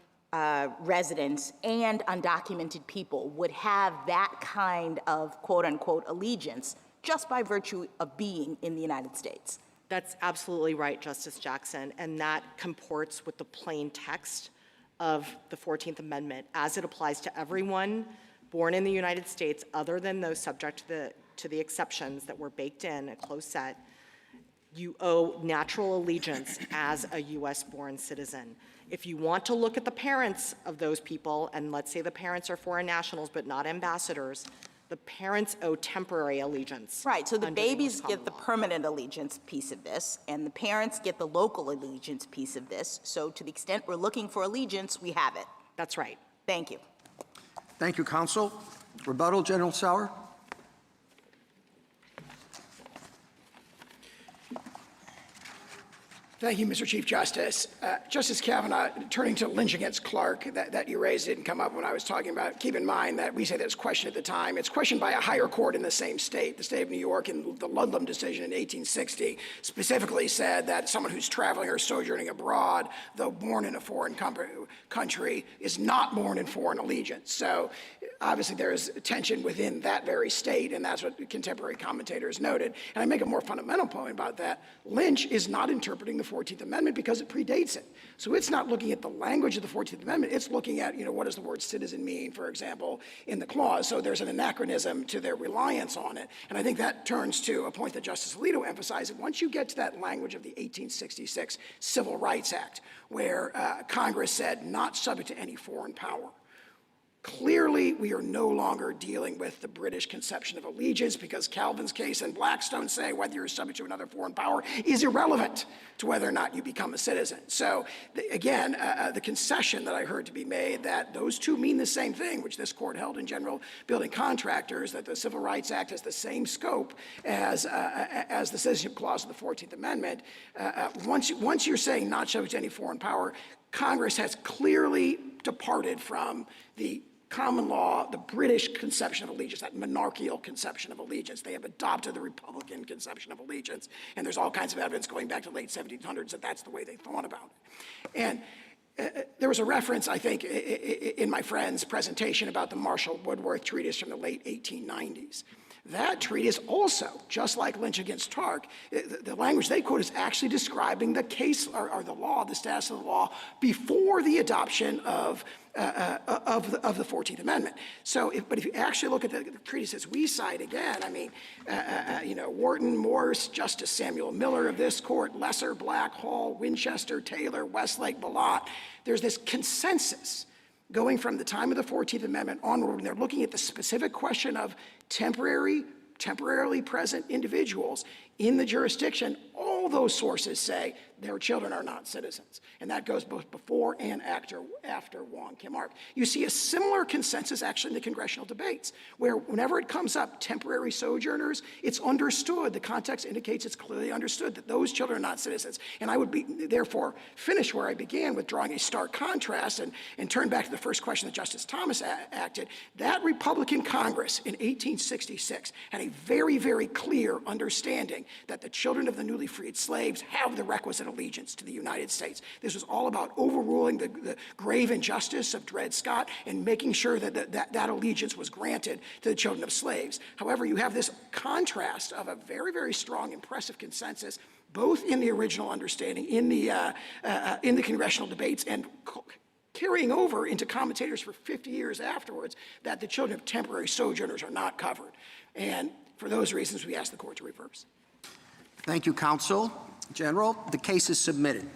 residents and undocumented people would have that kind of quote-unquote allegiance just by virtue of being in the United States? That's absolutely right, Justice Jackson, and that comports with the plain text of the 14th Amendment as it applies to everyone born in the United States other than those subject to the exceptions that were baked in, a close set. You owe natural allegiance as a US-born citizen. If you want to look at the parents of those people, and let's say the parents are foreign nationals but not ambassadors, the parents owe temporary allegiance. Right, so the under babies US get common the law. permanent allegiance piece of this, and the parents get the local allegiance piece of this. So to the extent we're looking for allegiance, we have it. That's right. Thank you. Thank you, counsel. Rebuttal, General Sauer? Thank you, Mr. Chief Justice. Justice Kavanaugh, turning to Lynch against Clark, that you raised didn't come up when I was talking about it. Keep in mind that we say that's questioned at the time. It's questioned by a higher court in the same state. The state of New York, in the Ludlam decision in 1860, specifically said that someone who's traveling or sojourning abroad, though born in a foreign country, is not born in foreign allegiance. So obviously there is tension within that very state, and that's what contemporary commentators noted. And I make a more fundamental point about that. Lynch is not interpreting the 14th Amendment because it predates it. So it's not looking at the language of the 14th Amendment. It's looking at, what does the word citizen mean, for example, in the clause. So there's an anachronism to their reliance on it. And I think that turns to a point that Justice Alito emphasized. Once you get to that language of the 1866 Civil Rights Act, where Congress said not subject to any foreign power, clearly, we are no longer dealing with the British conception of allegiance, because Calvin's case and Blackstone say whether you're subject to another foreign power is irrelevant to whether or not you become a citizen. So again, the concession that I heard to be made that those two mean the same thing, which this court held in General Building Contractors, that the Civil Rights Act has the same scope as the Citizenship Clause of the 14th Amendment. Once you're saying not subject to any foreign power, Congress has clearly departed from the common law, the British conception of allegiance, that monarchical conception of allegiance. They have adopted the Republican conception of allegiance, and there's all kinds of evidence going back to the late 1700s that that's the way they thought about it. And there was a reference, I think, in my friend's presentation about the Marshall Woodworth treatise from the late 1890s. That treatise also, just like Lynch against Clark, the language they quote is actually describing the case or the law, the status of the law before the adoption of the 14th Amendment. So, but if you actually look at the treatises we cite again, I mean, Wharton, Morse, Justice Samuel Miller of this court, Lesser, Black, Hall, Winchester, Taylor, Westlake, Ballot, there's this consensus going from the time of the 14th Amendment onward, when they're looking at the specific question of temporarily present individuals in the jurisdiction, all those sources say their children are not citizens. And that goes both before and after Wong Kim Ark. You see a similar consensus actually in the congressional debates, where whenever it comes up, temporary sojourners, it's understood, the context indicates it's clearly understood that those children are not citizens. And I would therefore finish where I began with drawing a stark contrast and turn back to the first question that Justice Thomas acted. That Republican Congress in 1866 had a very, very clear understanding that the children of the newly freed slaves have the requisite allegiance to the United States. This was all about overruling the grave injustice of Dred Scott and making sure that allegiance was granted to the children of slaves. However, you have this contrast of a very, very strong, impressive consensus, both in the original understanding, in the congressional debates, and carrying over into commentators for 50 years afterwards, that the children of temporary sojourners are not covered. And for those reasons, we ask the court to reverse. Thank you, counsel. General, the case is submitted.